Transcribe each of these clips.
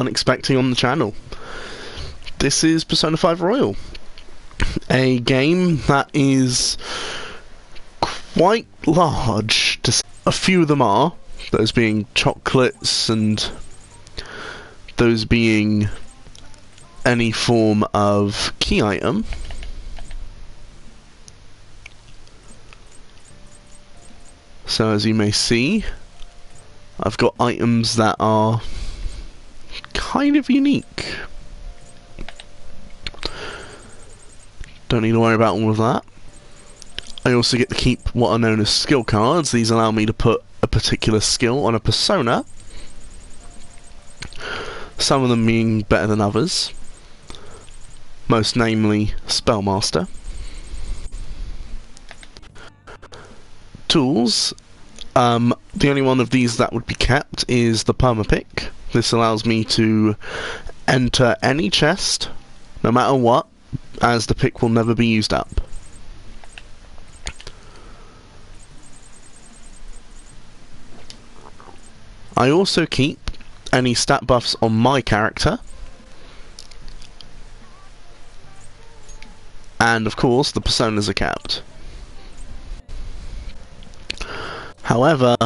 unexpected on the channel. This is Persona 5 Royal, a game that is quite large. A few of them are, those being chocolates and those being any form of key item. So as you may see, I've got items that are kind of unique. Don't need to worry about all of that. I also get to keep what are known as skill cards. These allow me to put a particular skill on a persona, some of them being better than others, most namely Spellmaster. Tools. The only one of these that would be kept is the permapick. This allows me to enter any chest, no matter what, as the pick will never be used up. I also keep any stat buffs on my character, and of course the personas are kept. However,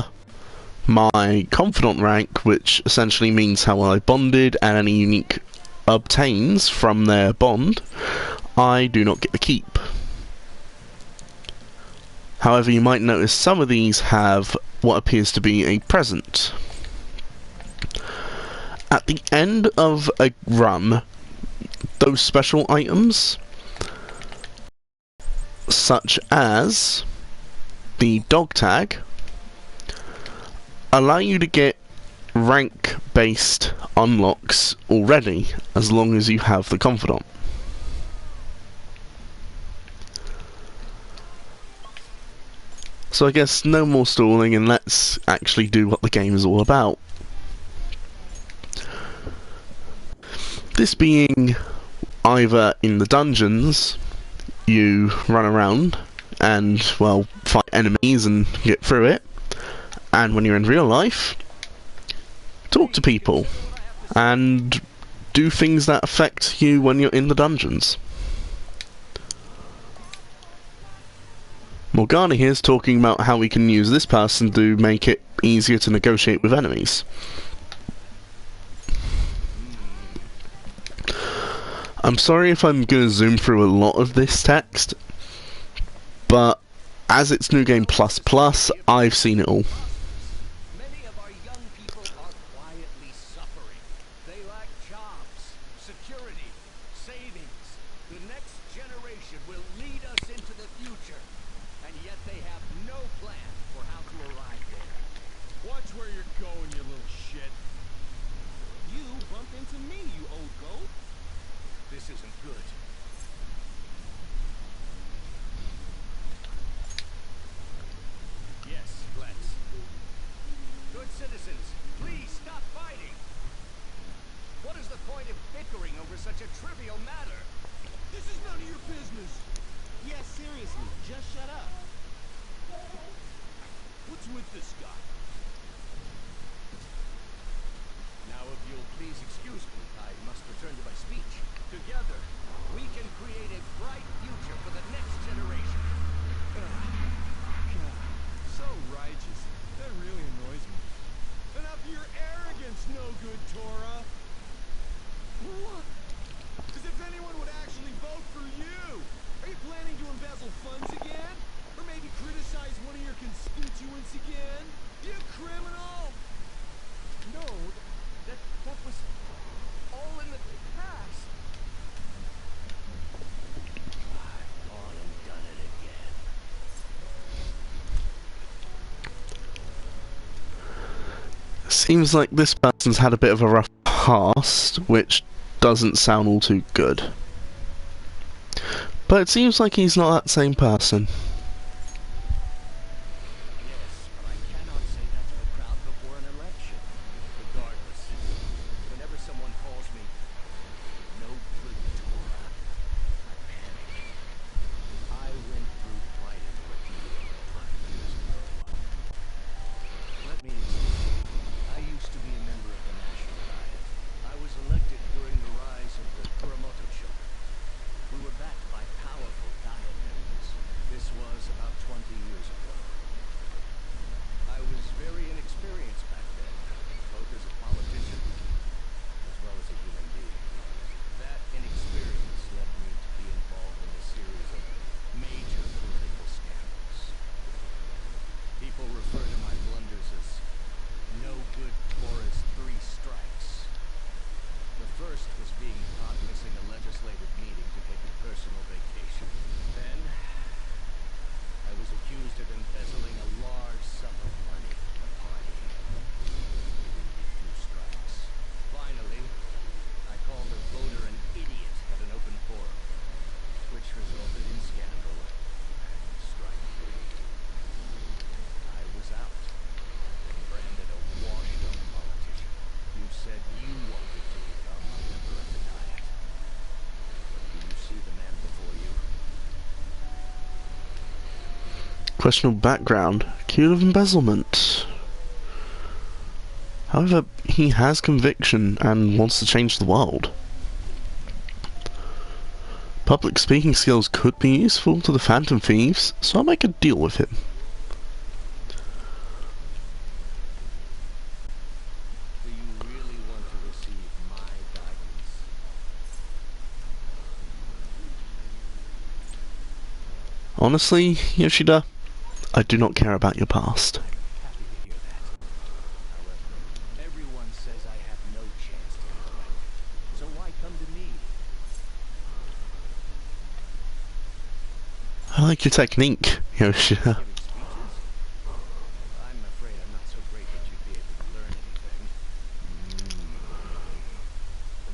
my confidant rank, which essentially means how well I bonded and any unique obtains from their bond, I do not get to keep. However, you might notice some of these have what appears to be a present. At the end of a run, those special items, such as the dog tag, allow you to get rank-based unlocks already, as long as you have the confidant. So I guess no more stalling, and let's actually do what the game is all about. This being either in the dungeons, you run around and, well, fight enemies and get through it, and when you're in real life, talk to people and do things that affect you when you're in the dungeons. Morgana here is talking about how we can use this person to make it easier to negotiate with enemies. I'm sorry if I'm going to zoom through a lot of this text, but as it's New Game Plus Plus, I've seen it all. Many of our young people are quietly suffering. They lack jobs, security, savings. The next generation will lead us into the future, and yet they have no plan for how to arrive there. Watch where you're going, you little shit. You bumped into me, you old goat. This isn't good. Yes, let's. Good citizens, please stop fighting. What is the point of bickering over such a trivial matter? This is none of your business. Yeah, seriously, just shut up. What's with this guy? Now, if you'll please excuse me, I must return to my speech. Together, we can create a bright future for the next generation. God, so righteous. That really annoys me. Enough of your arrogance, no good, Tora. What? As if anyone would actually vote for you. Are you planning to embezzle funds again? Or maybe criticize one of your constituents again? You criminal! No, that was all in the past. I've gone and done it again. Seems like this person's had a bit of a rough past, which doesn't sound all too good. But it seems like he's not that same person. Yes, but I cannot say that to the crowd before an election. Regardless, whenever someone calls me no good Torah, I panic. I went through quite an ordeal 5 years ago. Let me explain. I used to be a member of the National Diet. I was first was being caught missing a legislative meeting to take a personal vacation. Then, I was accused of embezzling a large sum of money at a party. Giving me 2 strikes. Finally, I called a voter an idiot at an open forum, which resulted in scandal and strike 3. I was out and branded a washed-up politician. You said you wanted to become a member of the Diet. But do you see the man before you? Questionable background. Accused of embezzlement. However, he has conviction and wants to change the world. Public speaking skills could be useful to the Phantom Thieves, so I'll make a deal with him. Do you really want to receive my guidance? Honestly, Yoshida, I do not care about your past. Happy to hear that. However, everyone says I have no chance to be elected. So why come to me? I like your technique, Yoshida. Giving speeches? I'm afraid I'm not so great that you'd be able to learn anything.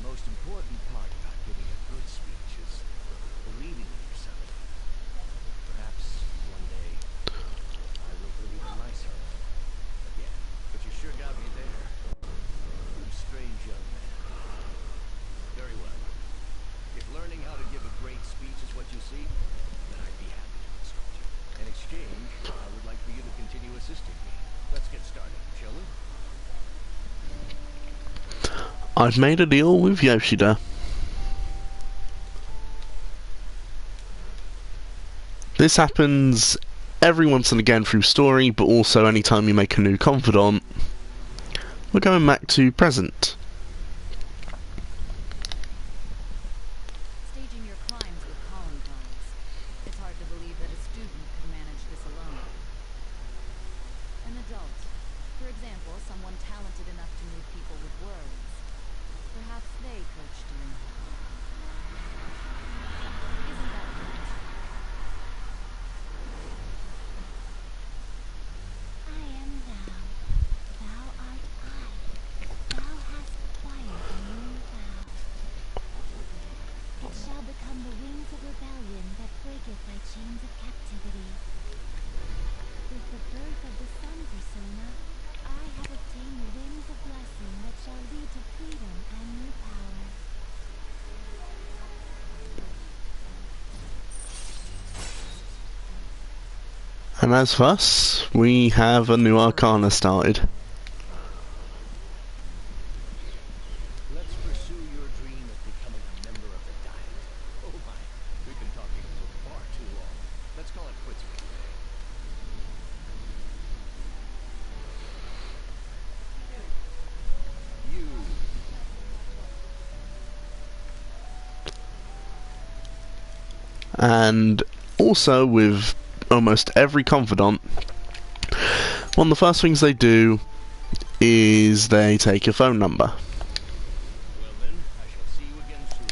The most important part about giving a good speech is believing in yourself. Perhaps one day I will believe in myself again. But you sure got me there. You strange young man. Very well. If learning how to give a great speech is what you seek, then I'd be happy to instruct you. In exchange, I would like for you to continue assisting me. Let's get started, shall we? I've made a deal with Yoshida. This happens every once and again through story, but also anytime you make a new confidant. We're going back to present. Staging your crimes with calling cards. It's hard to believe that a student could manage this alone. An adult, for example, someone talented enough to move people with words. Perhaps they coached you. Isn't that right? I am thou. Thou art I. Thou hast acquired a new vow. It shall become the wings of rebellion that breaketh thy chains of captivity. With the birth of the sun, Rushsona, I have obtained the wings of blessing that shall lead to freedom and new power. And as for us, we have a new arcana started. Let's pursue your dream of becoming a member of the Diet. Oh my, we've been talking for far too long. Let's call it quits for today. You. And also with almost every confidant, one of the first things they do is they take your phone number. Well then, I shall see you again soon.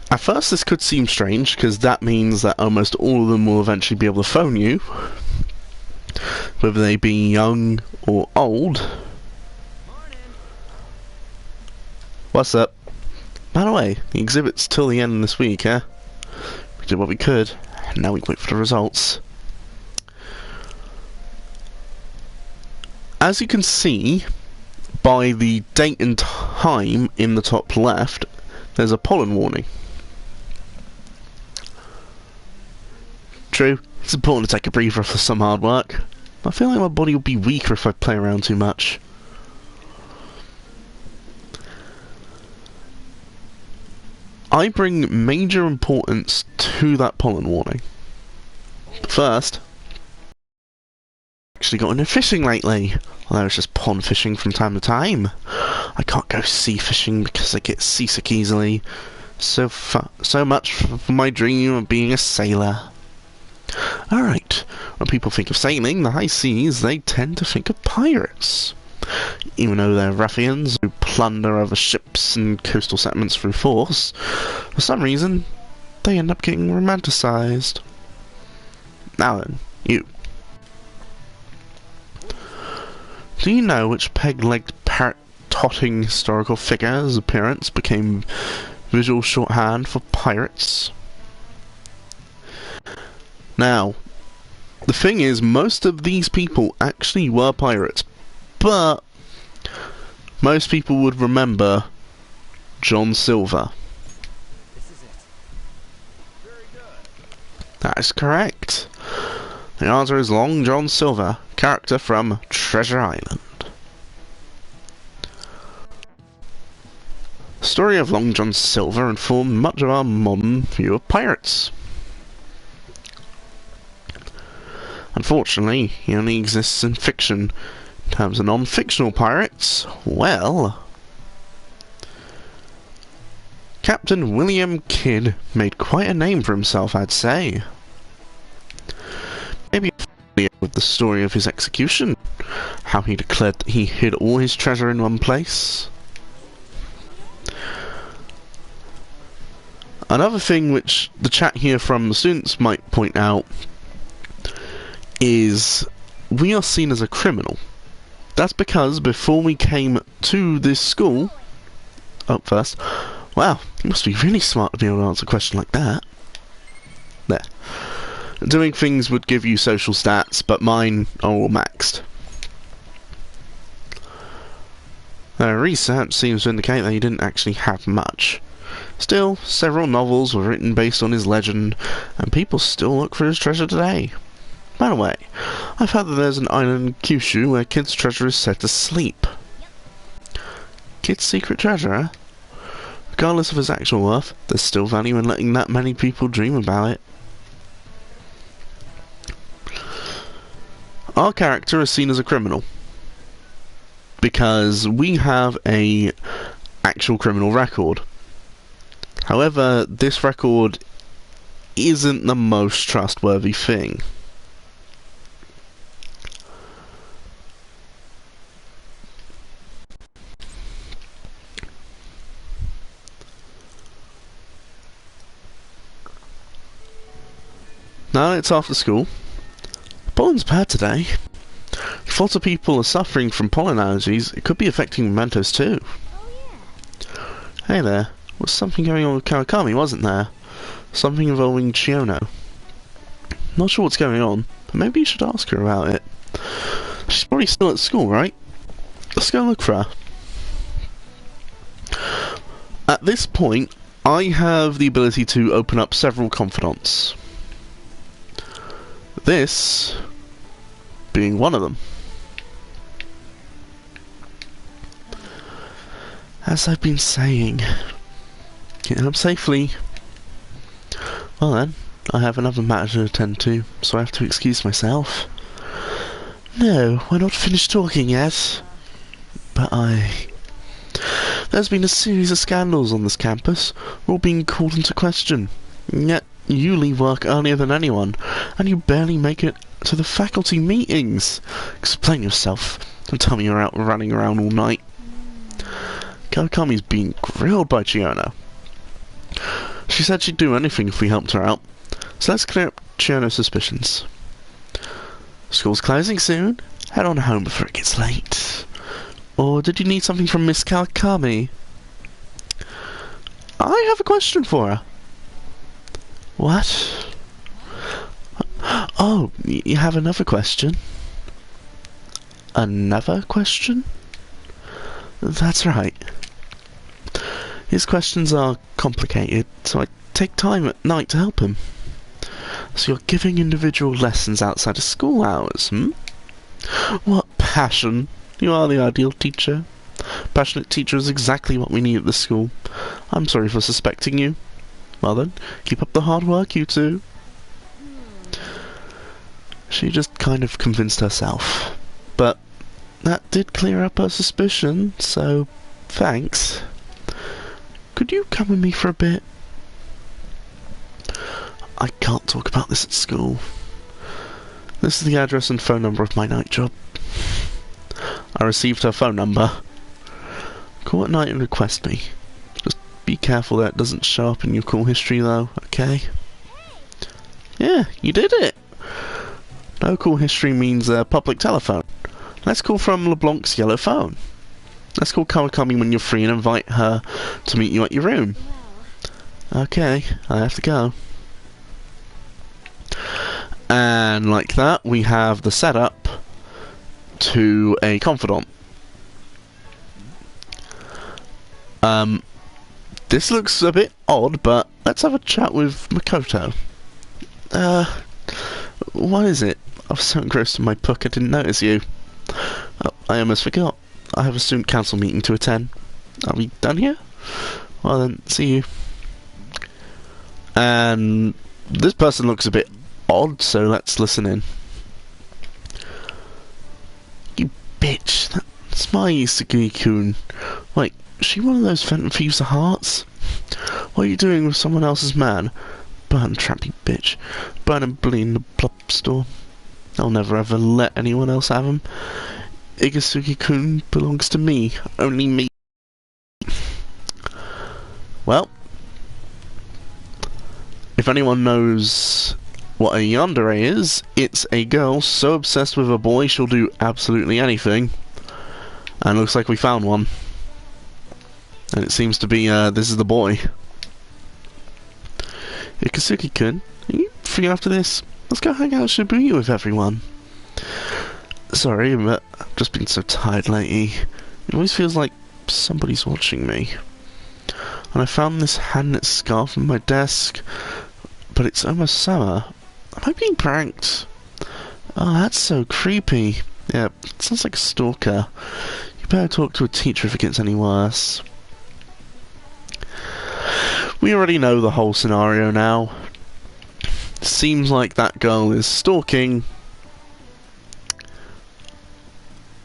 At first this could seem strange, because that means that almost all of them will eventually be able to phone you, whether they be young or old. Morning. What's up? By the way, the exhibit's till the end of this week, eh? We did what we could, and now we wait for the results. As you can see, by the date and time in the top left, there's a pollen warning. True, it's important to take a breather for some hard work. I feel like my body will be weaker if I play around too much. I bring major importance to that pollen warning. First, actually got into fishing lately, although it's just pond fishing from time to time. I can't go sea fishing because I get seasick easily. So much for my dream of being a sailor. Alright, when people think of sailing, the high seas, they tend to think of pirates. Even though they're ruffians who plunder other ships and coastal settlements through force, for some reason, they end up getting romanticized. Now then, you. Do you know which peg-legged, parrot-totting historical figure's appearance became visual shorthand for pirates? Now, the thing is, most of these people actually were pirates, but most people would remember John Silver. This is it. Very good. That is correct. The answer is Long John Silver, character from Treasure Island. The story of Long John Silver informed much of our modern view of pirates. Unfortunately, he only exists in fiction. In terms of non-fictional pirates, well, Captain William Kidd made quite a name for himself, I'd say. Maybe you're familiar with the story of his execution, how he declared that he hid all his treasure in one place. Another thing which the chat here from the students might point out is we are seen as a criminal. That's because before we came to this school, first, wow, you must be really smart to be able to answer a question like that. There. Doing things would give you social stats, but mine are all maxed. Research seems to indicate that he didn't actually have much. Still, several novels were written based on his legend, and people still look for his treasure today. By the way, I've heard that there's an island in Kyushu where Kid's treasure is said to sleep. Kid's secret treasure, eh? Regardless of his actual worth, there's still value in letting that many people dream about it. Our character is seen as a criminal because we have a actual criminal record. However, this record isn't the most trustworthy thing. Now it's after school. Pollen's bad today. If lots of people are suffering from pollen allergies, it could be affecting mementos too. Hey there, was something going on with Kawakami, wasn't there? Something involving Chiono. Not sure what's going on, but maybe you should ask her about it. She's probably still at school, right? Let's go look for her. At this point, I have the ability to open up several confidants. This being one of them. As I've been saying, get up safely. Well then, I have another matter to attend to, so I have to excuse myself. No, we're not finished talking yet. But there's been a series of scandals on this campus. We're all being called into question. Yet, you leave work earlier than anyone, and you barely make it to the faculty meetings. Explain yourself, and tell me you're out running around all night. Kawakami's being grilled by Chiono. She said she'd do anything if we helped her out, so let's clear up Chiono's suspicions. School's closing soon. Head on home before it gets late. Or did you need something from Miss Kawakami? I have a question for her. What? Oh, you have another question? Another question? That's right. His questions are complicated, so I take time at night to help him. So you're giving individual lessons outside of school hours, hmm? What passion! You are the ideal teacher. Passionate teacher is exactly what we need at this school. I'm sorry for suspecting you. Well then, keep up the hard work, you two. She just kind of convinced herself. But that did clear up her suspicion, so thanks. Could you come with me for a bit? I can't talk about this at school. This is the address and phone number of my night job. I received her phone number. Call at night and request me. Just be careful that it doesn't show up in your call history though, okay? Yeah, you did it! No call history means public telephone. Let's call from LeBlanc's yellow phone. Let's call Kawakami when you're free and invite her to meet you at your room. Okay, I have to go. And like that, we have the setup to a confidant. This looks a bit odd, but let's have a chat with Makoto. What is it? I was so engrossed in my book I didn't notice you. Oh, I almost forgot. I have a student council meeting to attend. Are we done here? Well then, see you. And this person looks a bit odd, so let's listen in. You bitch, that's my Isagui-kun. Wait, is she one of those phantom thieves of hearts? What are you doing with someone else's man? Burn, trappy bitch. Burn and bleed in the plop store. I'll never ever let anyone else have him. Igasuki-kun belongs to me. Only me. Well, if anyone knows what a yandere is, it's a girl so obsessed with a boy she'll do absolutely anything. And looks like we found one. And it seems to be, this is the boy. Ikasuki-kun, are you free after this? Let's go hang out at Shibuya with everyone. Sorry, but I've just been so tired lately. It always feels like somebody's watching me. And I found this hand-knit scarf on my desk, but it's almost summer. Am I being pranked? Oh, that's so creepy. Yeah, it sounds like a stalker. You better talk to a teacher if it gets any worse. We already know the whole scenario now. Seems like that girl is stalking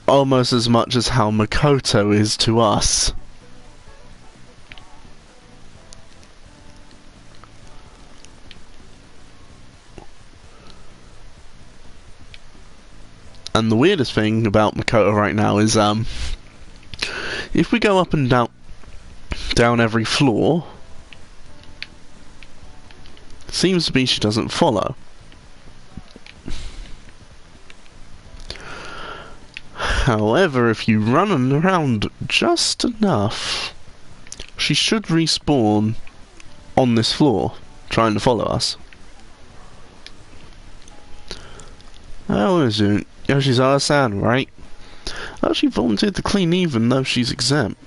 almost as much as how Makoto is to us. And the weirdest thing about Makoto right now is, if we go up and down every floor, seems to be she doesn't follow. However, if you run around just enough, she should respawn on this floor, trying to follow us. Oh, isn't Yoshizawa-san, right? Oh, she volunteered to clean even though she's exempt.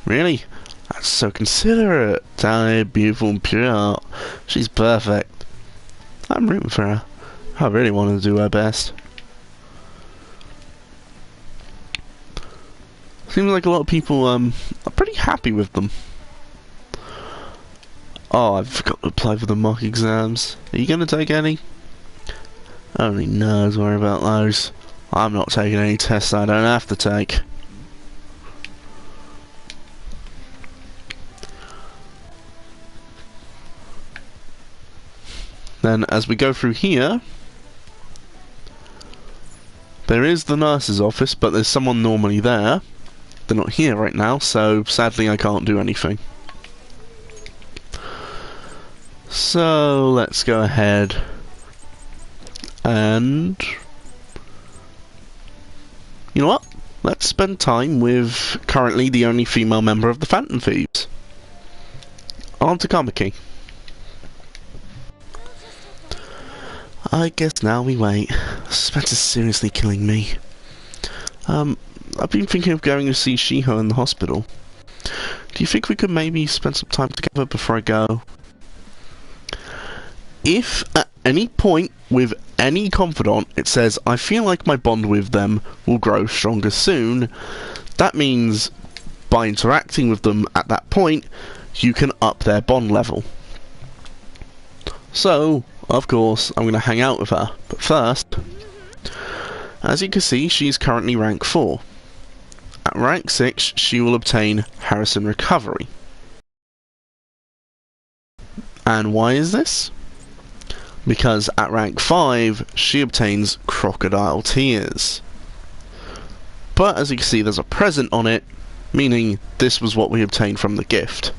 Really? That's so considerate. Talented, beautiful, and pure. She's perfect. I'm rooting for her. I really want to do her best. Seems like a lot of people are pretty happy with them. Oh, I forgot to apply for the mock exams. Are you going to take any? Only nerds worry about those. I'm not taking any tests I don't have to take. Then, as we go through here, there is the nurse's office, but there's someone normally there. They're not here right now, so sadly I can't do anything. So, let's go ahead and... you know what? Let's spend time with currently the only female member of the Phantom Thieves. On to Kamiki. I guess now we wait. Suspense is seriously killing me. I've been thinking of going to see Shiho in the hospital. Do you think we could maybe spend some time together before I go? If at any point with any confidant it says, I feel like my bond with them will grow stronger soon, that means by interacting with them at that point, you can up their bond level. So, of course, I'm going to hang out with her. But first, as you can see, she's currently rank 4. At rank 6, she will obtain Harrison Recovery. And why is this? Because at rank 5, she obtains Crocodile Tears. But as you can see, there's a present on it, meaning this was what we obtained from the gift.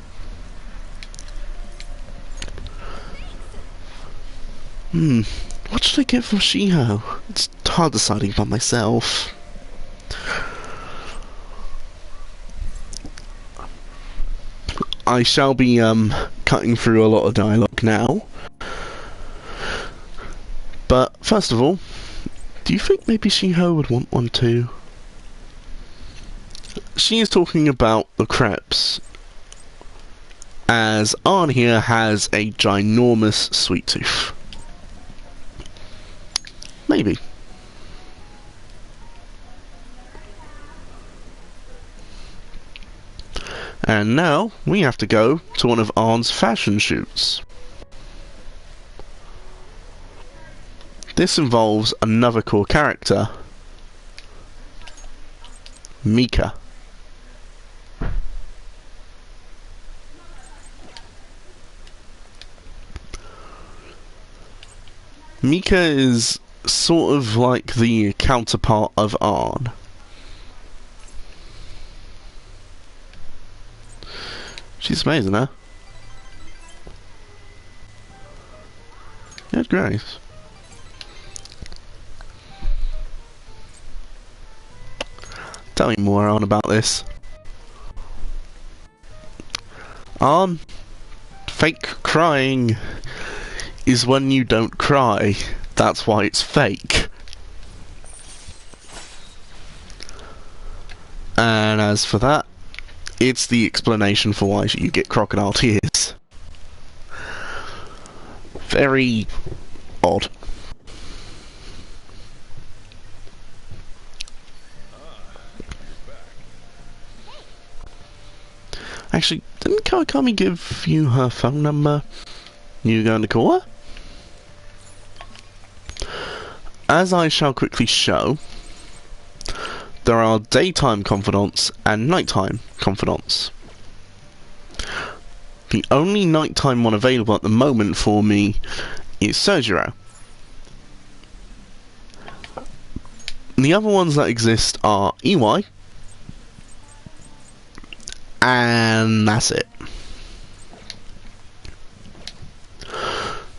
What should I get for Shiho? It's hard deciding by myself. I shall be cutting through a lot of dialogue now. But first of all, do you think maybe Shiho would want one too? She is talking about the crepes, as Arn here has a ginormous sweet tooth. Maybe. And now we have to go to one of Arn's fashion shoots. This involves another core character, Mika. Mika is sort of like the counterpart of Arn. She's amazing, huh? Yeah, Grace. Tell me more, Arn, about this. Arn, fake crying is when you don't cry. That's why it's fake. And as for that, it's the explanation for why you get crocodile tears. Very odd. Actually, didn't Kawakami give you her phone number? You going to call her? As I shall quickly show, there are daytime confidants and nighttime confidants. The only nighttime one available at the moment for me is Sojiro. The other ones that exist are EY, and that's it.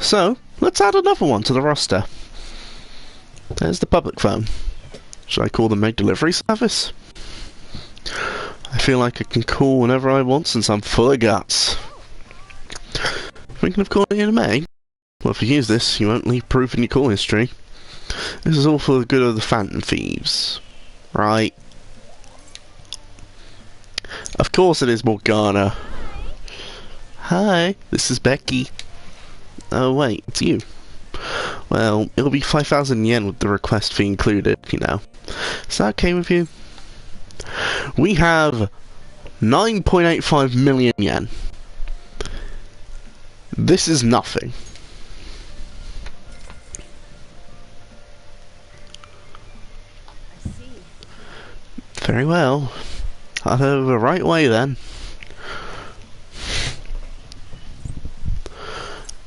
So, let's add another one to the roster. There's the public phone. Should I call the maid delivery service? I feel like I can call whenever I want since I'm full of guts. Thinking of calling in a maid? Well, if you use this, you won't leave proof in your call history. This is all for the good of the Phantom Thieves. Right? Of course it is Morgana. Hi, this is Becky. Oh wait, it's you. Well, it'll be 5,000 yen with the request fee included, you know. Is that okay with you? We have 9.85 million yen. This is nothing. I see. Very well. I'll have the right way then.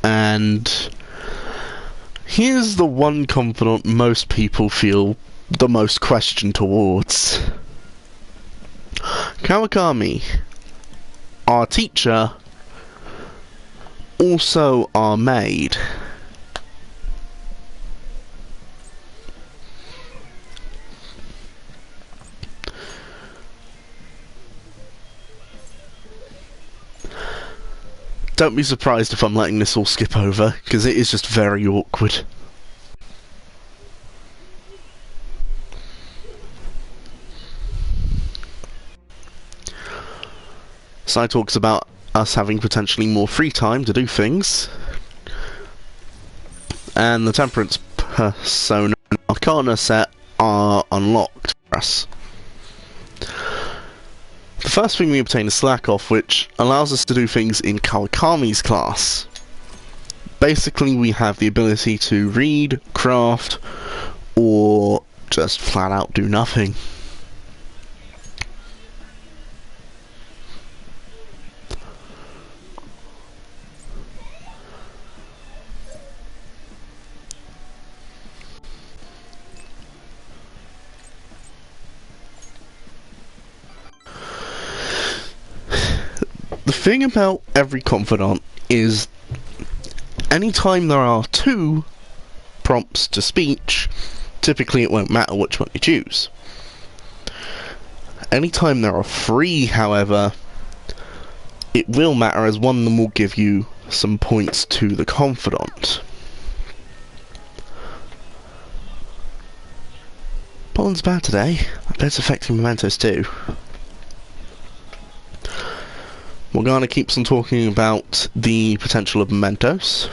And here's the one confidant most people feel the most question towards. Kawakami, our teacher, also our maid. Don't be surprised if I'm letting this all skip over, because it is just very awkward. Sai talks about us having potentially more free time to do things, and the Temperance Persona and Arcana set are unlocked for us. The first thing we obtain is Slack Off, which allows us to do things in Kawakami's class. Basically, we have the ability to read, craft, or just flat out do nothing. the thing about every confidant is anytime there are 2 prompts to speech, typically it won't matter which one you choose. Anytime there are 3, however, it will matter, as one of them will give you some points to the confidant. Pollen's bad today. I bet it's affecting mementos too. Morgana keeps on talking about the potential of mementos.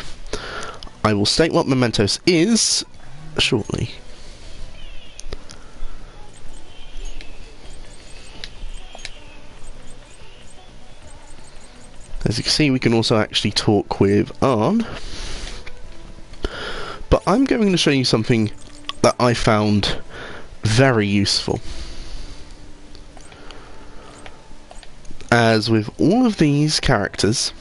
I will state what mementos is shortly. As you can see, we can also actually talk with Arn. But I'm going to show you something that I found very useful. As with all of these characters,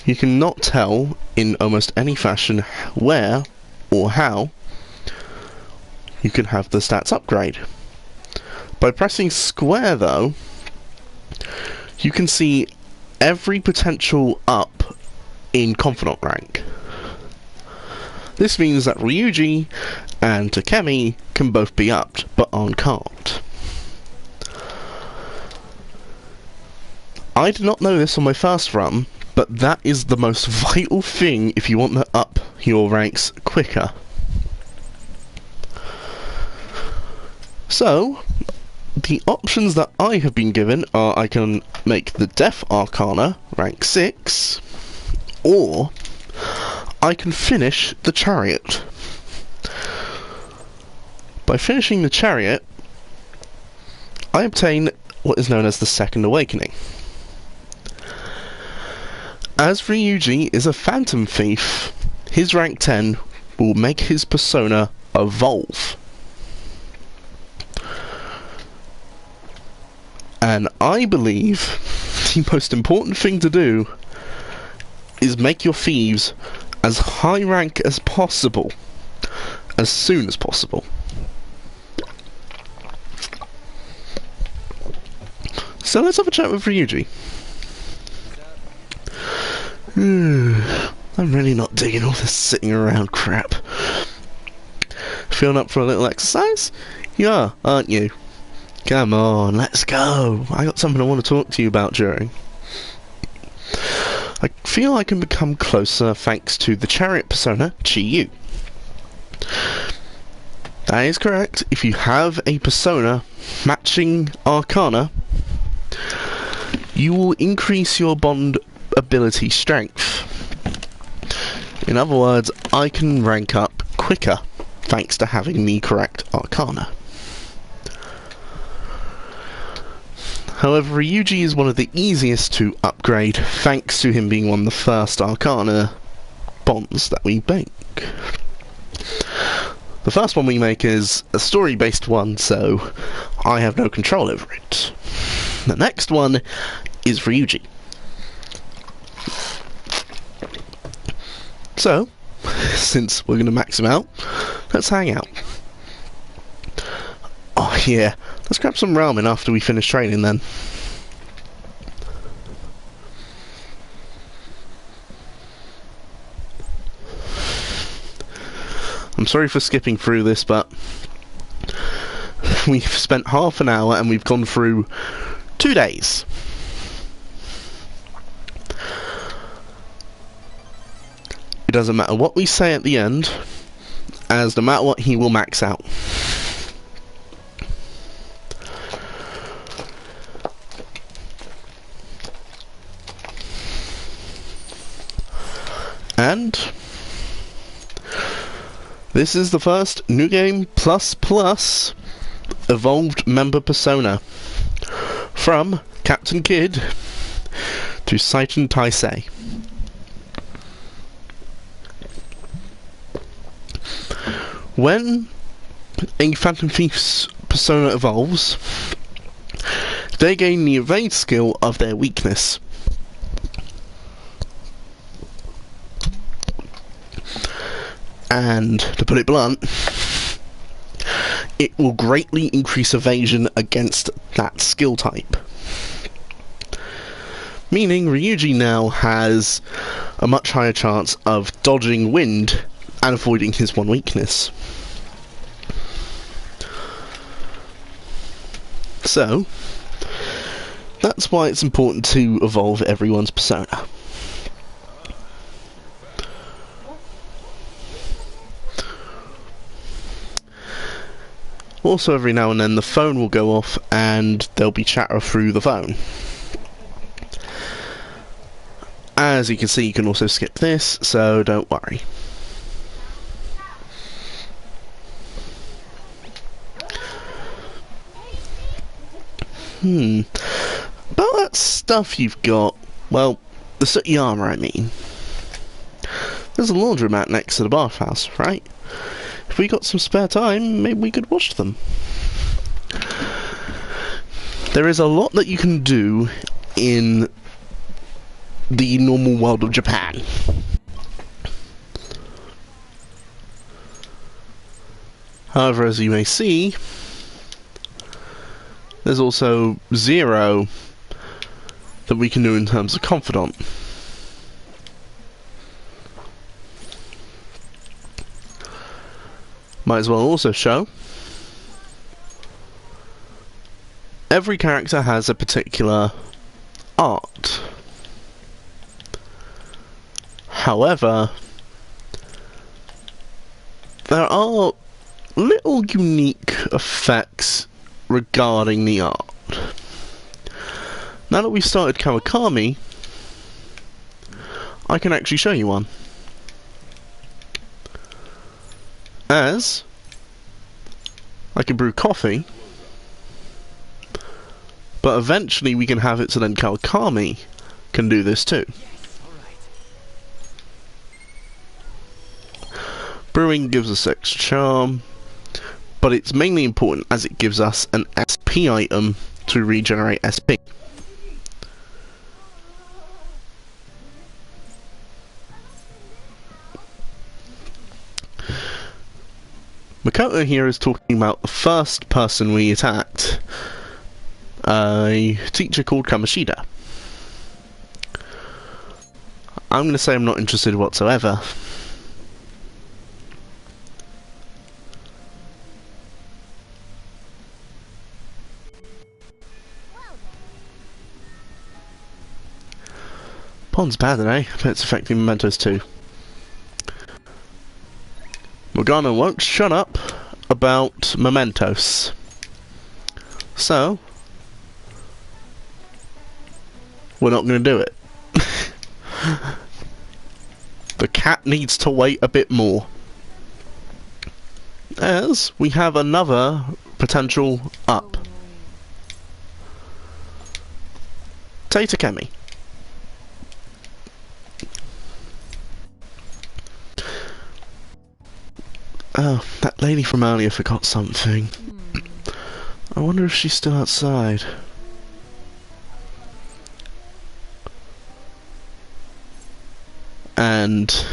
you cannot tell in almost any fashion where or how you can have the stats upgrade. By pressing square though, you can see every potential up in confidant rank. This means that Ryuji and Takemi can both be upped, but Arn can't. I did not know this on my first run, but that is the most vital thing if you want to up your ranks quicker. So, the options that I have been given are I can make the Death Arcana rank 6, or I can finish the Chariot. By finishing the Chariot, I obtain what is known as the Second Awakening. As Ryuji is a Phantom Thief, his rank 10 will make his persona evolve. And I believe the most important thing to do is make your thieves as high rank as possible, as soon as possible. So let's have a chat with Ryuji. I'm really not digging all this sitting around crap. Feeling up for a little exercise? You are, aren't you? Come on, let's go. I got something I want to talk to you about during. I feel I can become closer thanks to the Chariot persona, Chi-Yu. That is correct. If you have a persona matching Arcana, you will increase your bond ability strength. In other words, I can rank up quicker thanks to having the correct Arcana. However, Ryuji is one of the easiest to upgrade thanks to him being one of the first Arcana bonds that we make. The first one we make is a story-based one, so I have no control over it. The next one is Ryuji. So, since we're going to max him out, let's hang out. Oh yeah, let's grab some ramen after we finish training then. I'm sorry for skipping through this, but we've spent half an hour and we've gone through 2 days. It doesn't matter what we say at the end, as no matter what, he will max out. And this is the first New Game Plus Plus evolved member persona from Captain Kidd to Saiton Taisei. When a Phantom Thief's persona evolves, they gain the evade skill of their weakness. And, to put it blunt, it will greatly increase evasion against that skill type. meaning Ryuji now has a much higher chance of dodging wind and avoiding his one weakness. So, that's why it's important to evolve everyone's persona. Also, every now and then the phone will go off and there'll be chatter through the phone. As you can see, you can also skip this, so don't worry. About that stuff you've got, well, the sooty armor, I mean. There's a laundromat next to the bathhouse, right? If we got some spare time, maybe we could wash them. There is a lot that you can do in the normal world of Japan. However, as you may see, there's also 0 that we can do in terms of confidant. Might as well also show every character has a particular art. However, there are little unique effects regarding the art. Now that we've started Kawakami, I can actually show you one. As I can brew coffee, but eventually we can have it so then Kawakami can do this too. Brewing gives us extra charm, but it's mainly important as it gives us an SP item to regenerate SP. Makoto here is talking about the first person we attacked, a teacher called Kamoshida. I'm going to say I'm not interested whatsoever. Pond's bad today, but it's affecting mementos too. Morgana won't shut up about mementos. So, we're not going to do it. The cat needs to wait a bit more. As we have another potential up. Tatakemi. Oh, that lady from earlier forgot something. I wonder if she's still outside. And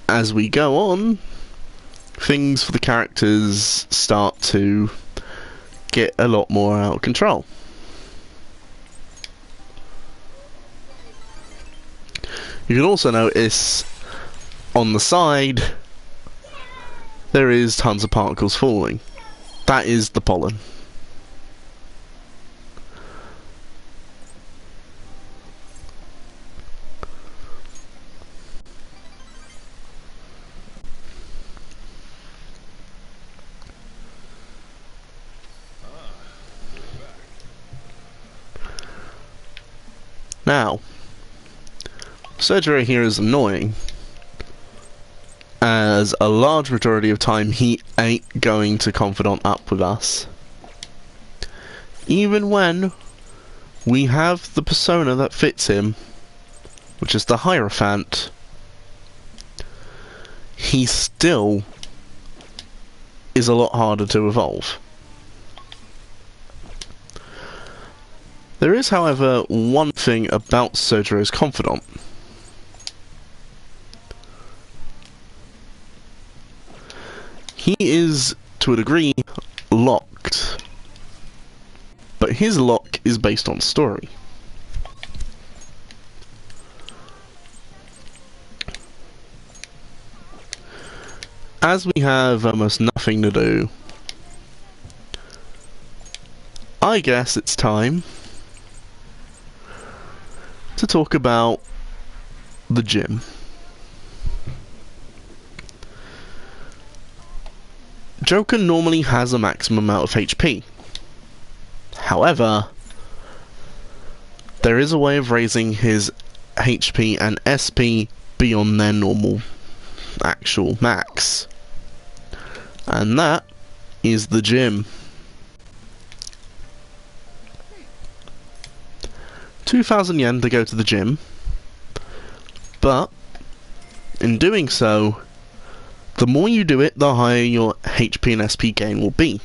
as we go on, things for the characters start to get a lot more out of control. You can also notice on the side there is tons of particles falling. That is the pollen. Now, Surgery here is annoying, as a large majority of time he ain't going to confidant up with us. Even when we have the persona that fits him, which is the Hierophant, he still is a lot harder to evolve. There is, however, one thing about Sojiro's confidant. He is, to a degree, locked. But but his lock is based on story. As we have almost nothing to do, I guess it's time to talk about the gym. Joker normally has a maximum amount of HP. However, there is a way of raising his HP and SP beyond their normal actual max. And that is the gym. 2,000 yen to go to the gym, but in doing so, the more you do it, the higher your HP and SP gain will be.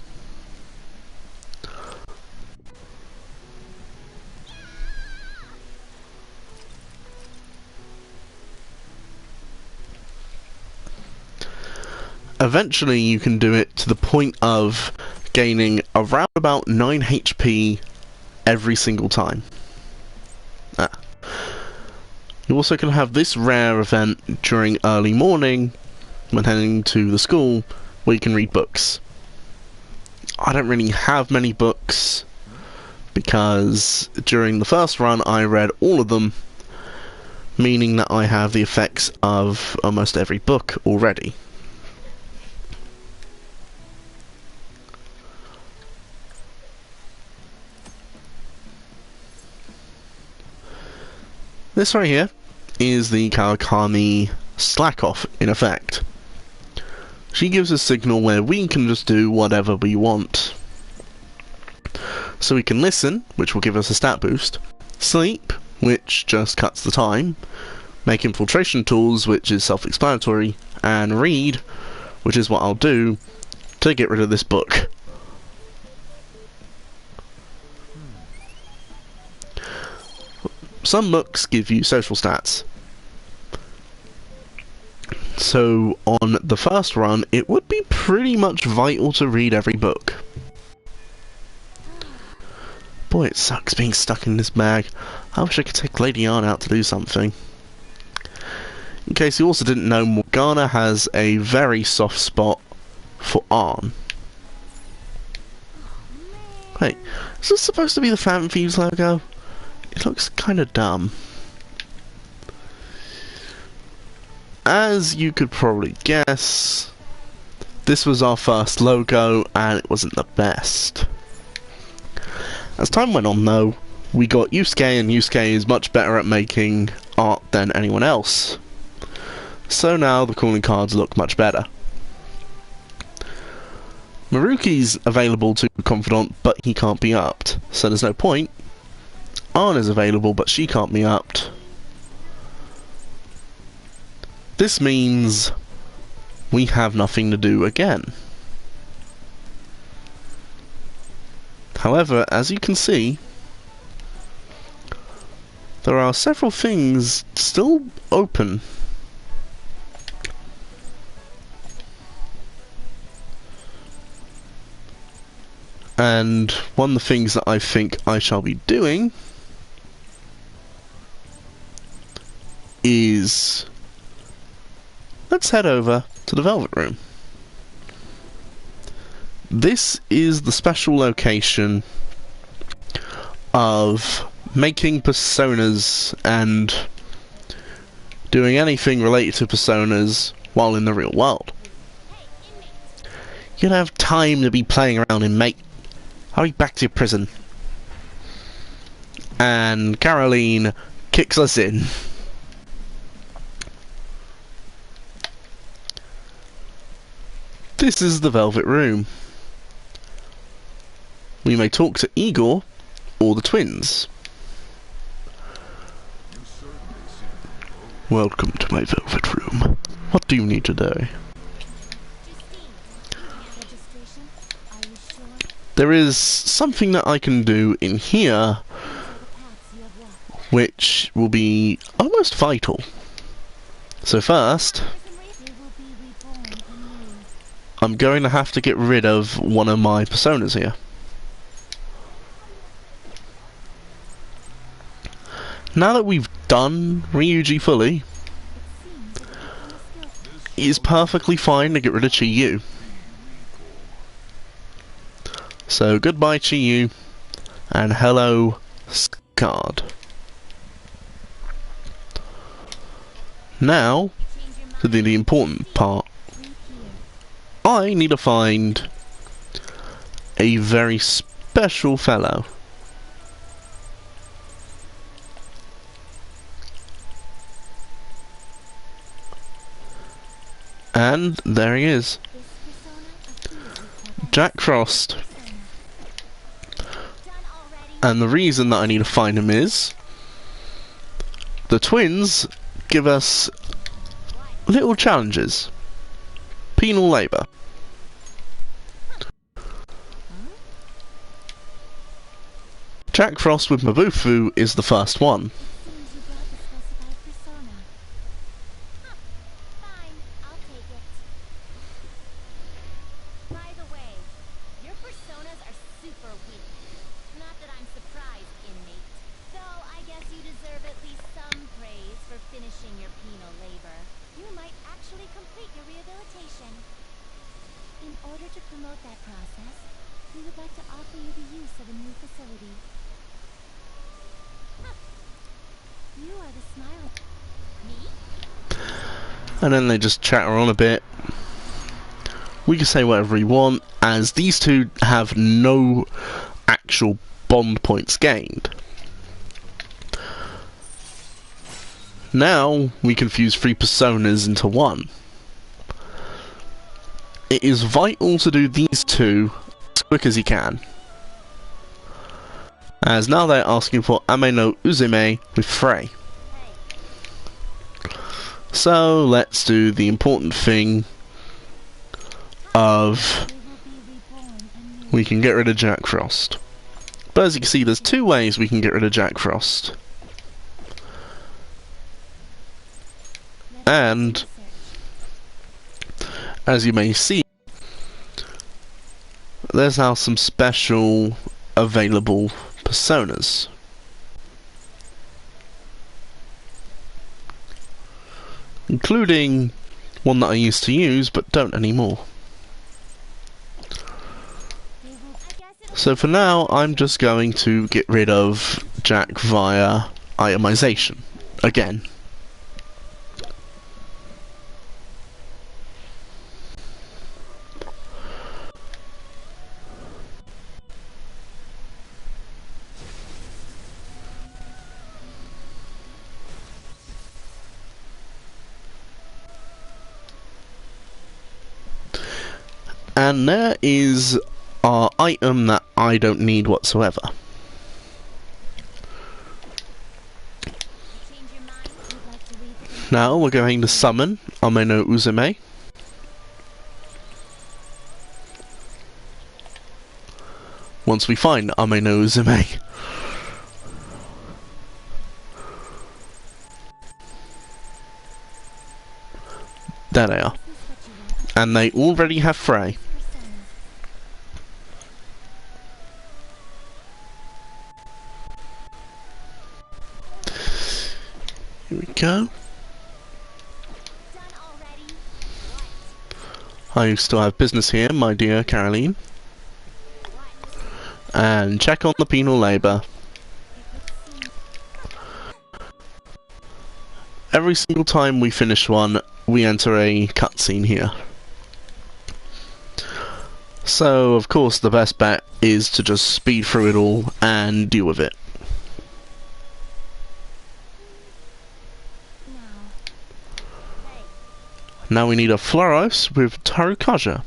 Eventually you can do it to the point of gaining around about 9 HP every single time. You also can have this rare event during early morning when heading to the school where you can read books. I don't really have many books because during the first run I read all of them, meaning that I have the effects of almost every book already. This right here is the Kawakami slack off in effect. She gives a signal where we can just do whatever we want. So we can listen, which will give us a stat boost, sleep, which just cuts the time, make infiltration tools, which is self-explanatory, and read, which is what I'll do to get rid of this book. Some books give you social stats. So on the first run, it would be pretty much vital to read every book. Boy, it sucks being stuck in this bag. I wish I could take Lady Ann out to do something. In case you also didn't know, Morgana has a very soft spot for Arn. Wait, is this supposed to be the Phantom Thieves logo? It looks kind of dumb. As you could probably guess, this was our first logo and it wasn't the best. As time went on though, we got Yusuke, and Yusuke is much better at making art than anyone else. So now the calling cards look much better. Maruki's available to Confidant, but he can't be upped, so there's no point. Arn is available, but she can't be upped. This means we have nothing to do again. However, as you can see, there are several things still open. And one of the things that I think I shall be doing is, let's head over to the Velvet Room. This is the special location of making personas and doing anything related to personas while in the real world. You don't have time to be playing around in, mate. Hurry back to your prison. And Caroline kicks us in. This is the Velvet Room. We may talk to Igor or the twins. Welcome to my Velvet Room. What do you need today? There is something that I can do in here which will be almost vital. So first, I'm going to have to get rid of one of my personas here. Now that we've done Ryuji fully, it's perfectly fine to get rid of Chi-Yu. So goodbye Chi-Yu, and hello Scarred. Now, to the important part. I need to find a very special fellow. And there he is. Jack Frost. And the reason that I need to find him is the twins give us little challenges. Penal labour. Jack Frost with Mabufu is the first one. And then they just chatter on a bit. We can say whatever we want, as these two have no actual bond points gained. Now we can fuse 3 personas into one. It is vital to do these two as quick as you can, as now they're asking for Ame no Uzume with Frey. So let's do the important thing of we can get rid of Jack Frost. But as you can see, there's 2 ways we can get rid of Jack Frost. And as you may see, there's now some special available personas. Including one that I used to use but don't anymore. So for now, I'm just going to get rid of Jack via itemization again. And there is our item that I don't need whatsoever. Now we're going to summon Ame no Uzume. Once we find Ame no Uzume. There they are. And they already have Frey. Here we go. I still have business here, my dear Caroline. And check on the penal labour. Every single time we finish one, we enter a cutscene here. So, of course, the best bet is to just speed through it all and deal with it. Now we need a Floros with Tarukaja.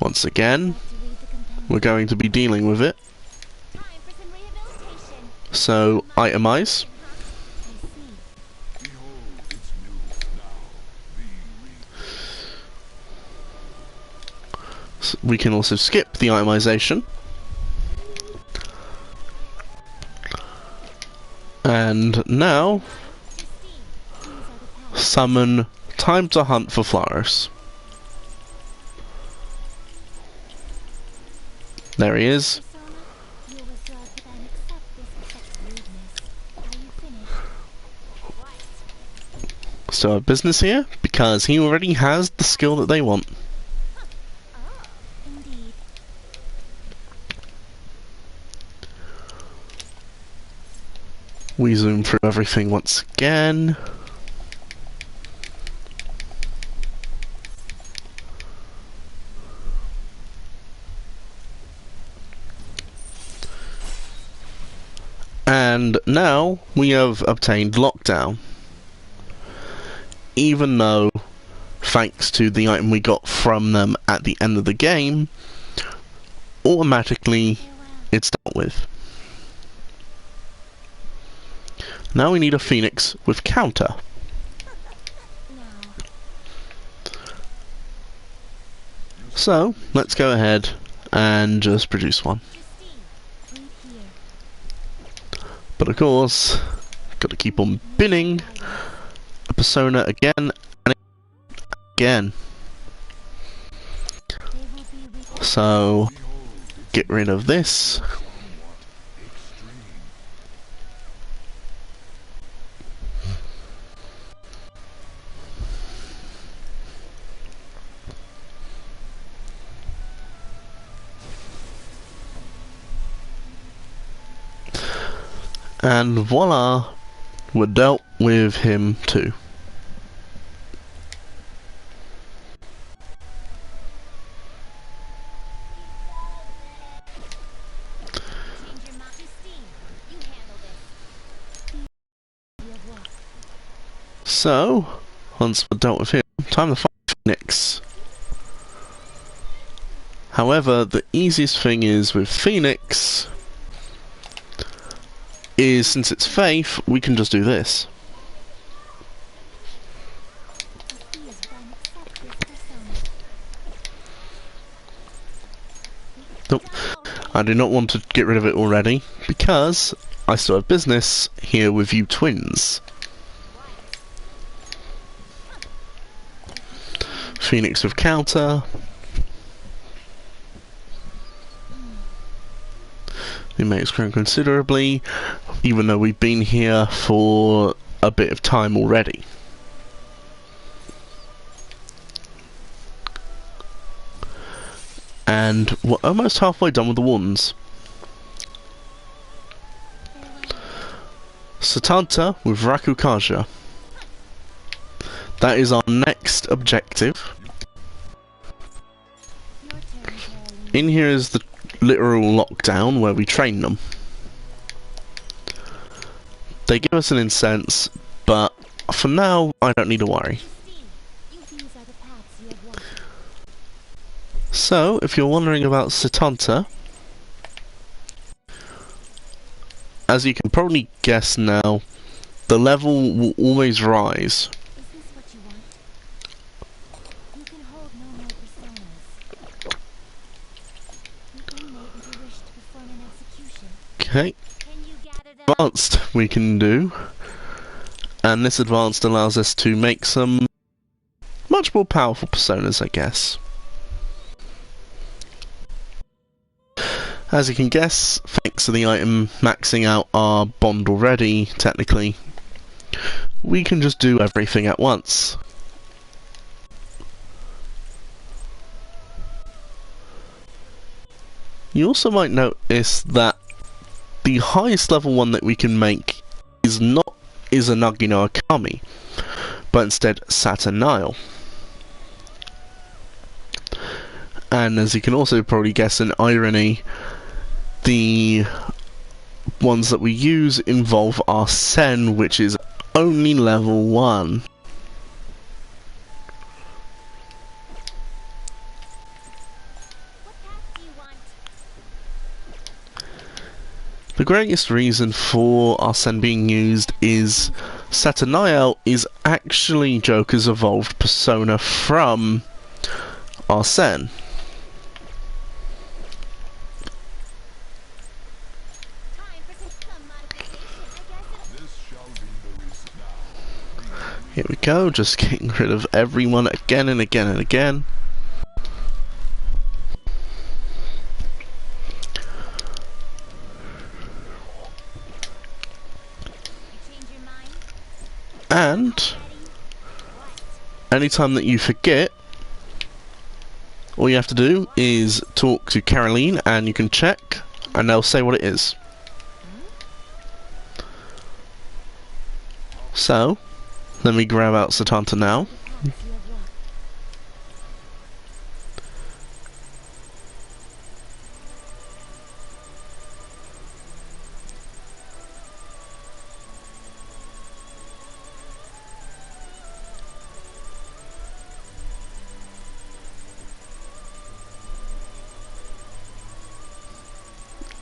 Once again, we're going to be dealing with it. So, itemize. So we can also skip the itemization. And now, summon Time to Hunt for Floros. There he is. to our business here, because he already has the skill that they want. Oh, indeed. We zoom through everything once again. And now we have obtained lockdown. Even though, thanks to the item we got from them at the end of the game, automatically Farewell. it's dealt with. Now we need a phoenix with counter. Now, So, let's go ahead and just produce one. Justine, wait here. But of course, got to keep on binning a persona again and again. They will be with So, get rid of this. And voila, we're dealt with him too. change your mind. Justine, you handle this. You have what? So, once we're dealt with him, time to fight Phoenix. However, the easiest thing is with Phoenix is, since it's Faith, we can just do this. Please then accept this persona. Nope. I do not want to get rid of it already, because I still have business here with you twins. Phoenix with counter. The mate's grown considerably, even though we've been here for a bit of time already. And we're almost halfway done with the ones. Satanta with Rakukaja. That is our next objective. Your turn, Caroline. In here is the literal lockdown where we train them. They give us an incense, but for now I don't need to worry. Justine, these are the paths you have walked. So, if you're wondering about Satanta, as you can probably guess now, the level will always rise. Is this what you want? You can hold no more personas. The inmate with a wish to perform an execution. Okay, Can you gather them? advanced we can do, and this advanced allows us to make some much more powerful personas, I guess. As you can guess, thanks to the item maxing out our bond already, technically, we can just do everything at once. You also might notice that the highest level one that we can make is not Izanagi no Akami, but instead Sataneal. And as you can also probably guess, an irony, the ones that we use involve our Sen, which is only level 1. What path do you want? The greatest reason for our Sen being used is Sataneal is actually Joker's evolved persona from our Sen. Time for some modification. I guess it's Here we go, just getting rid of everyone again and again and again. you change your mind. And Ready? anytime that you forget, all you have to do is talk to Caroline and you can check and they'll say what it is. So, let me grab out Sataneal now.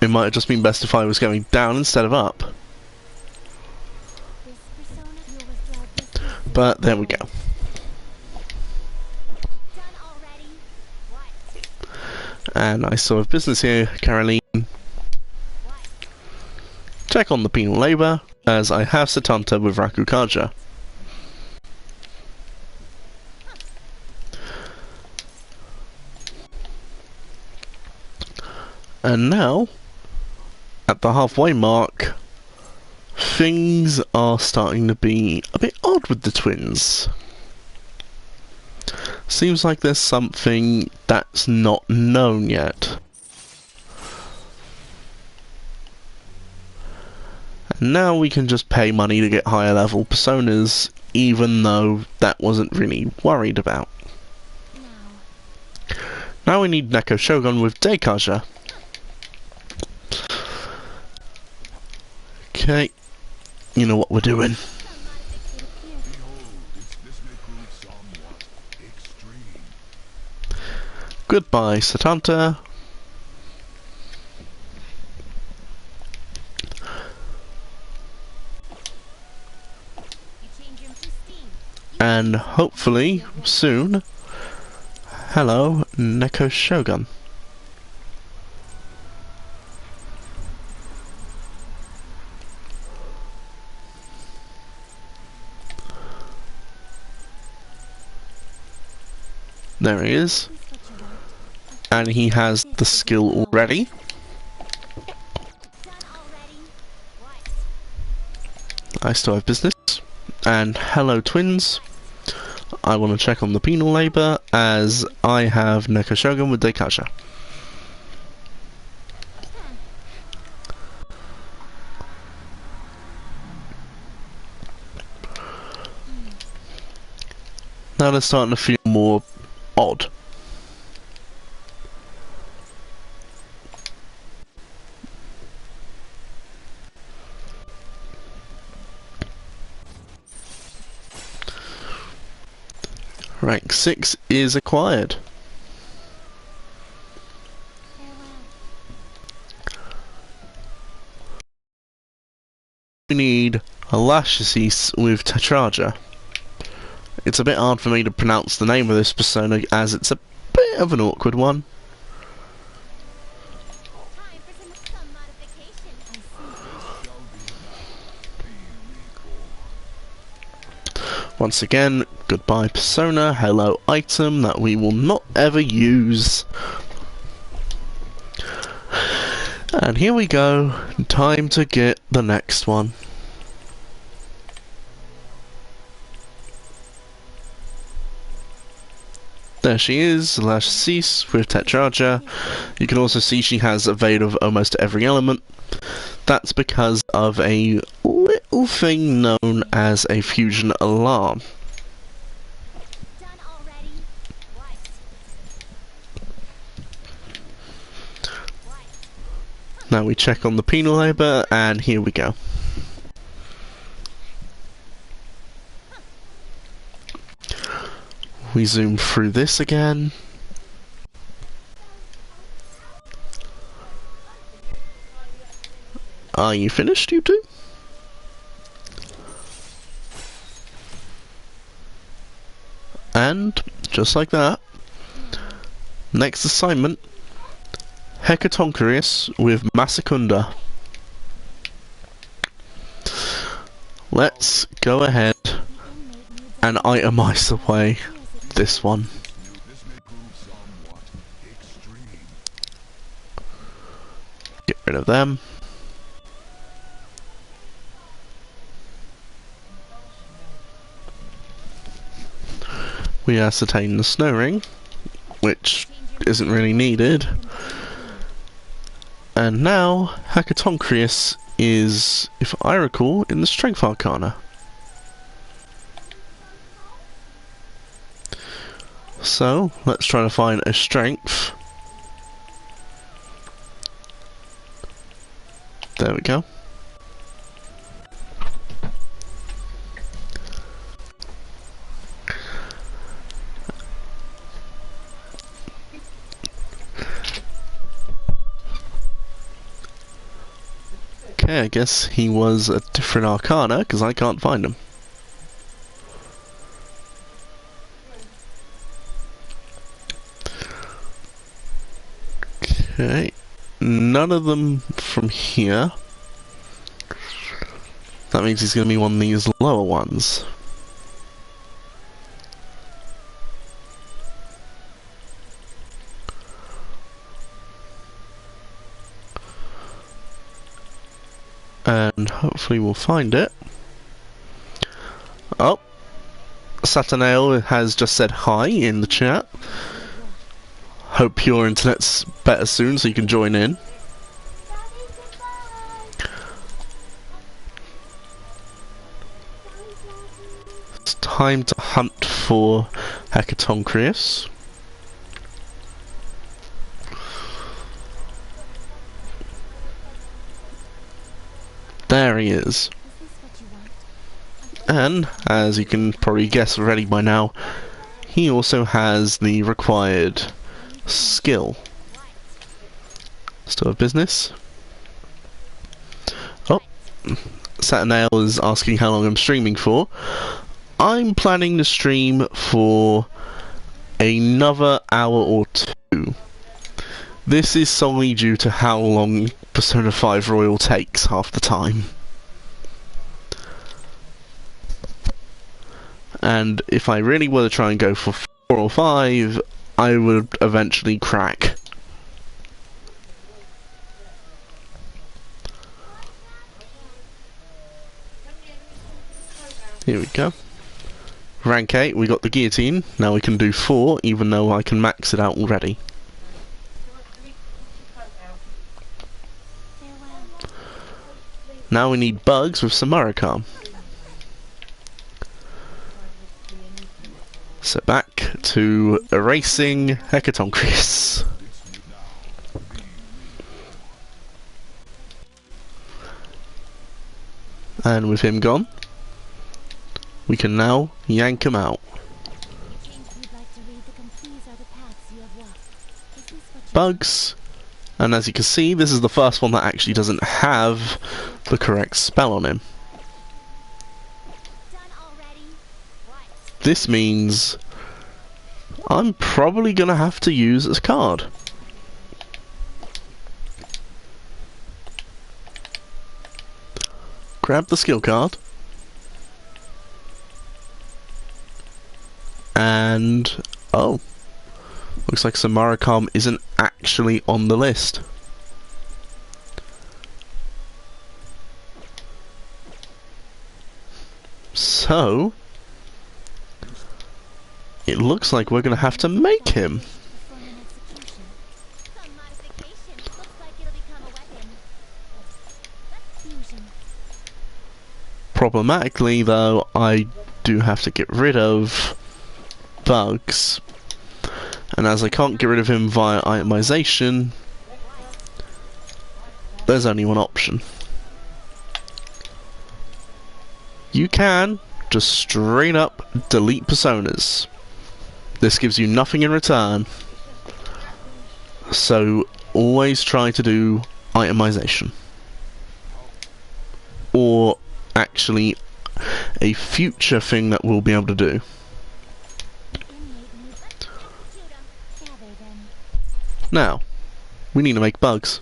It might have just been best if I was going down instead of up. But there we go. And I still have business here, Caroline. Check on the penal labour, as I have Sataneal with Rakukaja. And now, at the halfway mark, things are starting to be a bit odd with the twins. Seems like there's something that's not known yet. And now we can just pay money to get higher level personas, even though that wasn't really worried about. Now we need Neko Shogun with Daikaja. Okay, you know what we're doing. Goodbye, Sataneal. And hopefully, soon, hello, Neko Shogun. There he is. And he has the skill already. I still have business. And hello twins. I want to check on the penal labour as I have Neko Shogun with Daikaja. Now they're starting to feel more odd. Rank 6 is acquired. We need a Rushsona with Tetraja. It's a bit hard for me to pronounce the name of this persona as it's a bit of an awkward one. Once again, goodbye persona, hello item that we will not ever use. And here we go, time to get the next one. There she is, Rushsona with Tetraja. You can also see she has evade of almost every element. That's because of a little thing known as a fusion alarm. Now we check on the penal labour, and here we go. We zoom through this again. Are you finished, you two? And, just like that, next assignment, Hecatonkarius with Masakunda. Let's go ahead and itemize away this one. Get rid of them. We ascertain the snow ring, which isn't really needed. And now, Hecatoncreus is, if I recall, in the Strength Arcana. So, let's try to find a Strength. There we go. Okay, I guess he was a different Arcana, because I can't find him. Okay, none of them from here. That means he's going to be one of these lower ones. And hopefully we'll find it. Oh, Sataneal has just said hi in the chat. Hope your internet's better soon so you can join in. It's time to hunt for Hecatoncreus. There he is. And, as you can probably guess already by now, he also has the required skill. Still have business. Oh, Sataneal is asking how long I'm streaming for. I'm planning to stream for another hour or two. This is solely due to how long Persona 5 Royal takes half the time. And if I really were to try and go for 4 or 5, I would eventually crack. Here we go. Rank 8, we got the guillotine. Now we can do 4, even though I can max it out already. Now we need bugs with some Maricam. So back to erasing Hecatoncreus. And with him gone, we can now yank him out. Bugs. And as you can see, this is the first one that actually doesn't have the correct spell on him. This means I'm probably going to have to use this card. Grab the skill card. And, oh, looks like Samaricam isn't actually on the list. So, it looks like we're going to have to make him. Problematically, though, I do have to get rid of bugs. And as I can't get rid of him via itemization, there's only one option. You can just straight up delete personas. This gives you nothing in return. So always try to do itemization. Or actually a future thing that we'll be able to do. Now, we need to make bugs.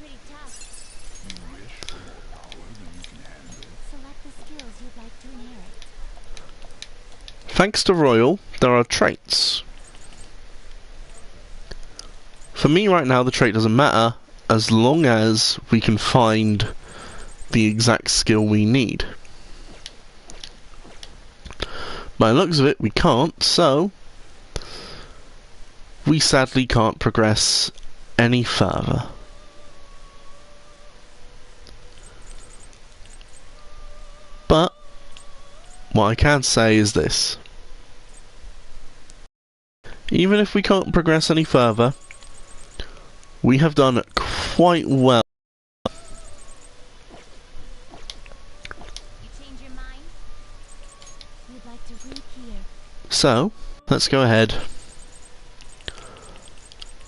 Thanks to Royal, there are traits. For me right now, the trait doesn't matter as long as we can find the exact skill we need. By the looks of it, we can't, so we sadly can't progress any further. But what I can say is this. Even if we can't progress any further, we have done quite well. You change your mind? We'd like to read here. So, let's go ahead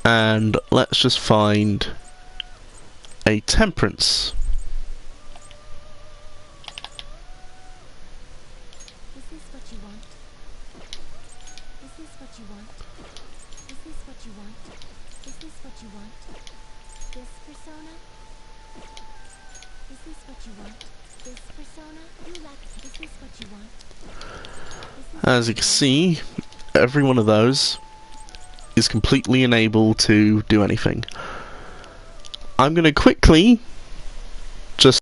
and let's just find a temperance. Is this what you want? Is this what you want? Is this what you want? Is this what you want? This persona? Is this what you want? This persona? You lack. Is this what you want? Is this As you can see, every one of those is completely unable to do anything. I'm going to quickly just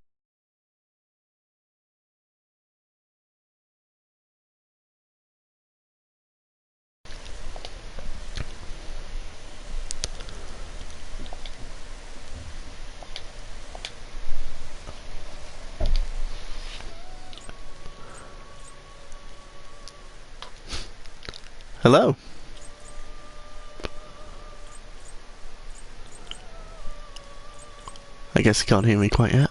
hello. I guess you can't hear me quite yet.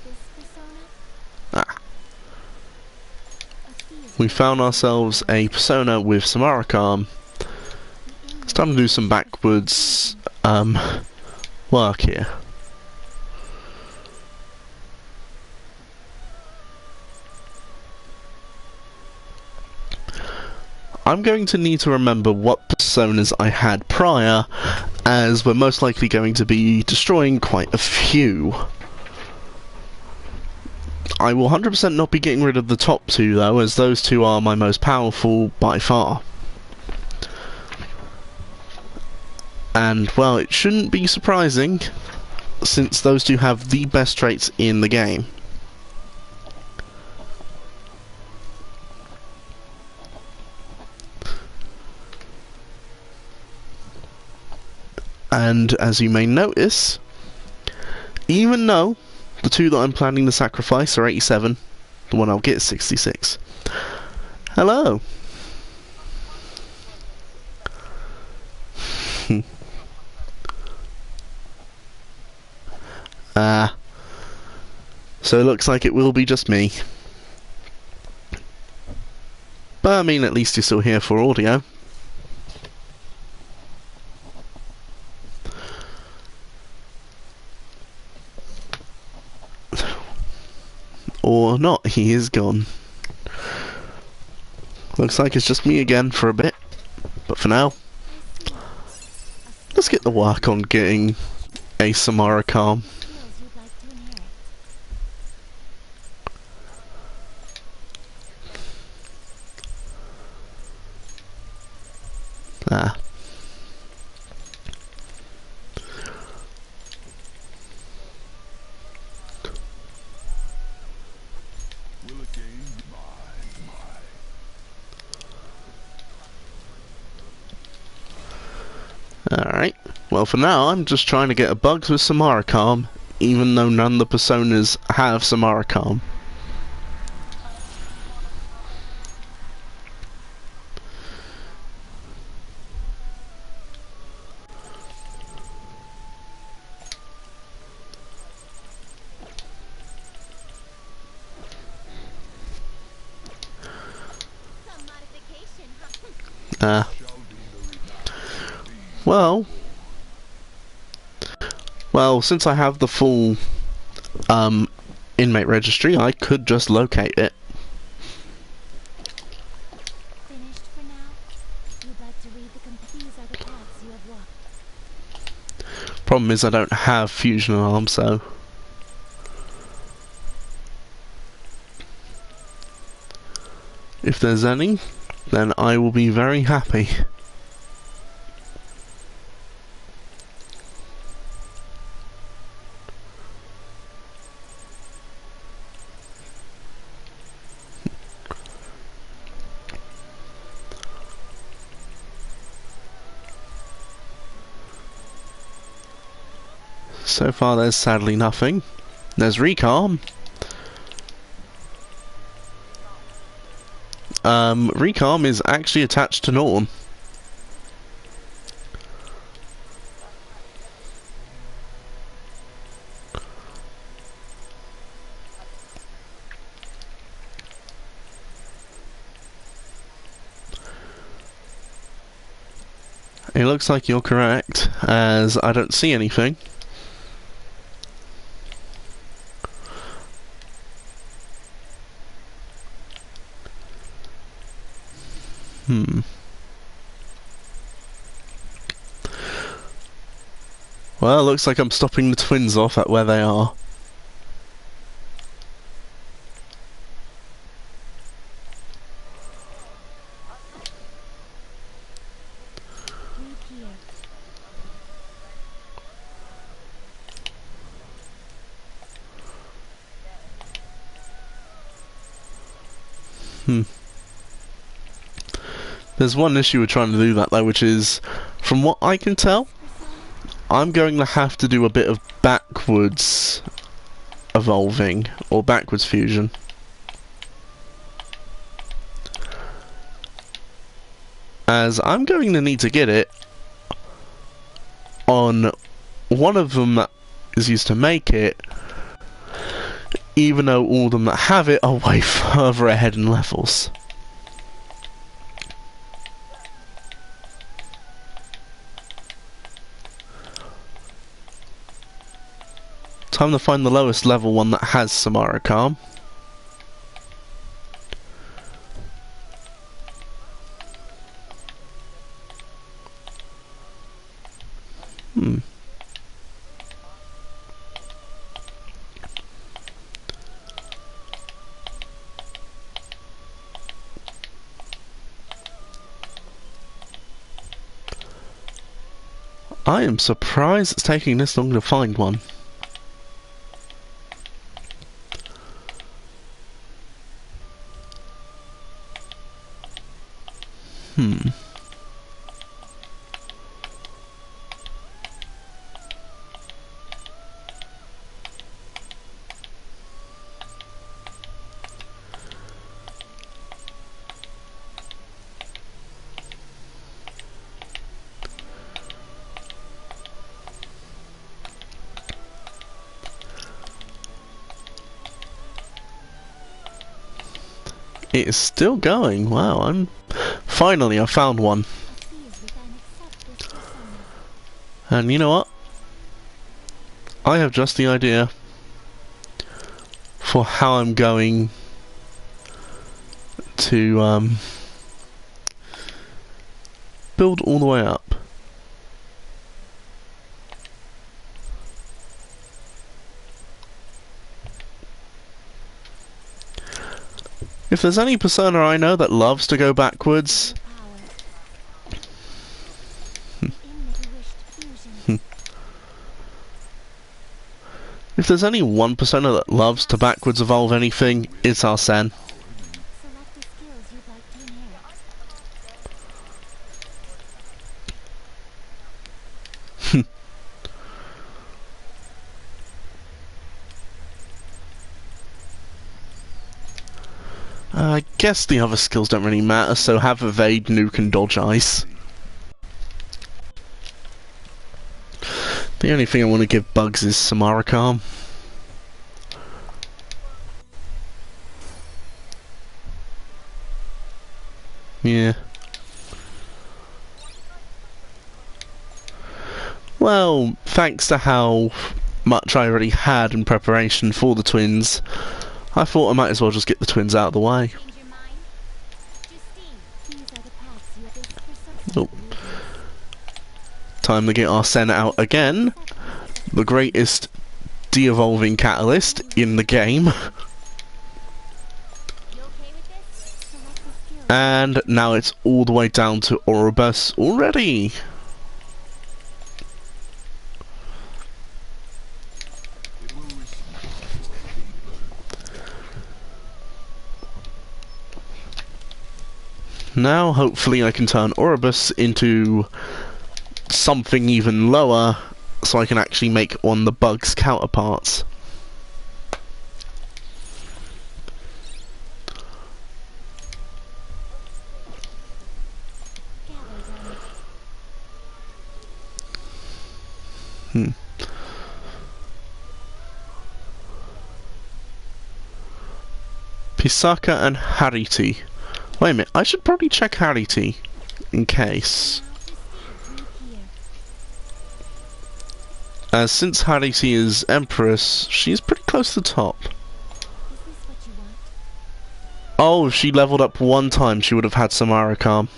this persona? Ah. A field. We found ourselves a persona with Samarkand. It's time to do some backwards work here. I'm going to need to remember what personas I had prior, as we're most likely going to be destroying quite a few. I will 100% not be getting rid of the top two though, as those two are my most powerful by far. And, well, it shouldn't be surprising, since those two have the best traits in the game. And as you may notice, even though the two that I'm planning to sacrifice are 87, the one I'll get is 66. Hello! So it looks like it will be just me. But I mean, at least you're still here for audio. Or not, he is gone. Looks like it's just me again for a bit. But for now, let's get to work on getting a Samarkand. Skills you'd like to inherit. Ah. Will it gain Alright. Well, for now, I'm just trying to get a bugs with Samarkand, even though none of the personas have Samarkand. Some modification, huh? Ah. Well, since I have the full inmate registry, I could just locate it. Finished for now? You'd like to read these are the paths you have walked. Problem is I don't have fusion arms, so if there's any, then I will be very happy. So far there's sadly nothing. There's Recalm. Recalm is actually attached to Norton. It looks like you're correct, as I don't see anything. Well, it looks like I'm stopping the twins off at where they are. Wait here. There's one issue with trying to do that though, which is, from what I can tell, I'm going to have to do a bit of backwards evolving, or backwards fusion. As I'm going to need to get it on one of them that is used to make it, even though all of them that have it are way further ahead in levels. Time to find the lowest level one that has Samara Calm. I am surprised it's taking this long to find one. It is still going. Wow, finally I found one. Please, we can accept this persona. And you know what? I have just the idea for how I'm going to build all the way up. If there's any persona I know that loves to go backwards, Power. Infinitely wished fusion. if there's any one persona that loves to backwards evolve anything, it's Arsene. Select the skills you'd like to inherit. I guess the other skills don't really matter, so have evade, nuke, and dodge ice. The only thing I want to give Bugs is Samara Calm. Yeah. Well, thanks to how much I already had in preparation for the twins, I thought I might as well just get the twins out of the way. Change your mind? Justine, these are the paths you have for Oh. Time to get Arsene out again. The greatest de-evolving catalyst in the game. You okay with this? Select the skills. And now it's all the way down to Oribus already. Now hopefully I can turn Oribus into something even lower so I can actually make one of the bug's counterparts. Pisaka and Hariti. Wait a minute, I should probably check Hariti in case. Since Hariti is Empress, she's pretty close to the top. Oh, if she leveled up one time, she would have had some Arakam.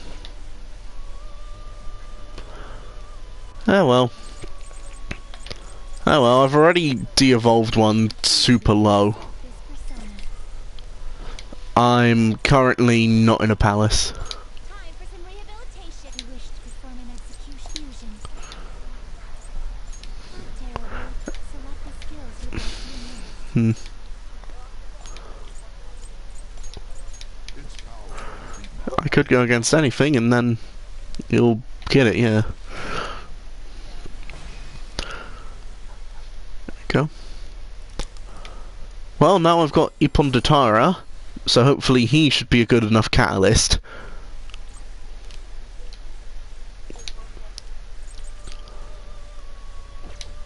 Oh well. Oh well, I've already de-evolved one super low. I'm currently not in a palace. Time for some rehabilitation. You wish to perform an execution. Not terrible. Select the skills you'd like to enhance. I could go against anything and then you'll get it, yeah. There we go. Well, now I've got Ipondotara, so hopefully he should be a good enough catalyst.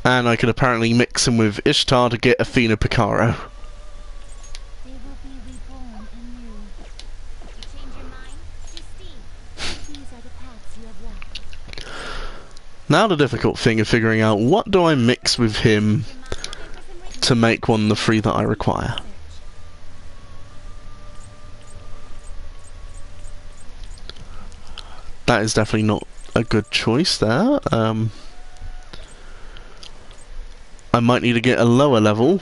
And I can apparently mix him with Ishtar to get Athena Picaro. They will be reborn anew. You change your mind? Justine, these are the paths you have walked. Now the difficult thing is figuring out what do I mix with him to make one of the three that I require. That is definitely not a good choice there. I might need to get a lower level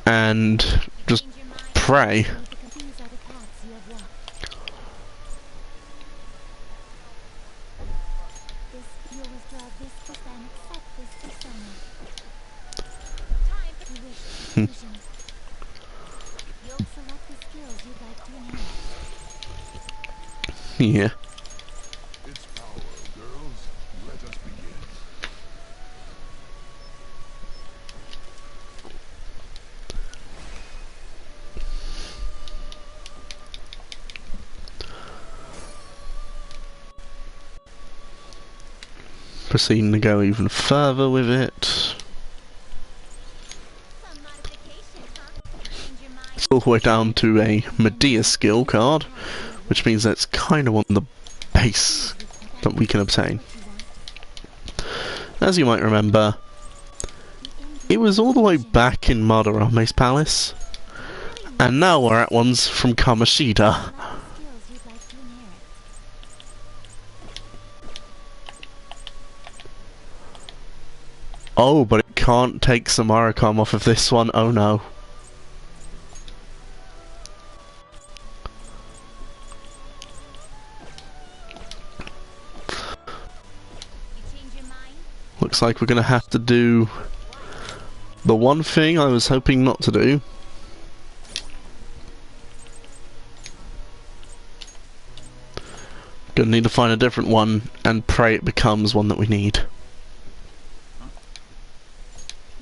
and just pray. These are the paths you have walked. You'll withdraw this and accept this persona. Time for you wish fusions. You'll select the skills you'd like to enhance. Yeah. It's power, girls. Let us begin. Proceeding to go even further with it. Some modification, huh? Change your mind? It's all the way down to a Medea skill card, which means that's kind of on the base that we can obtain. As you might remember, it was all the way back in Madarame's palace, and now we're at ones from Kamoshida. Skills you'd like to inherit. Oh, but it can't take Samaracom off of this one, oh no. You change your mind? Looks like we're gonna have to do the one thing I was hoping not to do. Gonna need to find a different one and pray it becomes one that we need.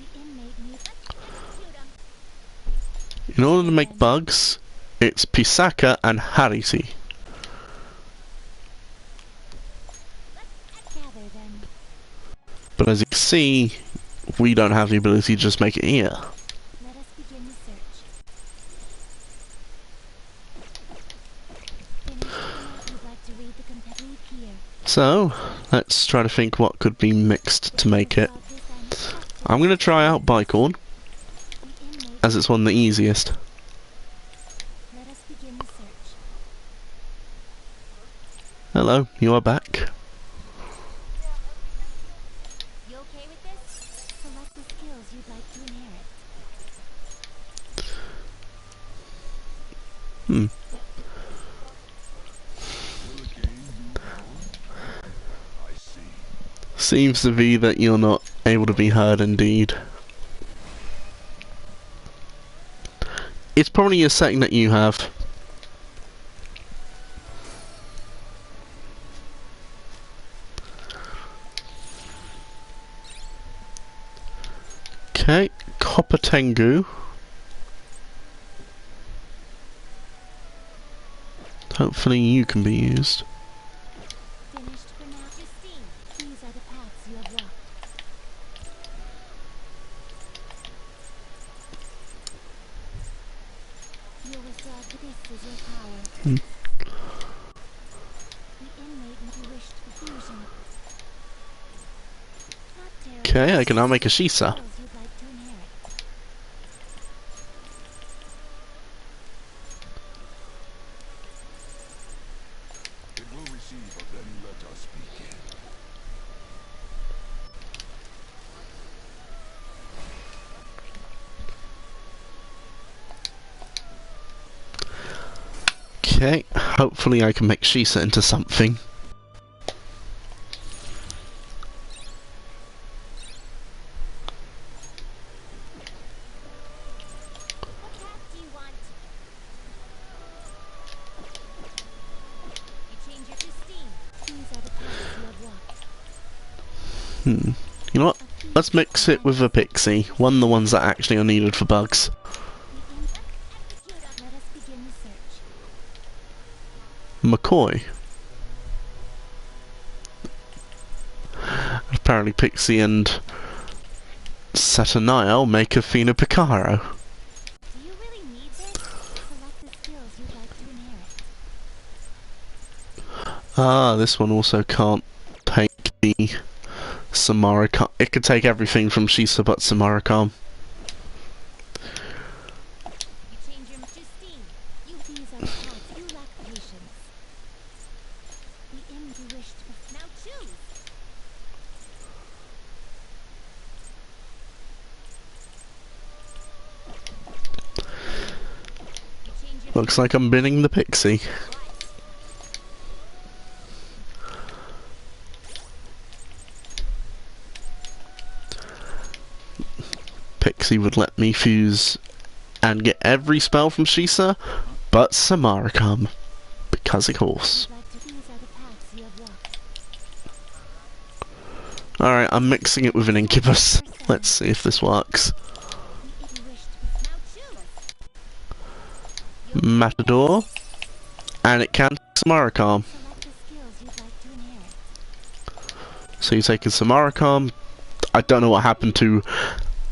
The inmate needs execute 'em. In order to make bugs, it's Pisaka and Hariti. Gather them. But as you can see, we don't have the ability to just make it here. Let us begin the search. Finish the note you'd like to read the competitive here. So, let's try to think what could be mixed to make it. Withdraw this and accept I'm gonna try out Bicorn, the inmate. as it's one of the easiest. Let us begin the search. Hello, you are back. You okay with this? Select the skills you'd like to inherit. Hmm. Will the game be wrong? I see. Seems to be that you're not able to be heard indeed. It's probably a setting that you have. Okay, Copper Tengu. Hopefully you can be used. Finished for now. Justine, these are the paths you have walked. You will start. This is your power. The inmate you wished for fusion. Not terrible. Okay, I can now make a Shisa. Skills you'd like to inherit. It will receive of them, let us begin. Okay, hopefully I can make Shisa into something. What path do you want? You change your Justine. These are the paths you have walked. You know what? Let's mix it with a Pixie. One of the ones that actually are needed for bugs. Let us begin the search. McCoy. Apparently Pixie and Sataneal make a Fina Picaro. Do you really need this? Select the skills you'd like to inherit. Ah, this one also can't take the Samaricam. It could take everything from Shisa but Samaricam. You change your Justine. These are the paths. You lack patience. The image you wished for. Now choose. You change your Looks like I'm binning the Pixie. Pixie would let me fuse and get every spell from Shisa, but Samaricam. Because of course. These are the paths you have walked. Alright, I'm mixing it with an Incubus. Let's see if this works. If you wished for. Now choose. Matador. And it can take Samaricam. Select the skills you'd like to inherit. So you take a Samaricam. I don't know what happened to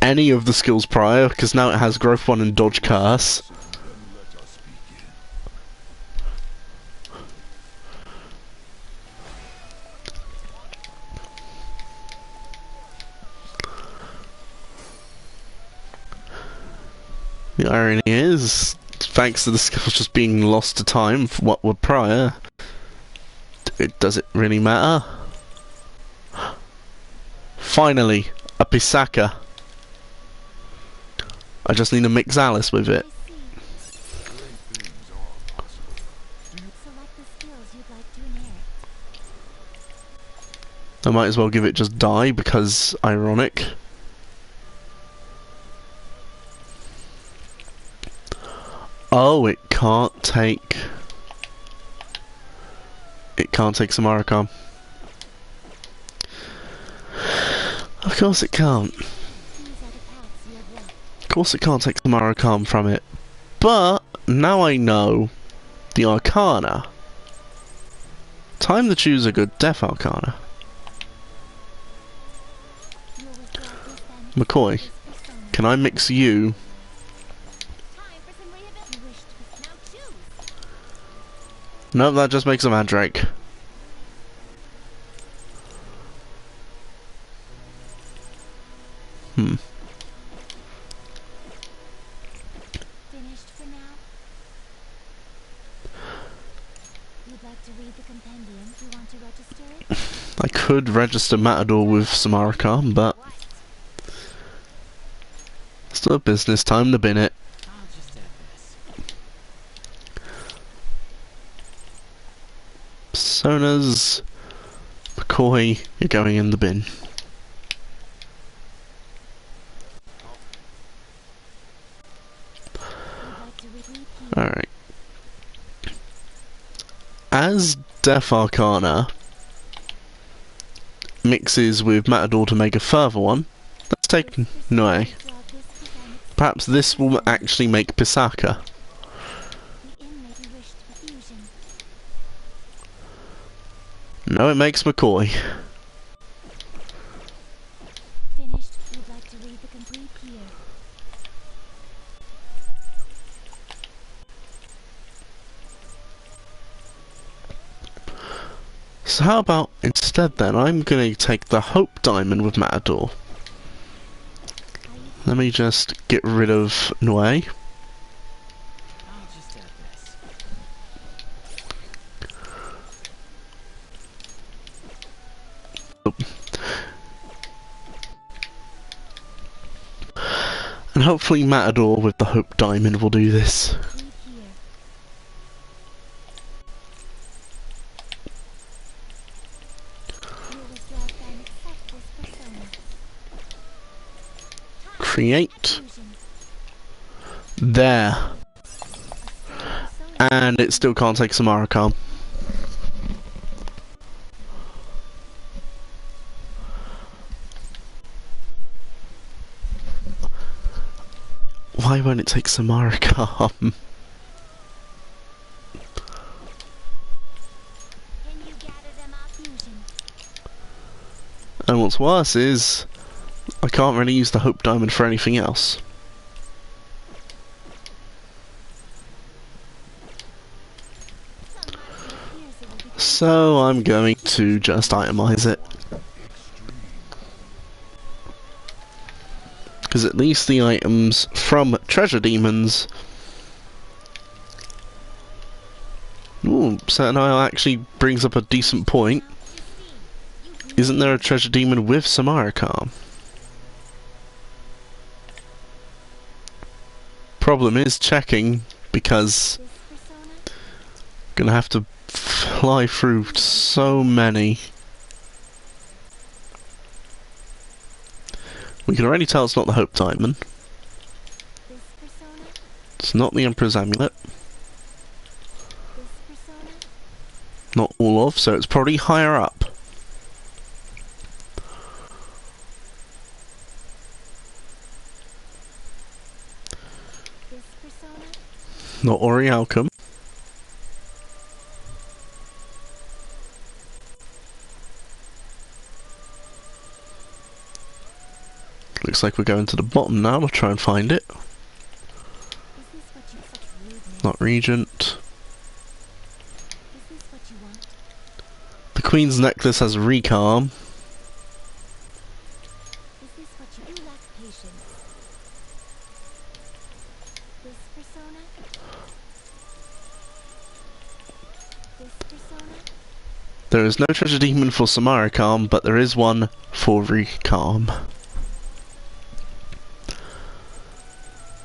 any of the skills prior, because now it has Growth 1 and Dodge Curse. Then let us begin. The irony is, thanks to the skills just being lost to time for what were prior, does it really matter? Finally, a Pisaka. I just need to mix Alice with it. I see. Great things are possible. Select the skills you'd like to inherit. I might as well give it just die, because ironic. Oh, it can't take... It can't take Samaricam. Of course it can't. These are the paths you have walked. Of course it can't take Samaricam from it. But, now I know the Arcana. Time to choose a good Death Arcana. You will withdraw this then. McCoy, This persona. can I mix you? Time for some rehabilitation. You wished for. Now choose. Nope, that just makes a Mandrake. Finished for now. You'd like to read the compendium? You want to register it? I could register Matador with Samaricam, but still business time to bin it. I'll just add this. Personas, McCoy, you're going in the bin. You'd like to repeat? Alright. As Death Arcana mixes with Matador to make a further one, let's take Noe. Perhaps this will actually make Pisaka. The inmate who wished for fusion. No, it makes McCoy. Finished. You'd like to read the complete here. So how about instead then, I'm gonna take the Hope Diamond with Matador. Let me just get rid of Noe. I'll just add this. And hopefully Matador with the Hope Diamond will do this. Read here. You resolve and accept this persona. Create. Fusion. There. Persona. And it still can't take Samarkand. Why won't it take Samarkand? Can you gather them up? Fusion. And what's worse is, I can't really use the Hope Diamond for anything else. So I'm going to just itemize it. Because at least the items from Treasure Demons... Ooh, Sataneal actually brings up a decent point. Isn't there a Treasure Demon with Samarkand? Problem is checking, because This persona. I'm gonna have to fly through so many. We can already tell it's not the Hope Diamond. This persona. It's not the Emperor's Amulet. This persona. Not all of, so it's probably higher up. This persona. Not Orialcum. Looks like we're going to the bottom now. I'll try and find it. Is this what you such rudeness? Not Regent. Is this what you want? The Queen's Necklace has Recalm. Is this what you lack patience? This persona. This persona. There is no Treasure Demon for Samarkand, but there is one for Recalm.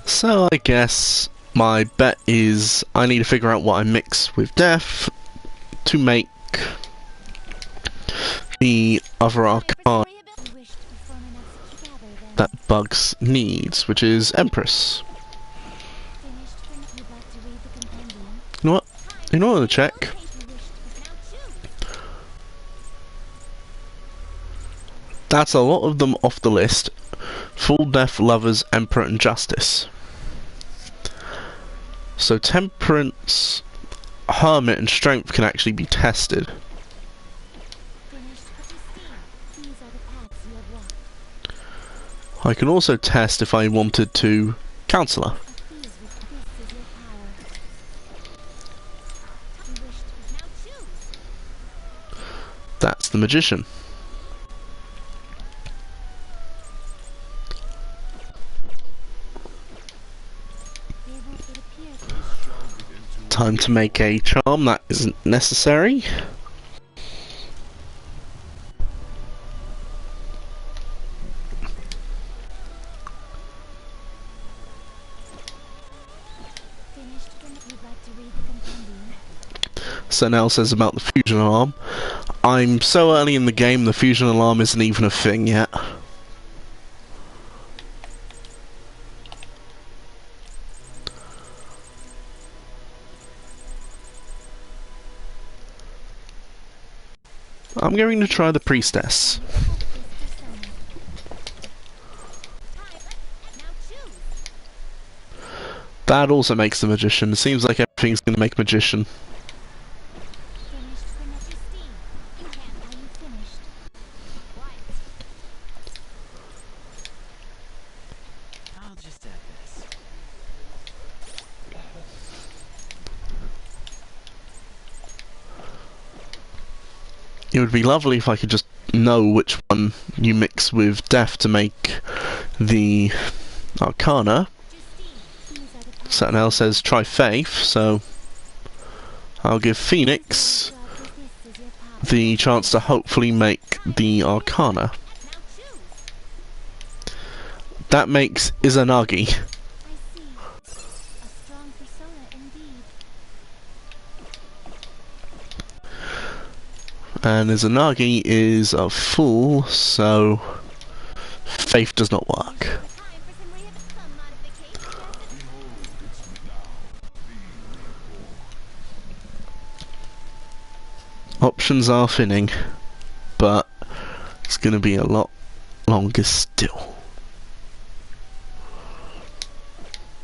So I guess my bet is I need to figure out what I mix with Death to make the other arcana You wish to perform an execution then. that Bugs needs, which is Empress. Finished for you'd like to read the compendium. You know what? In order to check, You wish to now choose. that's a lot of them off the list. Full Death, Lovers, Emperor, and Justice. So Temperance, Hermit, and Strength can actually be tested. Finished for esteem. These are the paths you have walked. I can also test if I wanted to Counselor. Of these with this is your power. You wish to now choose. That's the Magician. They won't it appears Time to make a charm that isn't necessary. finished for you'd like to read the compendium. Sataneal says about the fusion alarm. I'm so early in the game, the fusion alarm isn't even a thing yet. I'm going to try the Priestess. This persona. That also makes the magician. It seems like everything's gonna make magician. Finished for Majesty. You can't while you finished. Right. I'll just add this. It would be lovely if I could just know which one you mix with death to make the Arcana. Justine, these are the paths. Sataneal says try faith, so I'll give Phoenix God, for this is your power. the chance to hopefully make the Arcana. Now choose. That makes Izanagi. I see. A strong persona indeed. And Izanagi is a fool, so faith does not work. Time for some modification. Options are thinning, but it's going to be a lot longer still.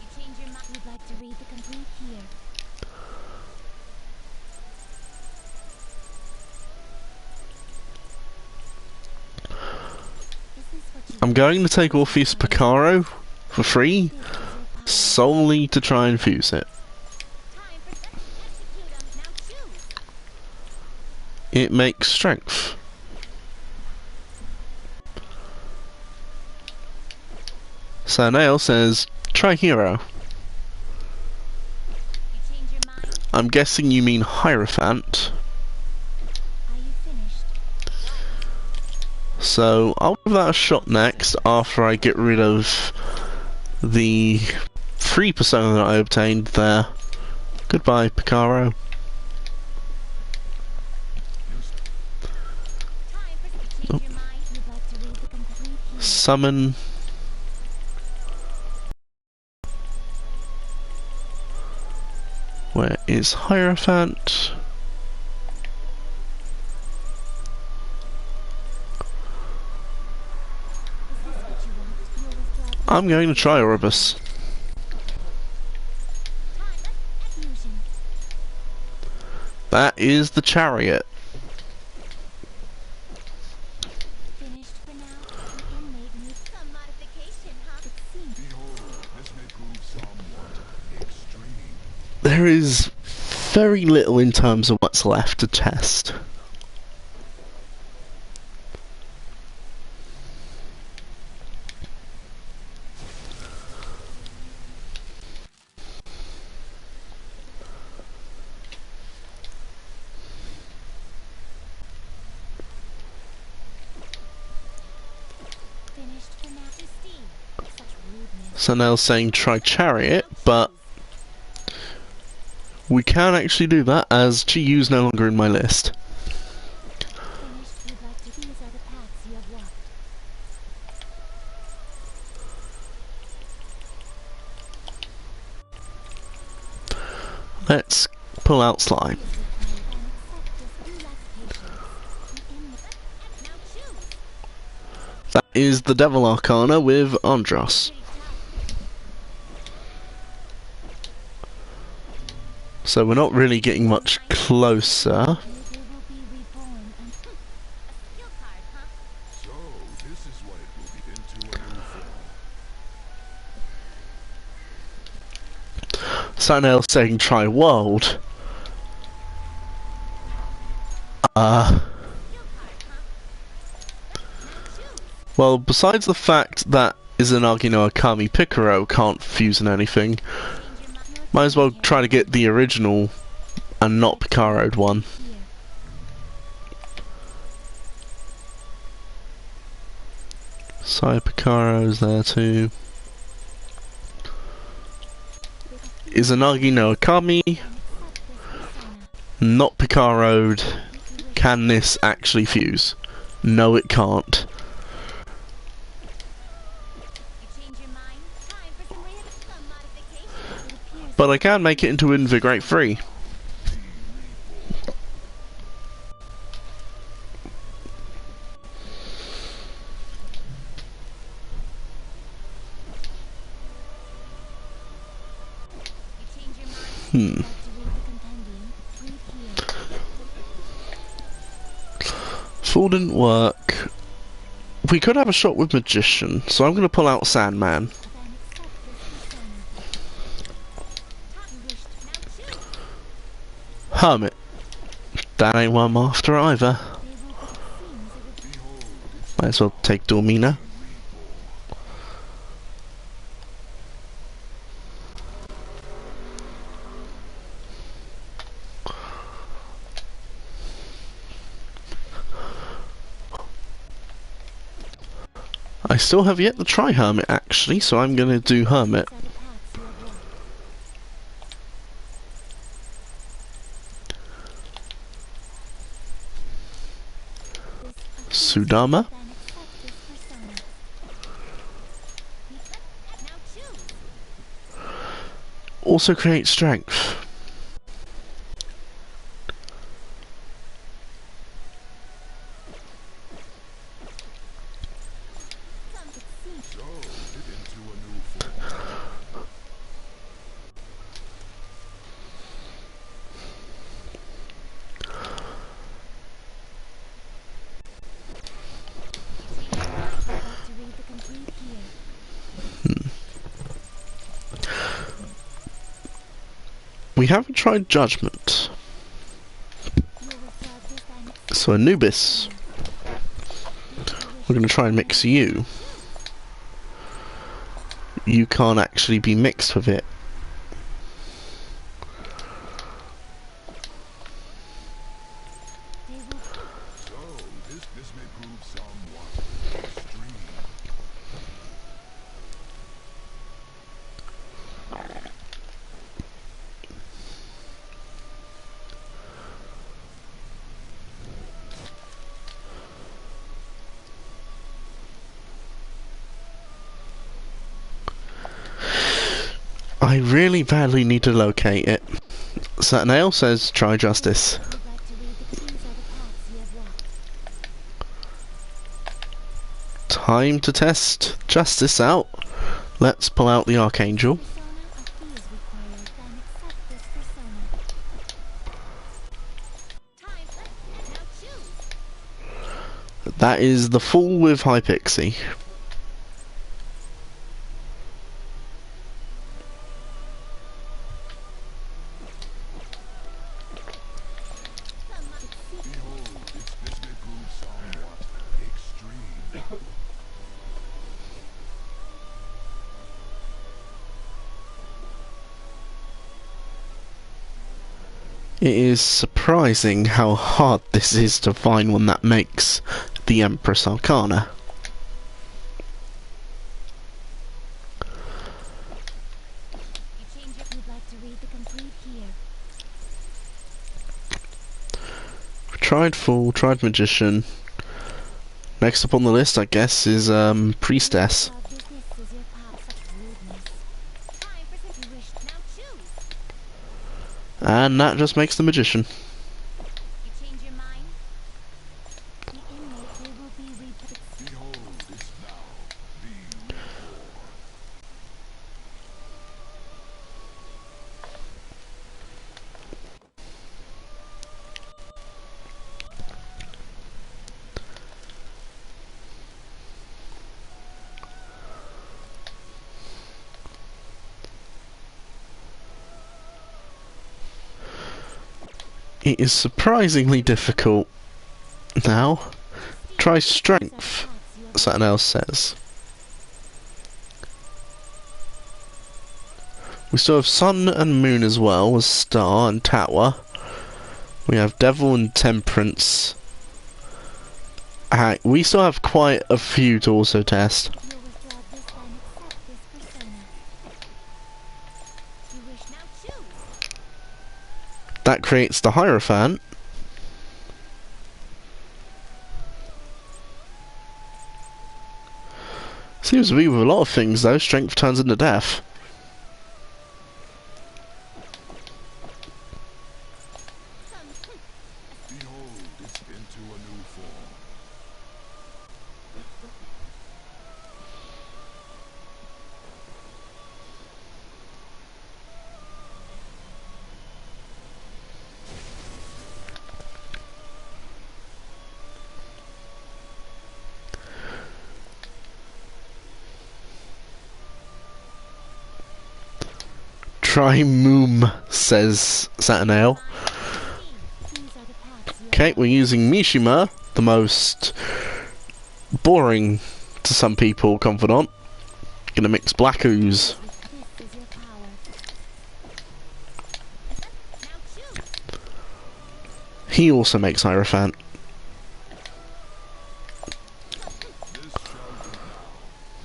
You change your mind. You'd like to read the complete here. Is this what you I'm going to take Orpheus Picaro for free, This is your power. solely to try and fuse it. Time for execute 'em. Now choose. It makes strength. Sataneal says, try hero. You change your mind. I'm guessing you mean Hierophant. Are you finished? So I'll give that a shot next after I get rid of the free persona that I obtained there. Goodbye, Picaro. Time for change your mind. You'd like to read the complete here. Summon. Where is Hierophant? Is this what you want? You'll withdraw. I'm going to try Orbis. Time. Fusion. That is the Chariot. Finished for now. The inmate needs some modification, huh? It seems. This may prove somewhat extreme. There is very little in terms of what's left to test. Finished for now. Justine. Such rudeness. So now saying try Chariot, but we can actually do that as Chiyu's no longer in my list. Finished. You'd like to. These are the paths you have walked. Let's pull out Slime. Please required and accept this relaxation. The inmate. Now choose. That is the Devil Arcana with Andros. So we're not really getting much closer. You will be reborn and a skill card, huh? So, this is what it will be into a new form. Sataneal saying try World. Skill card, huh? Now choose. Well, besides the fact that Izanagi no Akami Picaro can't fuse in anything, Change your mind. Your might as well turn. try to get the original and not Picaro'd one. Here. Side Picaro's there too. Izanagi no Akami, And accept this persona. not Picaro'd. If you wish. Can this actually fuse? No, it can't. You change your mind. Time for some modification. It appears. But I can make it into Invigorate 3. Hmm. Fool didn't work. We could have a shot with Magician, so I'm going to pull out Sandman. Hermit. That ain't one I'm after either. Might as well take Dormina. I still have yet to try Hermit actually, so I'm gonna do Hermit. Sudama. Also create strength. We haven't tried Judgment. So Anubis. We're going to try and mix you. You can't actually be mixed with it. This may prove somewhat extreme. I really badly need to locate it. Sataneal says try Justice. Time to test Justice out. Let's pull out the Archangel. That is the Fool with Hypixie. This may prove somewhat extreme. It is surprising how hard this is to find one that makes the Empress Arcana. We tried Fool, tried Magician. Next up on the list, I guess, is Priestess. And that just makes the Magician. Behold, this now be It is surprisingly difficult. Now, try Strength, Sataneal says. We still have Sun and Moon as well, as Star and Tower. We have Devil and Temperance. We still have quite a few to also test. That creates the Hierophant. Seems to be with a lot of things though, strength turns into death. behold, it's into a new form. try Moom, says Sataneal. These are the paths you Okay, we're using Mishima, the most boring to some people confidant. Gonna mix Black Ooze. This is your power. Now choose. He also makes Hierophant. This shall be now.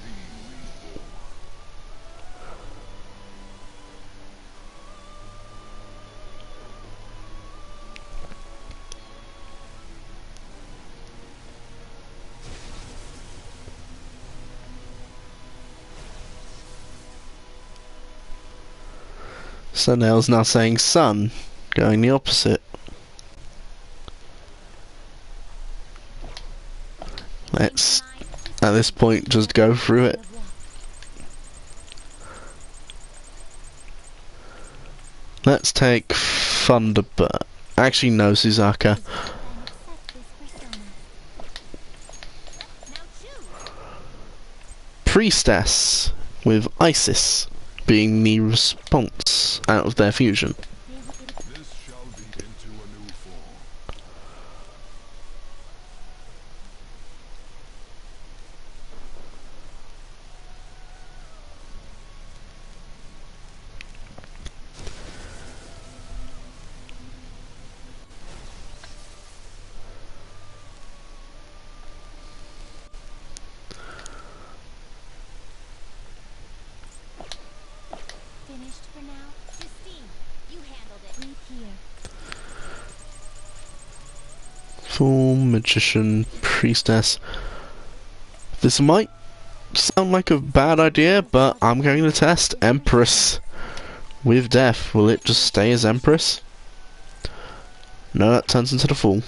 Be reborn. Sataneal's now saying sun, going the opposite. Let's, at this point, just go through it. Let's take Thunderbird. Actually, no, Suzaka. Now choose. Priestess, with Isis being the response out of their fusion. This shall be into a new form. Finished for now. Justine, you handled it. Breathe here. Full Magician, Priestess. This might sound like a bad idea, but I'm going to test Empress with Death. Will it just stay as Empress? No, that turns into the Fool.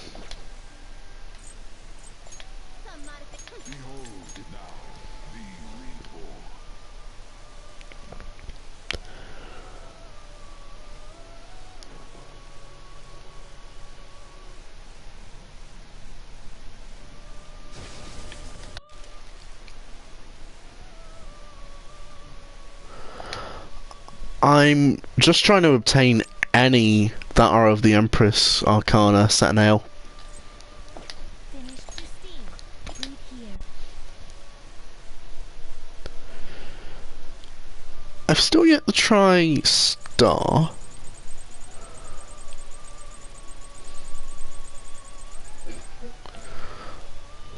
Some modification. Behold it now. Be reborn. I'm just trying to obtain any that are of the Empress Arcana, Sataneal. Finished. Justine, breathe here. I've still yet to try Star.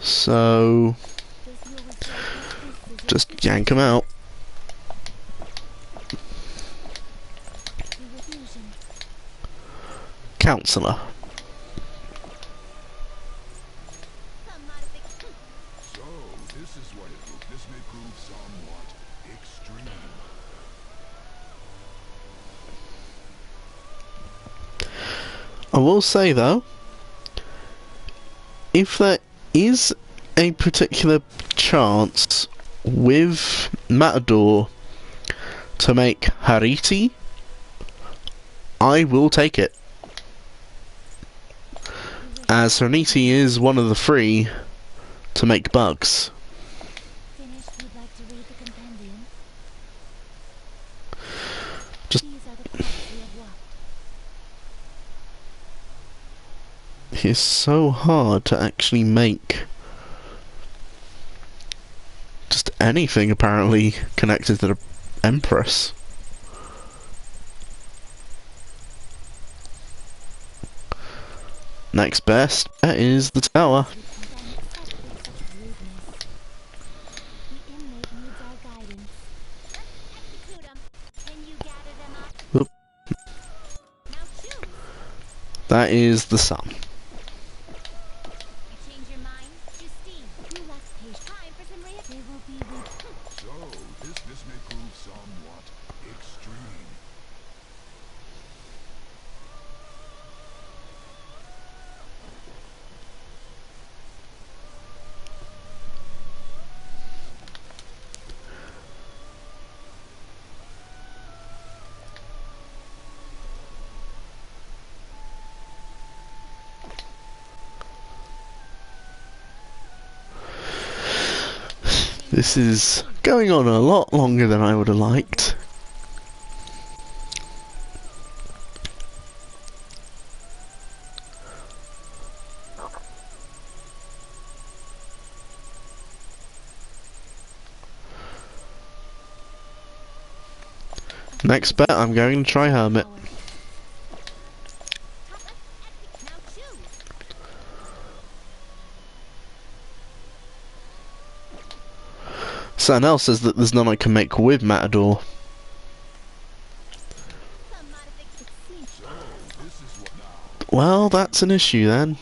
So, This will resolve this just yank him out. fusion. Counselor. Some modification. So, this is what it will. This may prove somewhat extreme. I will say though, if there is a particular chance with Matador to make Hariti, I will take it. As Hariti is one of the three to make bugs. Finished. Would like to read the compendium. Just- These are the paths we have walked. It's so hard to actually make just anything apparently connected to the Empress. Next best bet is the tower. We can accept with such rudeness. The inmate needs our guidance. Let's execute him. Can you gather them up? Oop. Now choose. That is the sun. You change your mind? Justine, you left page. Time for some They will be with. So, this may prove somewhat extreme. This is going on a lot longer than I would have liked. Next bet, I'm going to try Hermit. Now choose. Sataneal says that there's none I can make with Matador. Some modification. It seems So, this is what now. Well, that's an issue then.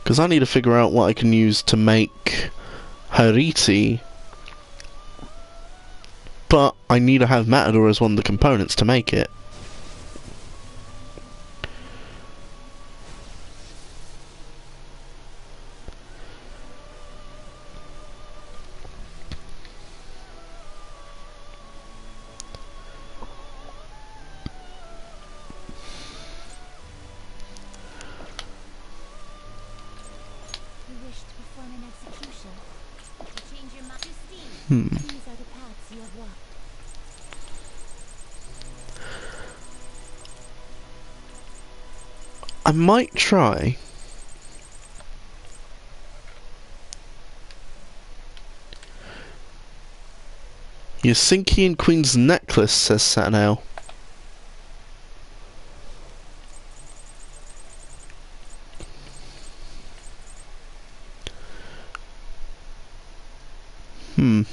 Because I need to figure out what I can use to make Hariti. But I need to have Matador as one of the components to make it. you wish to perform an execution. To change your mind to steam. These are the paths you have walked. I might try. Yasinki and Queen's necklace, says Sataneal.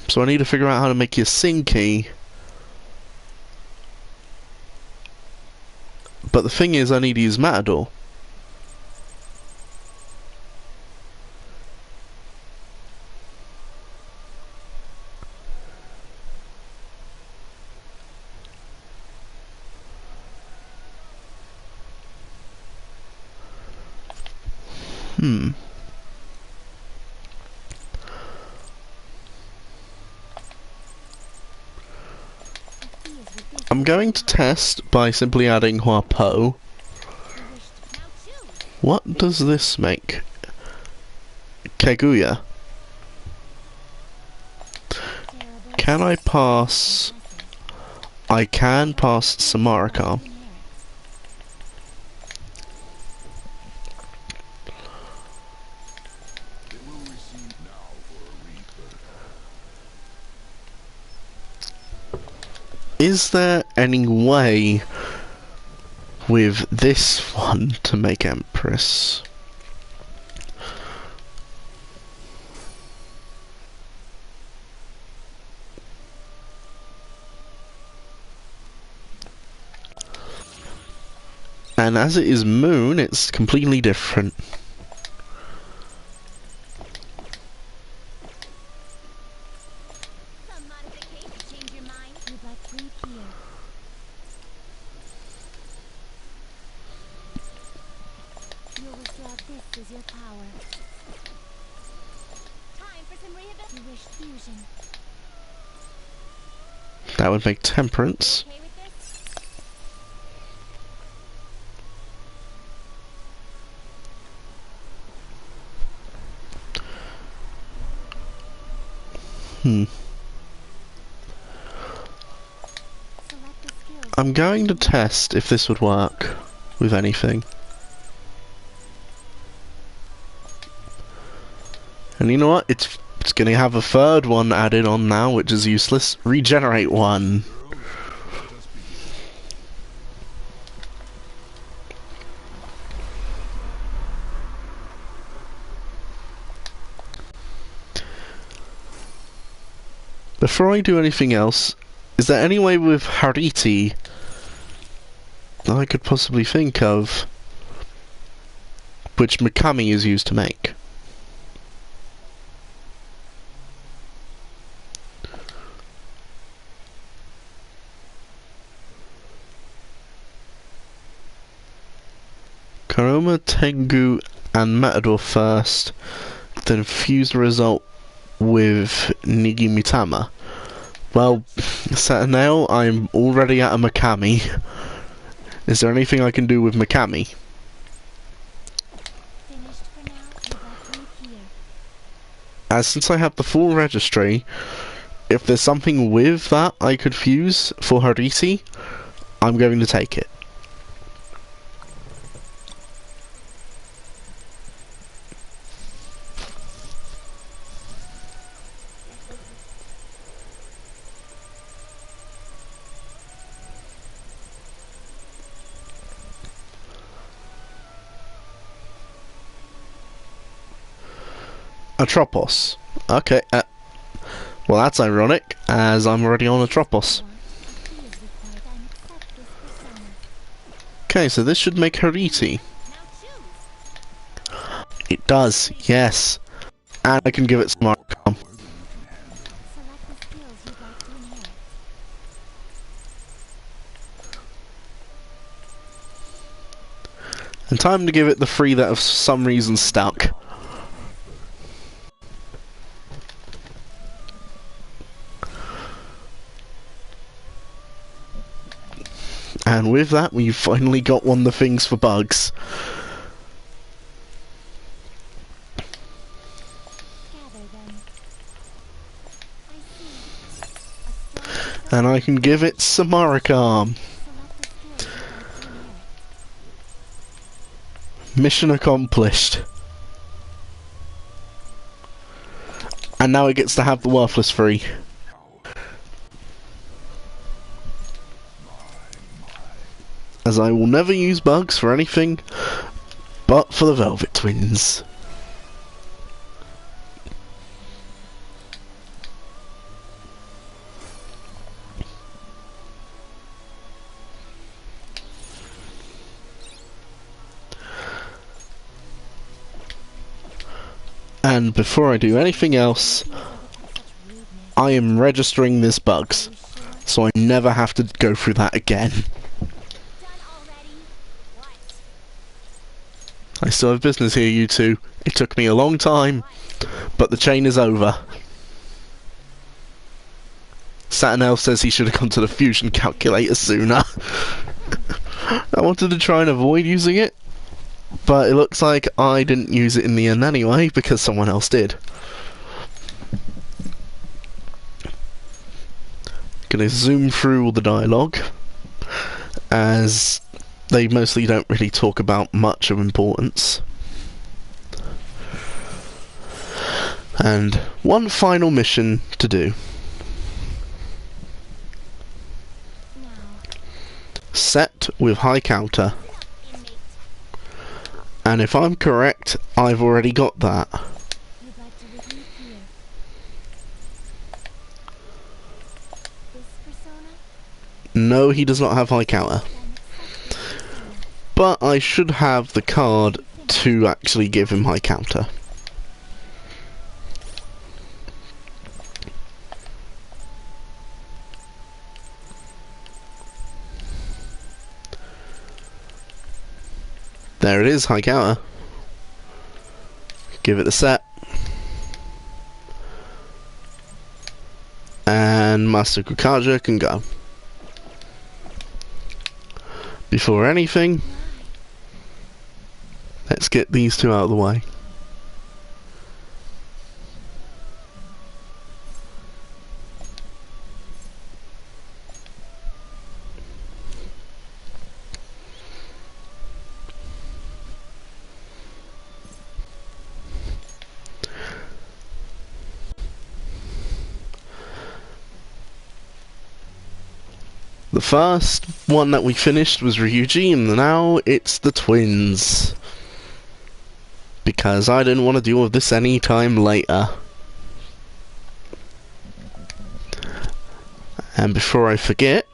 So I need to figure out how to make Yasinki. But the thing is, I need to use Matador. He is with this. I'm going to test by simply adding Huapo. You wish to now choose. What does this make? Kaguya. Terrible. Can I pass? I can pass Samarkand. They will receive now for a rebirth. Is there any way with this one to make Empress? And as it is Moon, it's completely different. Some modification. Change your mind. You'd like to reappear. You wish to have this as your power. Time for some rehabilitation. You wish fusion. That would make Temperance. Okay with this? Select the skills. I'm going to test if this would work with anything. And you know what? It's going to have a third one added on now, which is useless. Regenerate one. Let us begin. Before I do anything else, is there any way with Hariti that I could possibly think of which Mikami is used to make? Karoma, Tengu, and Matador first, then fuse the result with Nigi Mitama. Well, Sataneal, I'm already at a Mikami. Is there anything I can do with Mikami? Finished for now. You'd like to reappear. As since I have the full registry, if there's something with that I could fuse for Hariti, I'm going to take it. Tropos. Okay, well that's ironic, as I'm already on a Tropos. Okay, so this should make her easy. Now choose. It does, yes. And I can give it some Arcom. Select the skills you'd like to inherit. And time to give it the 3 that have for some reason stuck. And with that, we've finally got one of the things for bugs. Gather them. I see. A strong And I can give it some Arcom. select the skills you'd like to inherit. Mission accomplished. And now it gets to have the worthless 3. As I will never use bugs for anything but for the Velvet Twins. And before I do anything else, I am registering this bugs, so I never have to go through that again. Done already? What? I still have business here, you two. It took me a long time, but the chain is over. Sataneal says he should have gone to the fusion calculator sooner. I wanted to try and avoid using it, but it looks like I didn't use it in the end anyway, because someone else did. Gonna zoom through all the dialogue, as they mostly don't really talk about much of importance. And one final mission to do. Now, Set with high counter. inmate. And if I'm correct, I've already got that. You'd like to relieve fear. This persona? No, he does not have high counter. Then accept this persona. But I should have the card to actually give him high counter. There it is, high counter. Give it a set. And Master Kukaja can go. Before anything, let's get these two out of the way. The first one that we finished was Ryuji, and now it's the twins. Because I didn't want to deal with this any time later. And before I forget,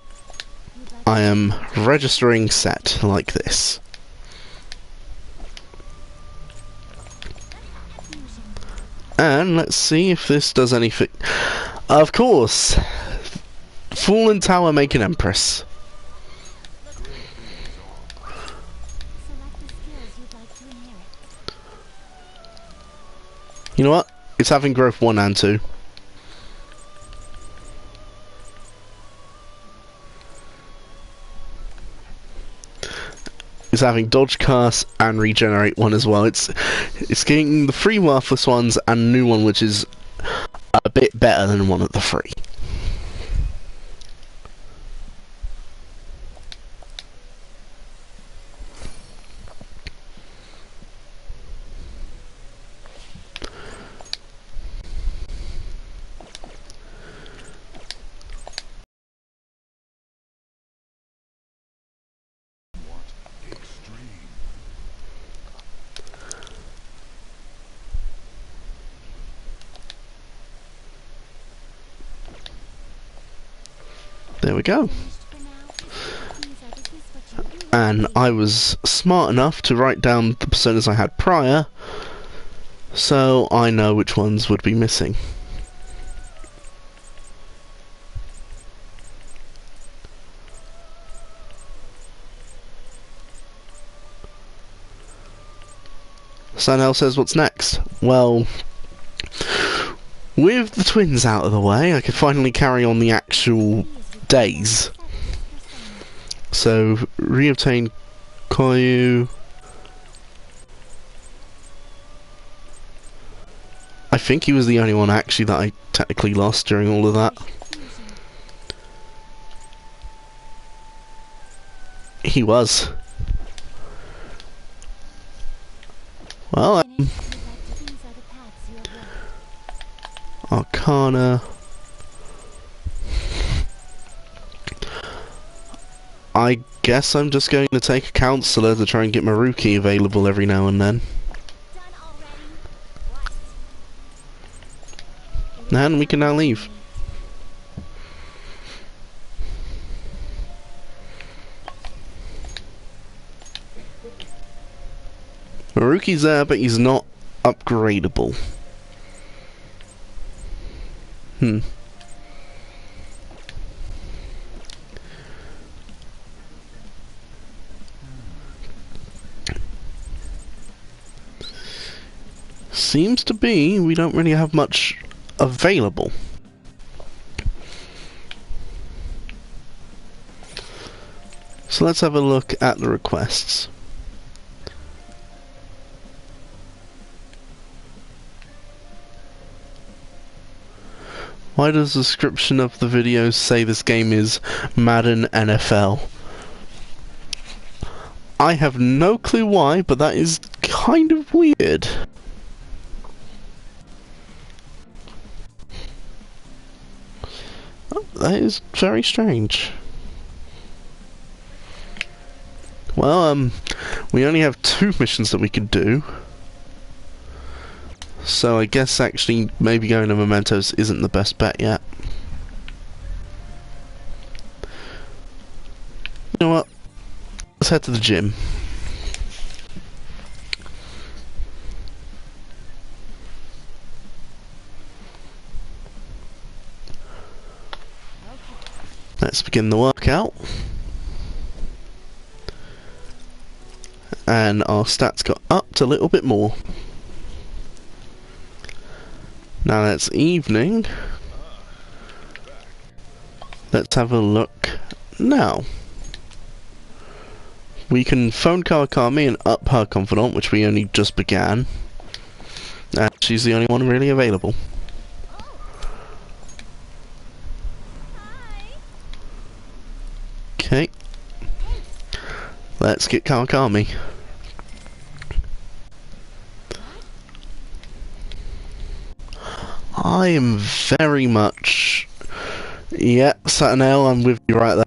I am registering set like this. And let's see if this does anything. Of course! Fallen Tower make an Empress. Select the skills you'd like to inherit. You know what? It's having growth 1 and 2. It's having dodge cast and regenerate 1 as well. It's getting the 3 worthless ones and a new one which is a bit better than one of the 3. There we go. Finished for now? This is what you do. And I was smart enough to write down the personas I had prior, so I know which ones would be missing. Sataneal says, what's next? Well, with the twins out of the way, I could finally carry on the actual days. So, reobtain Koyu. I think he was the only one actually that I technically lost during all of that. He was. Well, Arcana. I guess I'm just going to take a counselor to try and get Maruki available every now and then. And we can now leave. Maruki's there, but he's not upgradable. Seems to be we don't really have much available. So let's have a look at the requests. Why does the description of the video say this game is Madden NFL? I have no clue why, but that is kind of weird. Oh, that is very strange. Well, we only have 2 missions that we could do. So I guess actually maybe going to Mementos isn't the best bet yet. You know what? Let's head to the gym. Let's begin the workout. And our stats got upped a little bit more. Now that's evening. Let's have a look now. We can phone Kawakami and up her confidant, which we only just began. And she's the only one really available. Okay. Let's get Kawakami. I am very much... Yeah, Sataneal, I'm with you right there.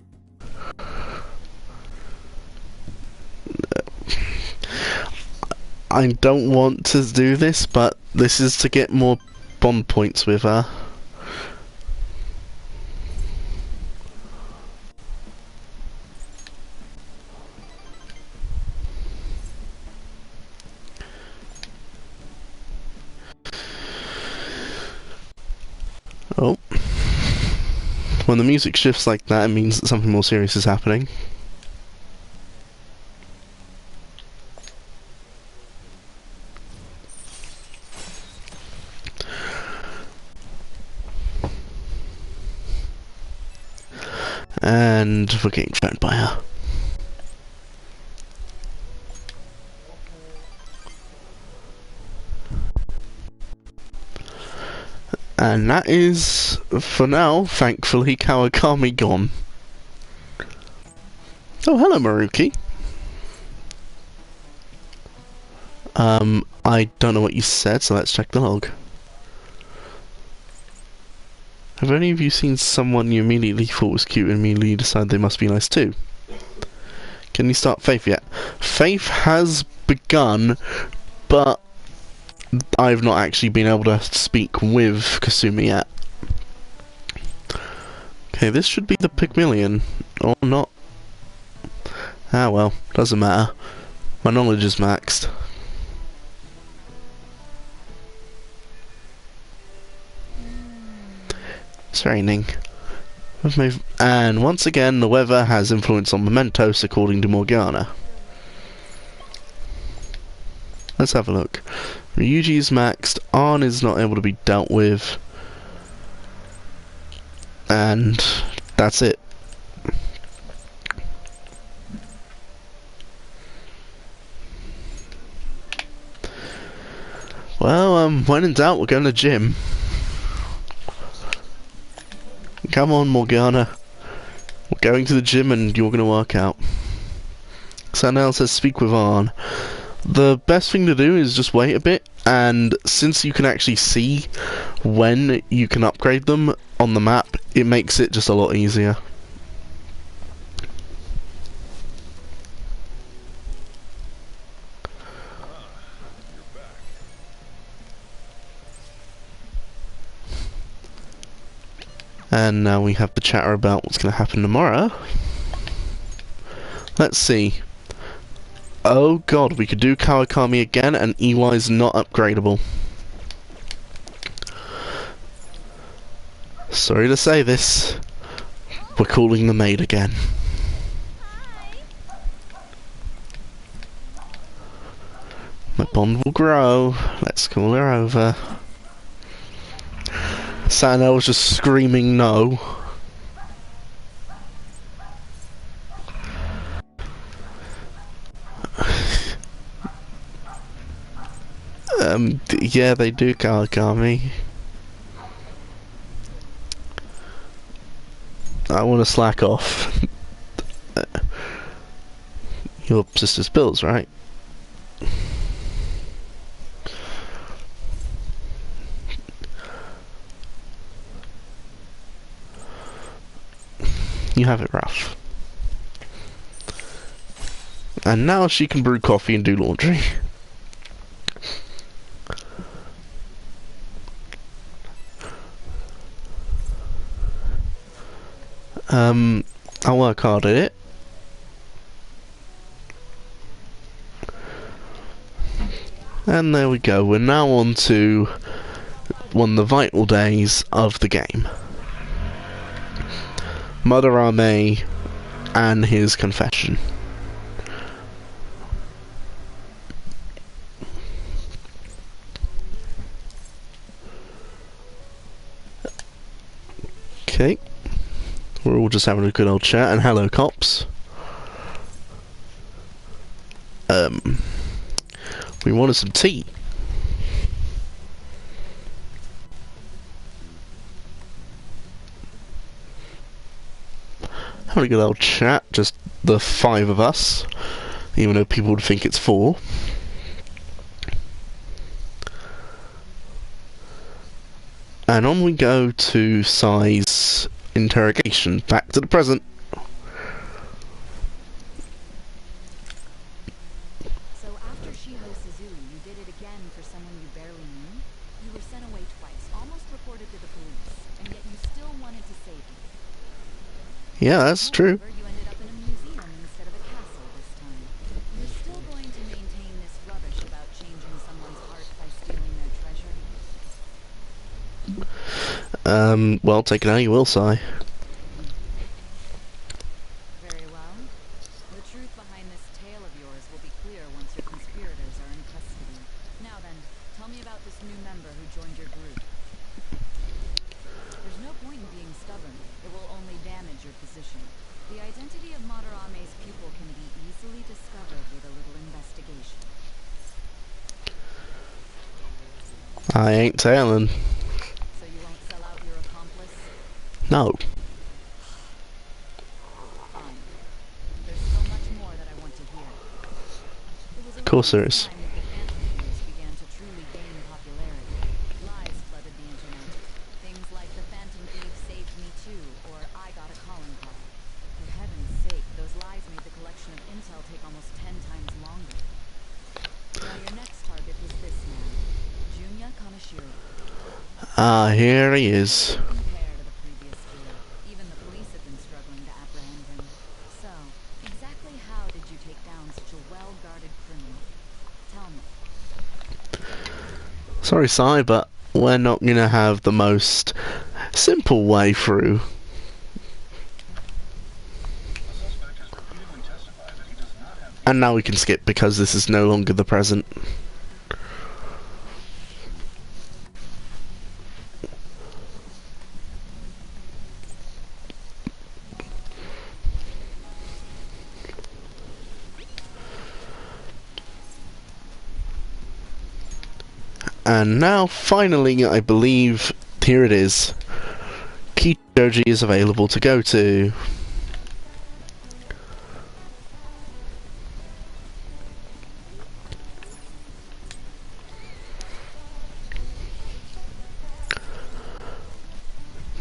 I don't want to do this, but this is to get more bond points with her. Oh. When the music shifts like that, it means that something more serious is happening. And we're getting phoned by her. And that is, for now, thankfully, Kawakami gone. Oh, hello, Maruki. I don't know what you said, so let's check the log. Have any of you seen someone you immediately thought was cute and immediately decided they must be nice too? Can you start Faith yet? Faith has begun, but I've not actually been able to speak with Kasumi yet. Okay, this should be the Pygmalion. Or not. Ah well, doesn't matter. My knowledge is maxed. It's raining. And once again, the weather has influence on Mementos, according to Morgana. Let's have a look. Ryuji is maxed. Arn is not able to be dealt with. And that's it. Well, when in doubt, we're going to the gym. Come on, Morgana. We're going to the gym and you're going to work out. Sataneal says speak with Arn. The best thing to do is just wait a bit, and since you can actually see when you can upgrade them on the map, it makes it just a lot easier. And now we have the chatter about what's going to happen tomorrow. Let's see. Oh god, we could do Kawakami again, and EY's not upgradable. Sorry to say this. We're calling the maid again. My bond will grow. Let's call her over. Sataneal was just screaming no. Yeah, they do Kawakami. I want to slack off. Your sister's bills, right? You have it rough. And now she can brew coffee and do laundry. I'll work hard at it. And there we go, we're now on to one of the vital days of the game. Madarame and his confession. Okay. We're all just having a good old chat, and hello cops. We wanted some tea. Having a good old chat, just the 5 of us, even though people would think it's 4. And on we go to Sai's interrogation. Back to the present. So after Shiho Suzu, you did it again for someone you barely knew? You were sent away twice, almost reported to the police, and yet you still wanted to save me. Yeah, that's true. However, you ended up in a museum instead of a castle this time. You're still going to maintain this rubbish about changing someone's heart by stealing their treasure? Well, take it how you will, Sai. Very well. The truth behind this tale of yours will be clear once your conspirators are in custody. Now then, tell me about this new member who joined your group. There's no point in being stubborn. It will only damage your position. The identity of Madarame's pupil can be easily discovered with a little investigation. I ain't telling. So you won't sell out your accomplice? No. Fine. There's so much more that I want to hear. It was Of course there is. around this time that the Phantom Thieves began to truly gain popularity. Lies flooded the internet. Things like the Phantom Thieves saved me too, or I got a calling card. For heaven's sake, those lies made the collection of intel take almost 10 times longer. Now your next target was this man, Junya Kaneshiro. Ah, here he is. Compare to the previous duo. Even the police Sorry, Sai, but we're not gonna have the most simple way through. And now we can skip because this is no longer the present. And now, finally, I believe, here it is. Kichoji is available to go to.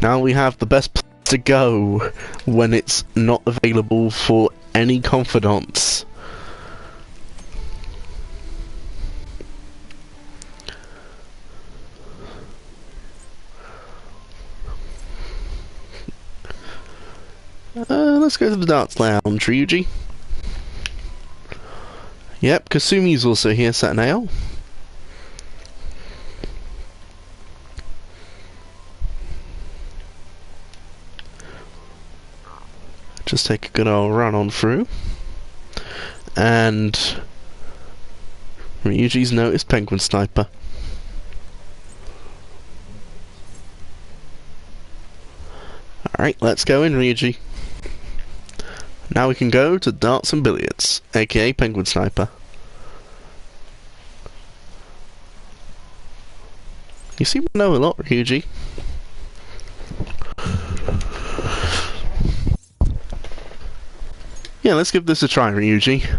Now we have the best place to go when it's not available for any confidants. Let's go to the darts lounge, Ryuji. Yep, Kasumi's also here, Sataneal. Just take a good old run on through. And Ryuji's noticed Penguin Sniper. Alright, let's go in, Ryuji. Now we can go to darts and billiards, aka Penguin Sniper. You seem to know a lot, Ryuji. Yeah, let's give this a try, Ryuji.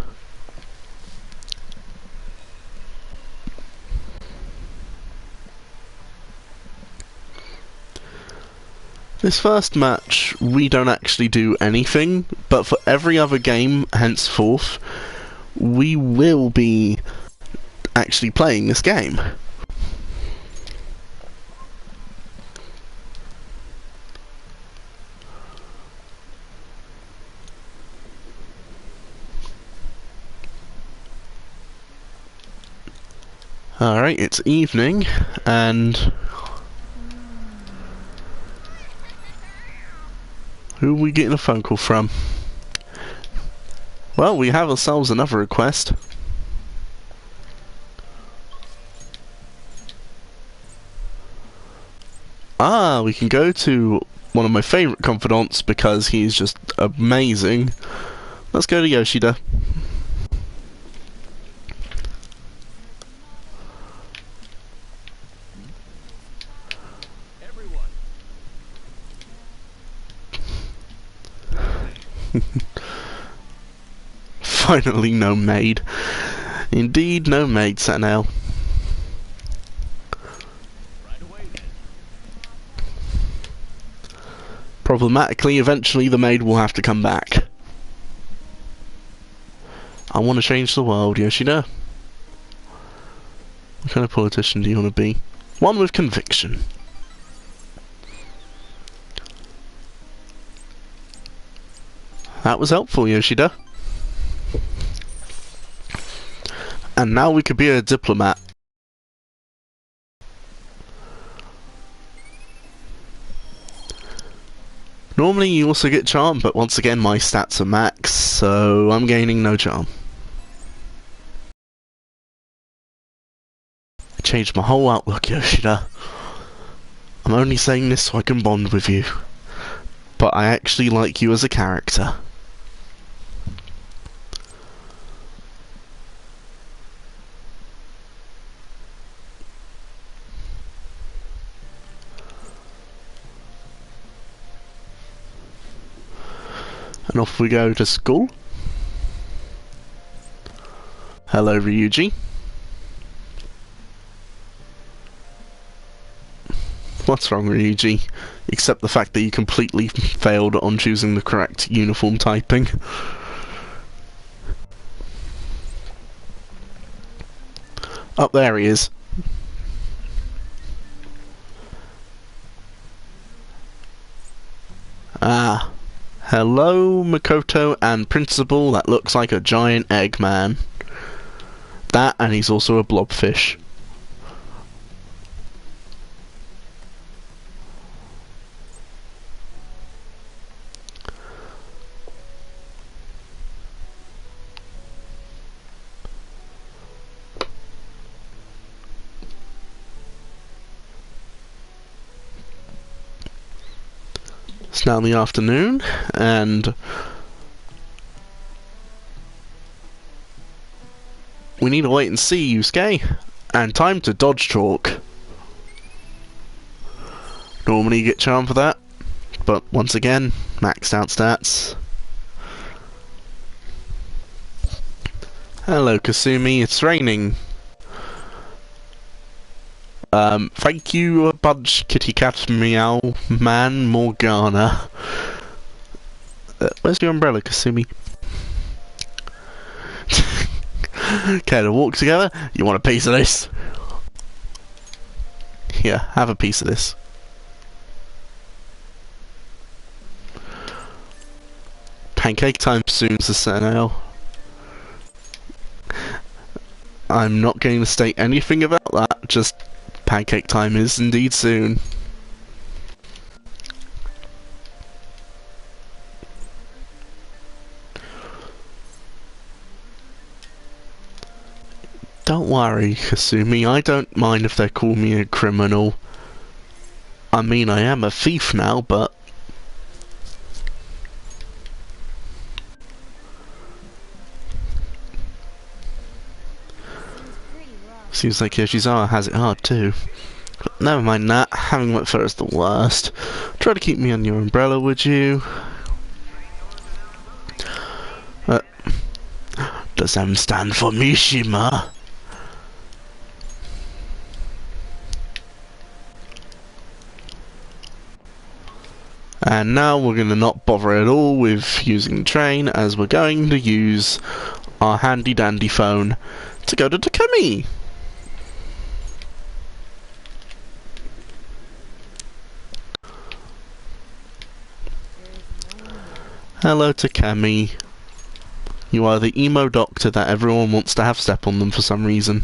This first match, we don't actually do anything, but for every other game henceforth, we will be actually playing this game. Alright, it's evening, and who are we getting a phone call from? Well, we have ourselves another request. Ah, we can go to one of my favourite confidants because he's just amazing. Let's go to Yoshida. Finally, no maid. Indeed, no maid, Sataneal. Right away then. Problematically, eventually the maid will have to come back. I want to change the world, Yoshida. What kind of politician do you want to be? One with conviction. That was helpful, Yoshida. And now we could be a diplomat. Normally you also get charm, but once again my stats are max, so I'm gaining no charm. I changed my whole outlook, Yoshida. I'm only saying this so I can bond with you. But I actually like you as a character. And off we go to school. Hello, Ryuji. What's wrong, Ryuji? Except the fact that you completely failed on choosing the correct uniform typing. Up there he is. Ah. Hello, Makoto and Principal. That looks like a giant egg man. That, and he's also a blobfish. It's now the afternoon, and we need to wait and see, Yusuke. And time to dodge talk. Normally you get charm for that, but once again, maxed out stats. Hello Kasumi, it's raining. Thank you a bunch, kitty cat meow man Morgana. Where's your umbrella, Kasumi? Okay, to walk together. You want a piece of this? Here, have a piece of this. Pancake time soon, Sataneal. I'm not going to state anything about that, just pancake time is indeed soon. Don't worry, Kasumi, I don't mind if they call me a criminal. I mean, I am a thief now, but... Seems like Yoshizawa has it hard too. But never mind that, having went first the worst. Try to keep me on your umbrella, would you? Does M stand for Mishima? And now we're going to not bother at all with using the train, as we're going to use our handy dandy phone to go to Takemi. Hello Takemi. You are the emo doctor that everyone wants to have step on them for some reason.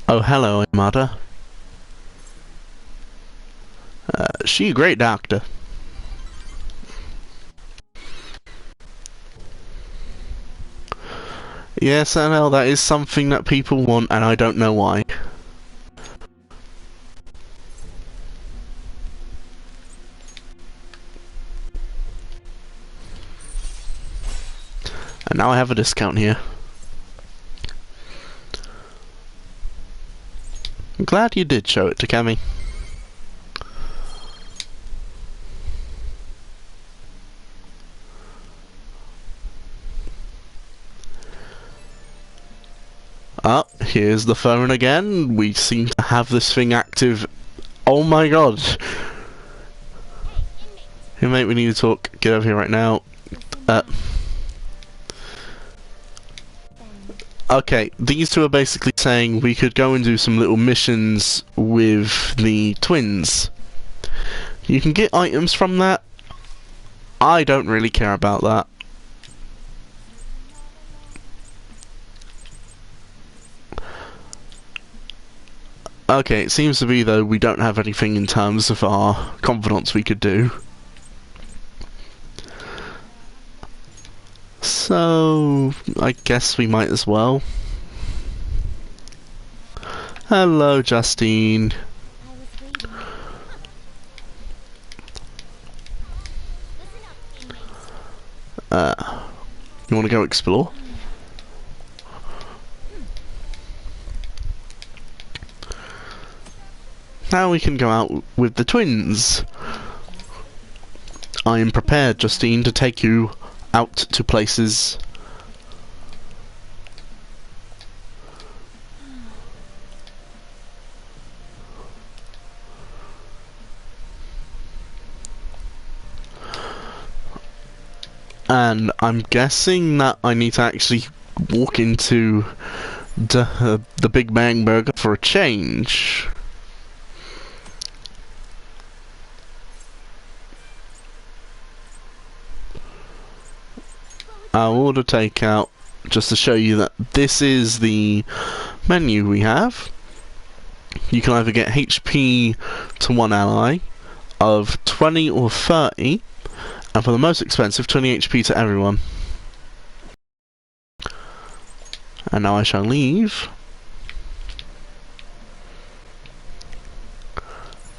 Oh, hello, Amada. She a great doctor. Yes, I know, that is something that people want, and I don't know why. And now I have a discount here. I'm glad you did show it to Kemi. Ah, here's the phone again. We seem to have this thing active. Oh my god. Hey mate, we need to talk. Get over here right now. Okay, these two are basically saying we could go and do some little missions with the twins. You can get items from that. I don't really care about that. Okay, it seems to be though we don't have anything in terms of our confidants we could do. So, I guess we might as well. Hello, Justine. You want to go explore? Now we can go out with the twins. I am prepared, Justine, to take you out to places. And I'm guessing that I need to actually walk into the Big Bang Burger for a change. I'll order takeout just to show you that this is the menu we have. You can either get HP to one ally of 20 or 30, and for the most expensive, 20 HP to everyone. And now I shall leave.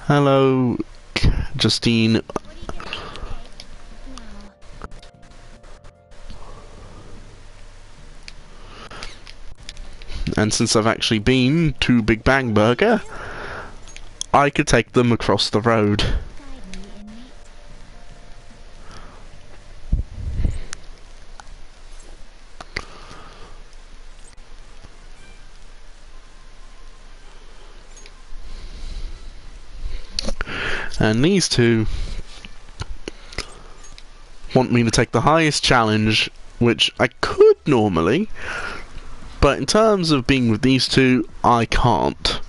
Hello, Justine. What are you gonna eat today? And since I've actually been to Big Bang Burger, I could take them across the road. Guide me, inmate. And these two want me to take the highest challenge, which I could normally, but in terms of being with these two, I can't.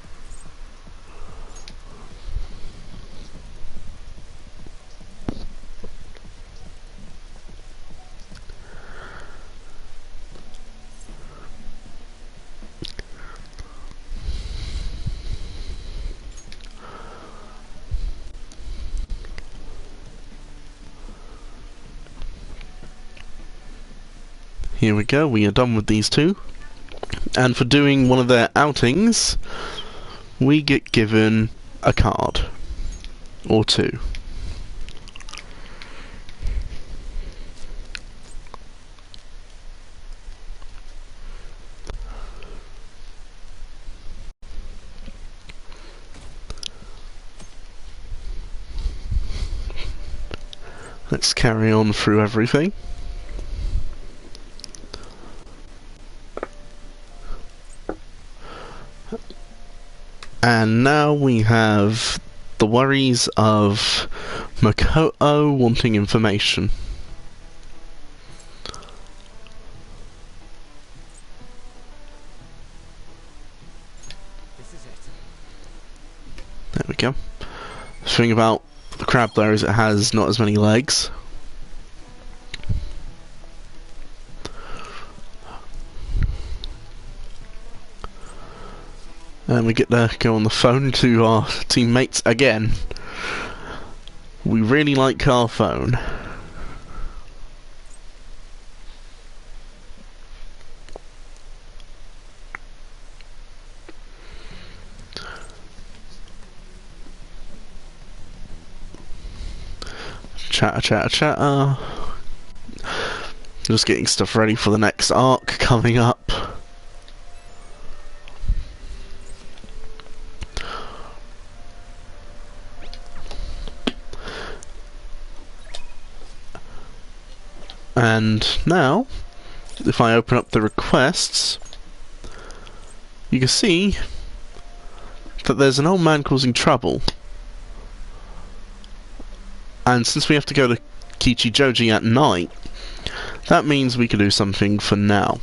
Here we go, we are done with these two. And for doing one of their outings, we get given a card. Or two. Let's carry on through everything. And now we have the worries of Makoto wanting information. This is it. There we go. The thing about the crab though is it has not as many legs. And we get to go on the phone to our teammates again. We really like our phone. Chatter. Just getting stuff ready for the next arc coming up. And now, if I open up the requests, you can see that there's an old man causing trouble. And since we have to go to Kichijoji at night, that means we can do something for now.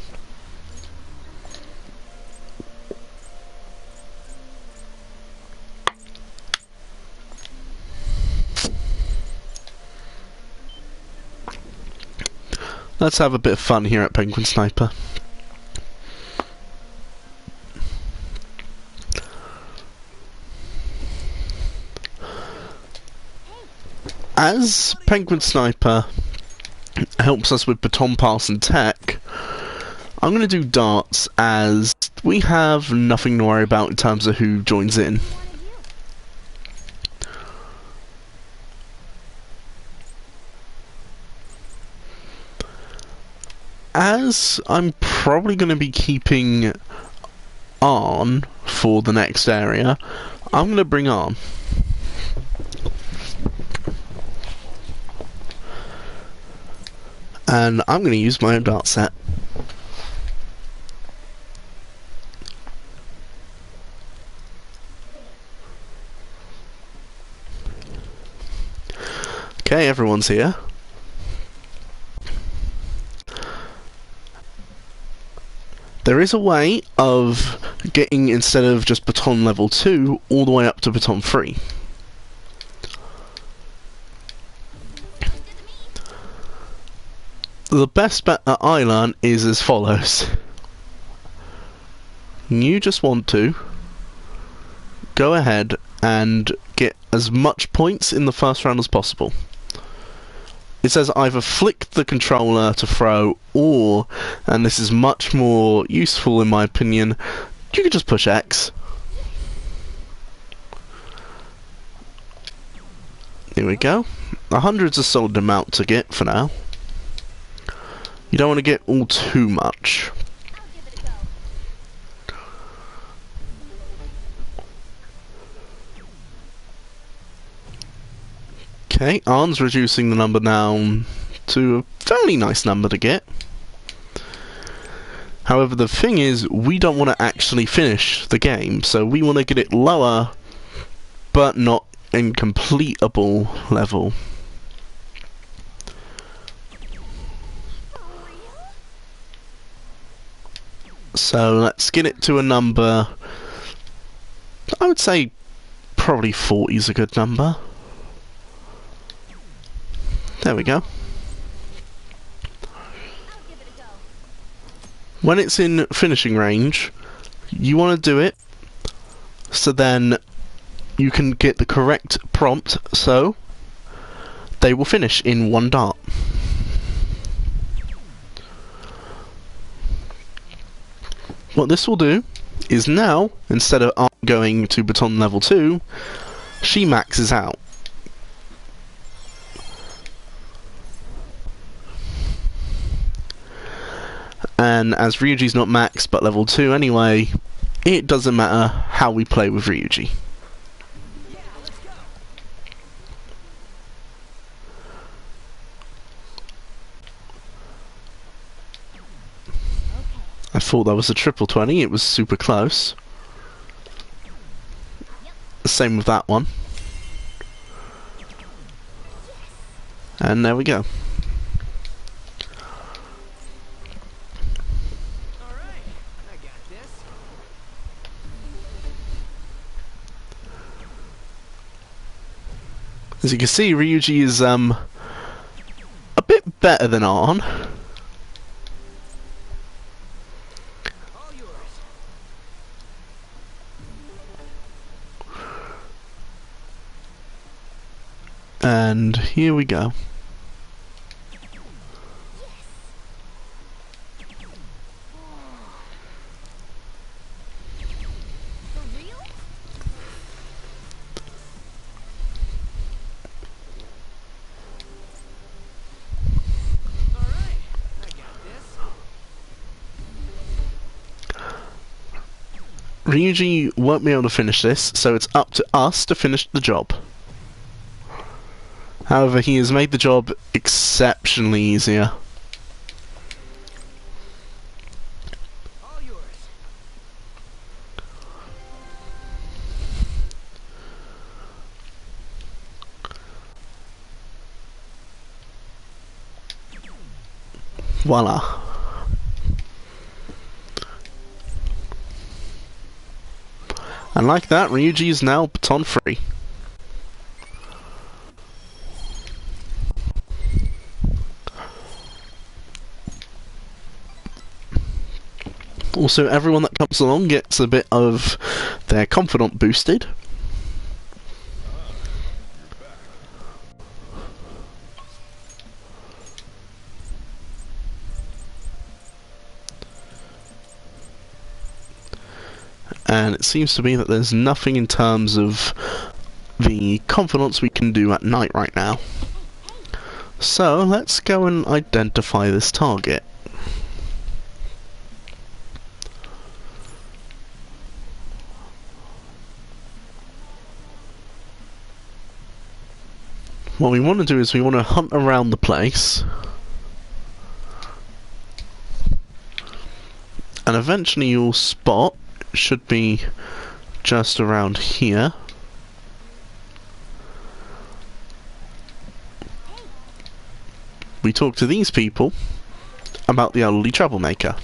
Let's have a bit of fun here at Penguin Sniper. As Penguin Sniper helps us with baton pass and tech, I'm going to do darts as we have nothing to worry about in terms of who joins in. As I'm probably going to be keeping on for the next area, I'm going to bring on. And I'm going to use my own dart set. Okay, everyone's here. There is a way of getting, instead of just baton level 2, all the way up to baton 3. The best bet that I learn is as follows. You just want to go ahead and get as much points in the first round as possible. it says either flick the controller to throw, or, and this is much more useful in my opinion, you could just push X. Here we go. 100's a solid amount to get for now. You don't want to get all too much. Okay, Arn's reducing the number down to a fairly nice number to get. However, the thing is, we don't want to actually finish the game, so we want to get it lower, but not incompletable level. So let's get it to a number, I would say probably 40 is a good number. There we go. When it's in finishing range, you want to do it so then you can get the correct prompt, so they will finish in one dart. What this will do is now, instead of going to baton level 2, she maxes out. And as Ryuji's not max but level 2 anyway, it doesn't matter how we play with Ryuji. I thought that was a triple 20, it was super close. Same with that one. And there we go. As you can see, Ryuji is a bit better than Arn. And here we go. Ryuji won't be able to finish this, so it's up to us to finish the job. However, he has made the job exceptionally easier. All yours. Voila. And like that, Ryuji is now baton free. Also, everyone that comes along gets a bit of their confidence boosted. And it seems to be that there's nothing in terms of the confidence we can do at night right now. So let's go and identify this target. What we want to do is we want to hunt around the place. And eventually you'll spot, should be just around here. We talk to these people about the elderly troublemaker.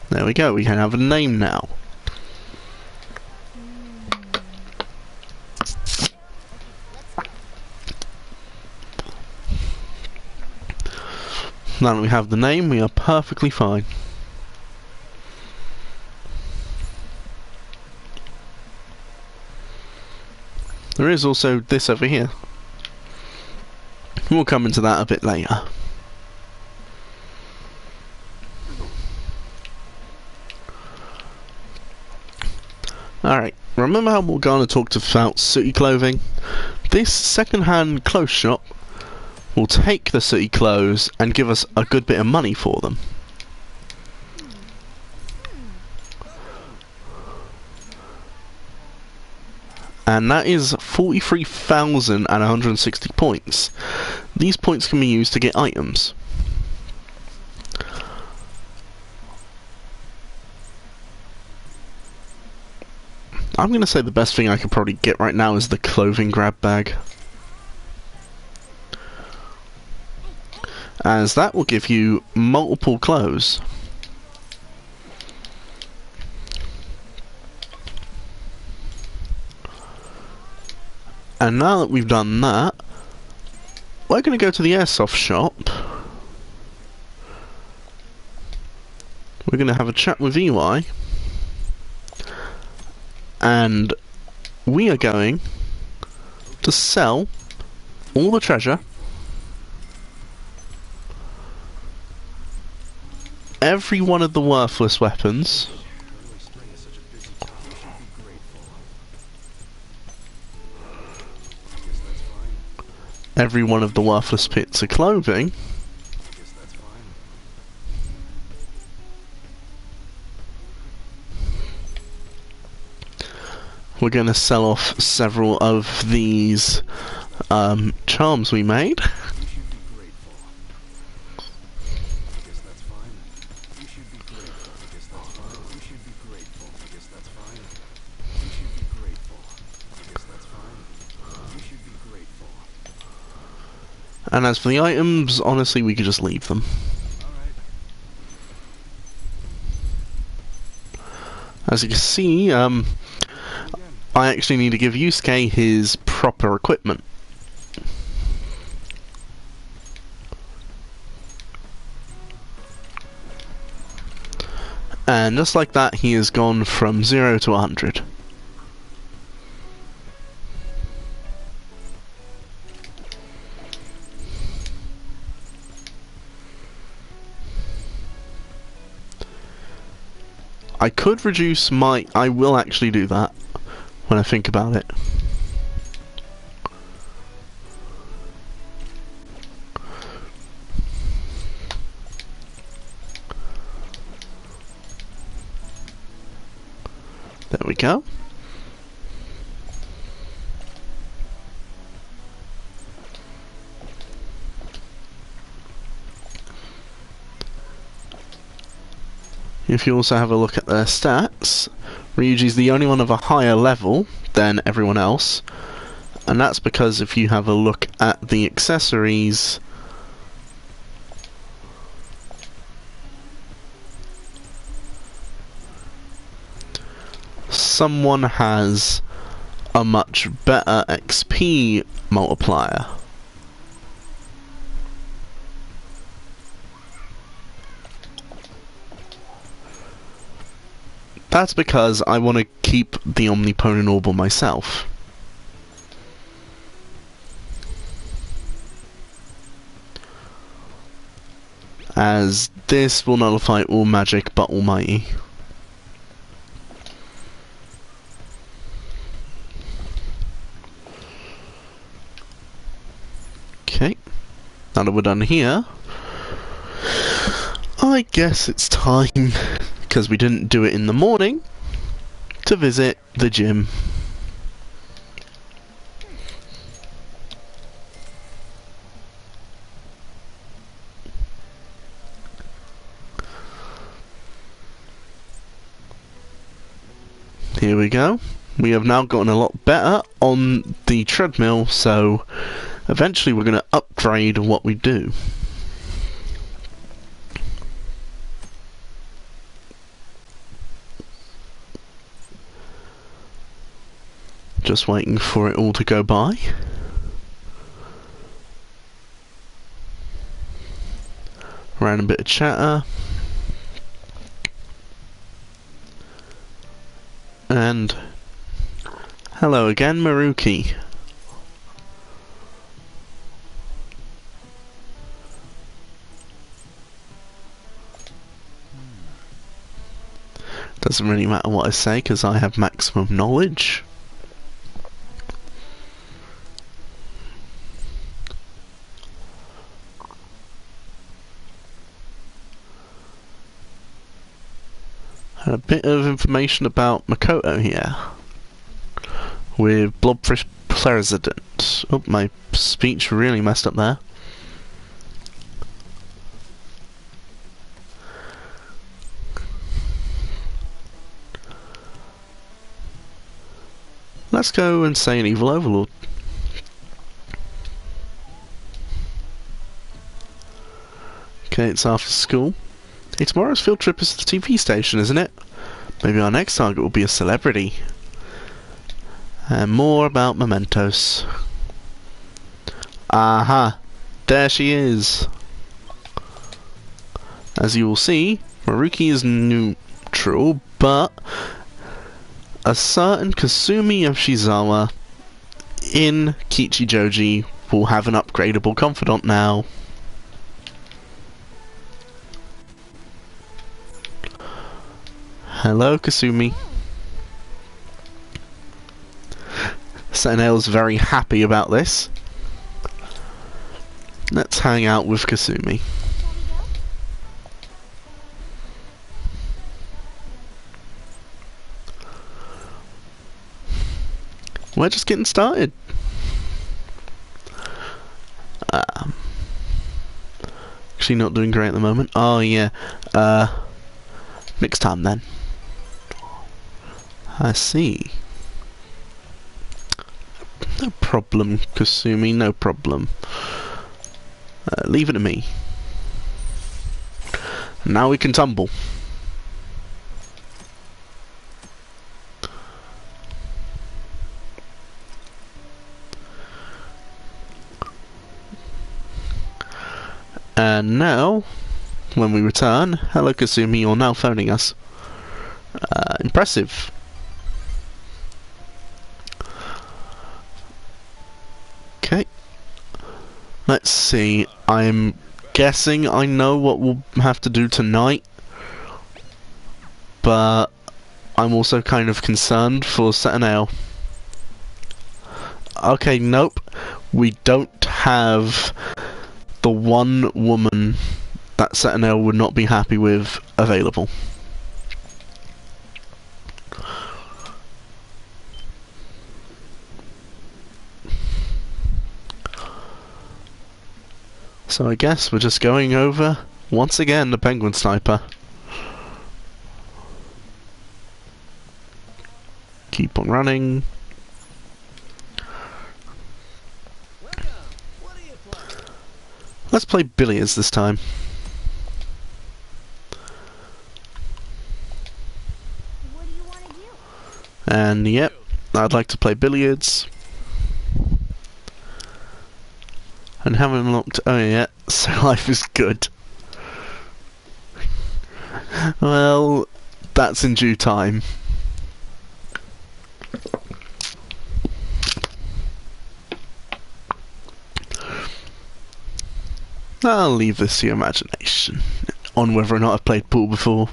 There we go, we can have a name now. Now that we have the name, we are perfectly fine. There is also this over here. We'll come into that a bit later. Alright, remember how Morgana talked about sooty clothing? This second-hand clothes shop will take the sooty clothes and give us a good bit of money for them. And that is 43,160 points. These points can be used to get items. I'm going to say the best thing I could probably get right now is the clothing grab bag, as that will give you multiple clothes. And now that we've done that, we're going to go to the airsoft shop. We're going to have a chat with EY. And we are going to sell all the treasure, every one of the worthless weapons, every one of the worthless bits of clothing, we're going to sell off several of these charms we made. And as for the items, honestly, we could just leave them. As you can see, I actually need to give Yusuke his proper equipment. And just like that, he has gone from 0 to 100. I could reduce my... I will actually do that when I think about it. There we go. If you also have a look at their stats, Ryuji's the only one of a higher level than everyone else, and that's because if you have a look at the accessories, someone has a much better XP multiplier. That's because I want to keep the Omnipotent Orb myself. As this will nullify all magic but Almighty. Okay, now that we're done here, I guess it's time, because we didn't do it in the morning, to visit the gym. Here we go. We have now gotten a lot better on the treadmill, so eventually we're going to upgrade what we do. Just waiting for it all to go by. Random bit of chatter. And hello again, Maruki. Doesn't really matter what I say because I have maximum knowledge. And a bit of information about Makoto here. With Blobfish President. Oh, my speech really messed up there. Let's go and say an evil overlord. Okay, it's after school. Hey, tomorrow's field trip is to the TV station, isn't it? Maybe our next target will be a celebrity. And more about mementos. Aha! There she is! As you will see, Maruki is neutral, but a certain Kasumi Yoshizawa in Kichijoji will have an upgradable confidant now. Hello, Kasumi. Sataneal's very happy about this. Let's hang out with Kasumi. We're just getting started. Actually not doing great at the moment. Oh yeah. Next time then. I see. No problem, Kasumi, no problem. Leave it to me. Now we can tumble. And now, when we return, hello Kasumi, you're now phoning us. Impressive. Okay. Let's see, I'm guessing I know what we'll have to do tonight, but I'm also kind of concerned for Sataneal. Okay, nope. We don't have the one woman that Sataneal would not be happy with available. So I guess we're just going over, once again, the penguin sniper. Keep on running. Let's play billiards this time. What do you want to do? And yep, I'd like to play billiards. And haven't unlocked yet, so life is good. Well, that's in due time. I'll leave this to your imagination on whether or not I've played pool before.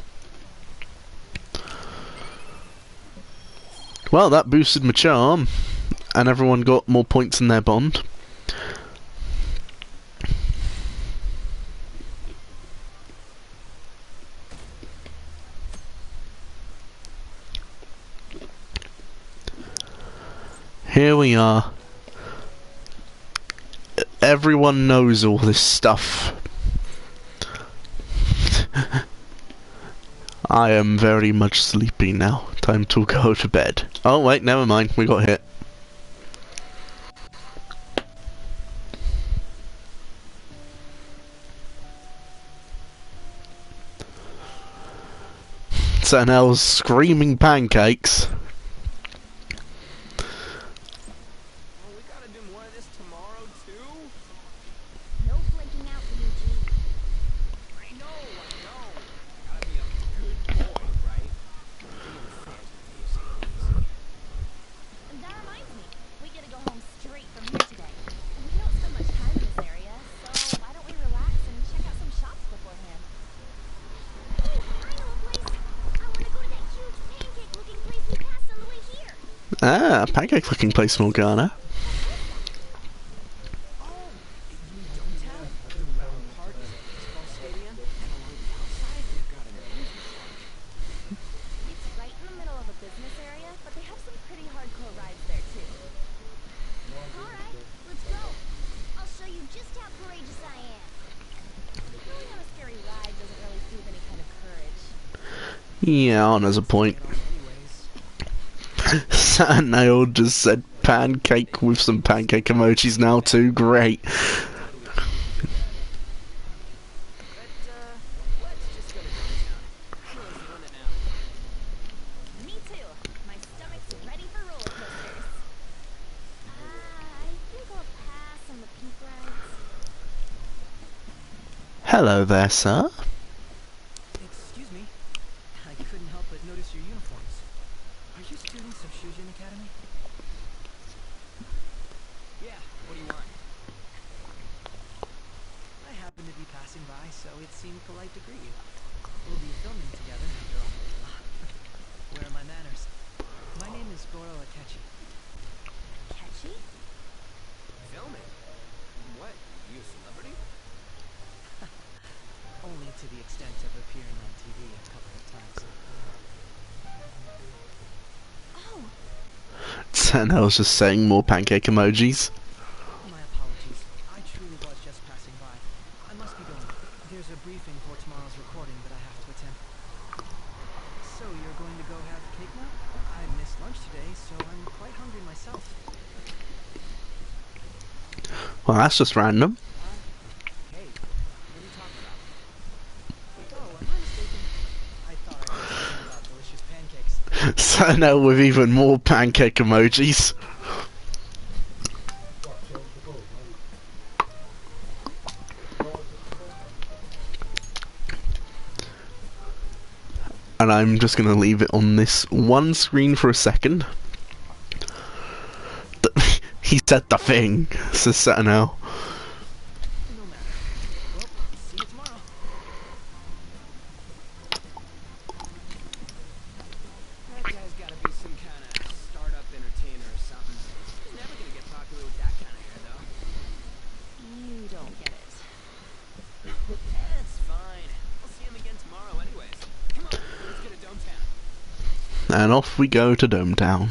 Well, that boosted my charm, and everyone got more points in their bond. Here we are. Everyone knows all this stuff. I am very much sleepy now. Time to go to bed. Oh wait, never mind. We got hit. Sataneal's screaming pancakes. No flaking out, Luigi. I know. Gotta be a good boy, right? And that reminds me, we get to go home straight from here today. We don't spend much time in this area, so why don't we relax and check out some shops beforehand? I know a place. I want to go to that huge Ah, pancake looking place, Morgana. Oh, you mean Dometown? The round park is a baseball stadium, and along the outside they've got an amusement park. It's right in the middle of a business area, but they have some pretty hardcore rides there too. Alright, let's go. I'll show you just how courageous I am. Going on a scary ride doesn't really prove any kind of courage. Yeah, Anna's a point. Get on anyways. Sataneal just said pancake with some pancake emojis now too. Great. But, let's just go to Dometown. Feeling's the limit now. Me too. My stomach's ready for roller coasters. I think I'll pass on the pink rides. Hello there, sir. Excuse me. I couldn't help but notice your uniforms. Are you students of Shujin Academy? Yeah, what do you want? I happen to be passing by, so it seemed polite to greet you. We'll be filming together after all. Where are my manners? My name is Goro Akechi. Catchy? Filming? What? You a celebrity? Only to the extent of appearing on TV a couple of times. Oh, Sataneal's just saying more pancake emojis. My apologies. I truly was just passing by. I must be going. There's a briefing for tomorrow's recording that I have to attend. So you're going to go have cake now? I missed lunch today, so I'm quite hungry myself. Well, that's just random. Cake? What are you talking about? Oh, am I mistaken? I thought I heard something about delicious pancakes. Sataneal with even more pancake emojis. And I'm just going to leave it on this one screen for a second. He said the thing, says Sataneal. No matter. Well, see you tomorrow. That guy's gotta be some kind of startup entertainer or something. He's never gonna get popular with that kind of hair, though. you don't get it. That's fine. I'll see him again tomorrow anyways. Come on, let's get to Dometown. And off we go to Dometown.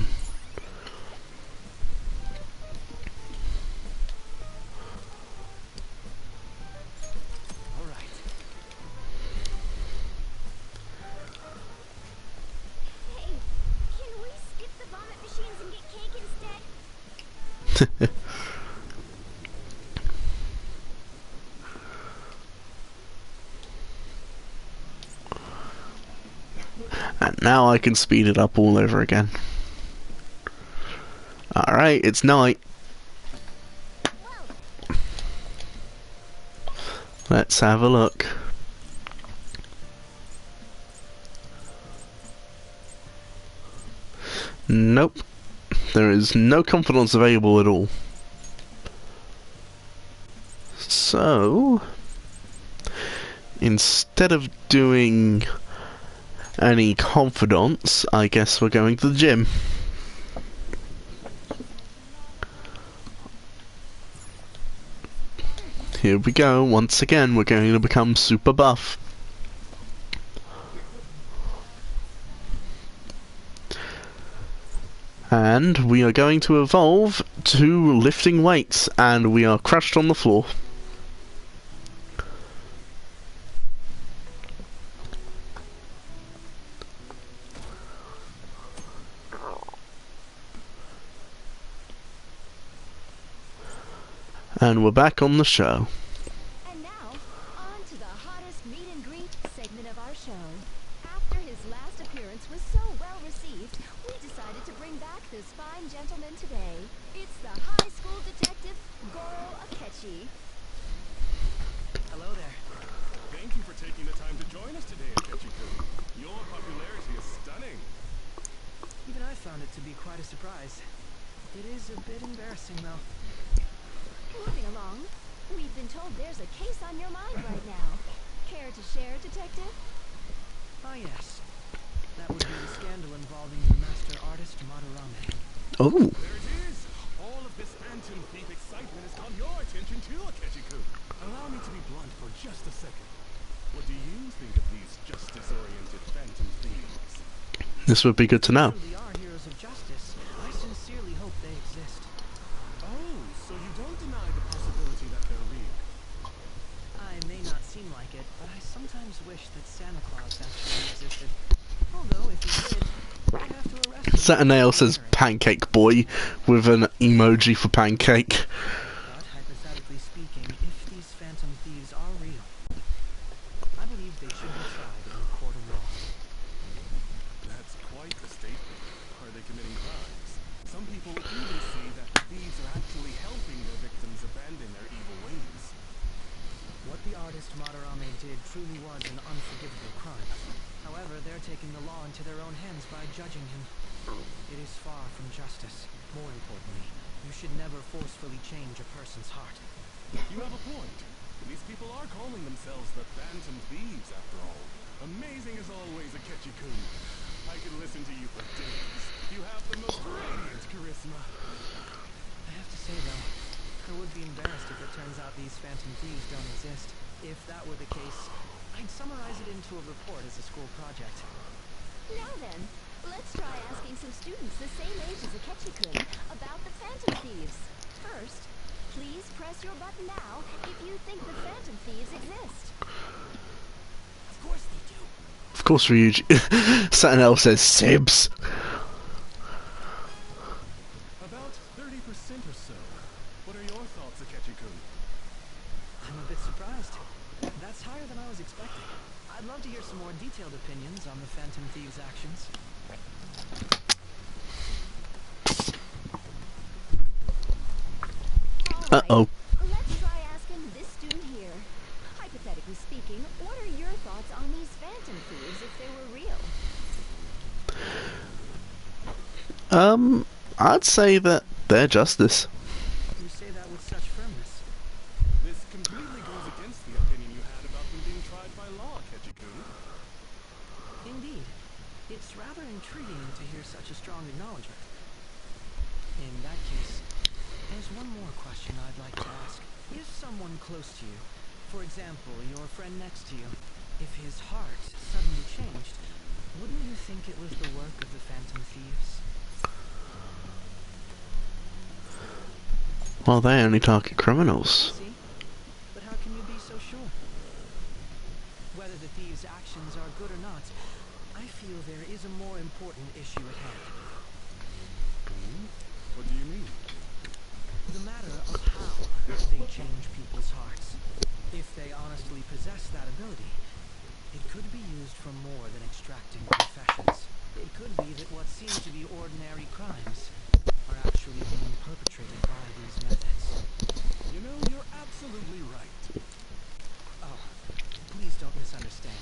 All right. Hey, can we skip the vomit machines and get cake instead? And now I can speed it up all over again. Alright, it's night. Let's have a look. Nope. There is no confidence available at all. So, instead of doing any confidants, I guess we're going to the gym. Here we go, once again we're going to become super buff. And we are going to evolve to lifting weights, and we are crushed on the floor. And we're back on the show. And now, on to the hottest meet and greet segment of our show. After his last appearance was so well received, we decided to bring back this fine gentleman today. It's the high school detective, Goro Akechi. Hello there. Thank you for taking the time to join us today, Akechi-kun. Your popularity is stunning. Even I found it to be quite a surprise. It is a bit embarrassing, though. Moving along, we've been told there's a case on your mind right now. Care to share, detective? Ah, yes. That would be the scandal involving the master artist Madarame. Oh, There it is! All of this phantom thief excitement has caught your attention too, Akechiku. Allow me to be blunt for just a second. What do you think of these justice-oriented phantom thieves? this would be good to know. Truly are heroes of justice. I sincerely hope they exist. Oh, so you don't deny the possibility that they're real? I may not seem like it, but I sometimes wish that Santa Claus actually existed. Although, if he did, I'd have to arrest him. Sataneal says pancake boy with an emoji for pancake. But hypothetically speaking, if these phantom thieves are real, I believe they should be tried in a court of law. That's quite the statement. Are they committing crimes? Some people would even say that the thieves are actually helping their victims abandon their evil ways. What the artist Madarame did truly was an unforgivable crime. However, they're taking the law into their own hands by judging him. It is far from justice. More importantly, you should never forcefully change a person's heart. You have a point. These people are calling themselves the Phantom Thieves, after all. Amazing as always, Akechi-kun. I could listen to you for days. You have the most radiant charisma. I have to say, though, I would be embarrassed if it turns out these phantom thieves don't exist. If that were the case, I'd summarize it into a report as a school project. Now then, let's try asking some students the same age as Akechi-kun about the Phantom Thieves. First, please press your button now if you think the Phantom Thieves exist. Of course they do. Of course, Ryuji. Sataneal says Sibs. About 30% or so. What are your thoughts, Akechi-kun? I'm a bit surprised. That's higher than I was expecting. I'd love to hear some more detailed opinions on the Phantom Thieves' actions. Uh-oh. Let's try asking this student here. Hypothetically speaking, what are your thoughts on these Phantom Thieves if they were real? I'd say that they're justice. You say that with such firmness. This completely goes against the opinion you had about them being tried by law, Akechi-kun. Indeed. It's rather intriguing to hear such a strong acknowledgement. In that case, there's one more question I'd like to ask. If someone close to you, for example, your friend next to you, if his heart suddenly changed, wouldn't you think it was the work of the Phantom Thieves? Well, they only target criminals. See? But how can you be so sure? Whether the thieves' actions are good or not, I feel there is a more important issue at hand. What do you mean? The matter of how they change people's hearts. If they honestly possess that ability, it could be used for more than extracting confessions. It could be that what seem to be ordinary crimes are actually being perpetrated by these methods. You know, you're absolutely right. Oh, please don't misunderstand.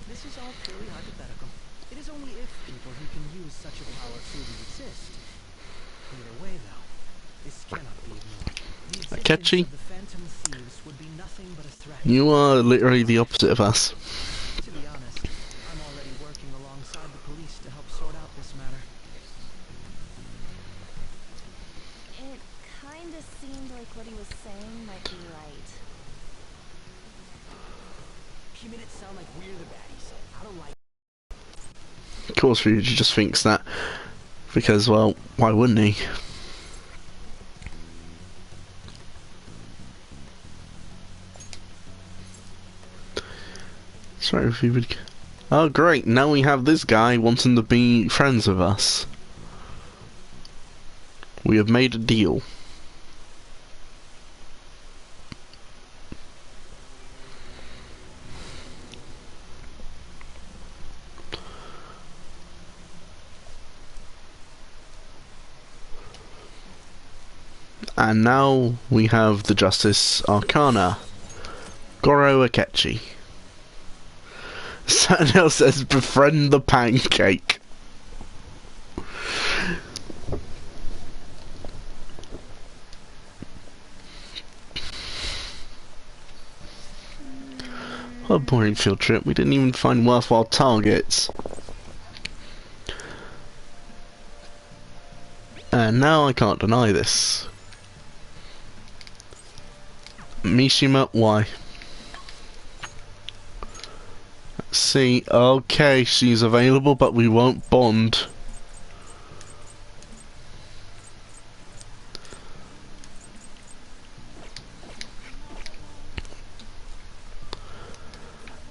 This is all purely hypothetical. It is only if people who can use such a power truly exist. Either way, though, this cannot be ignored. The Akechi? existence of the Phantom Thieves would be nothing but a threat. You are literally the opposite of us. To be honest, I'm already working alongside the police to help sort out this matter. It kinda seemed like what he was saying might be right. You made it sound like we're the baddies. I don't like. Of course, Ryuji just thinks that. Because, well, why wouldn't he? Sorry if you would... Oh, great, now we have this guy wanting to be friends with us. We have made a deal. And now we have the Justice Arcana, Goro Akechi. Sataneal says, befriend the pancake. What a boring field trip. We didn't even find worthwhile targets. And now I can't deny this. Mishima, why? Let's see, okay, she's available, but we won't bond.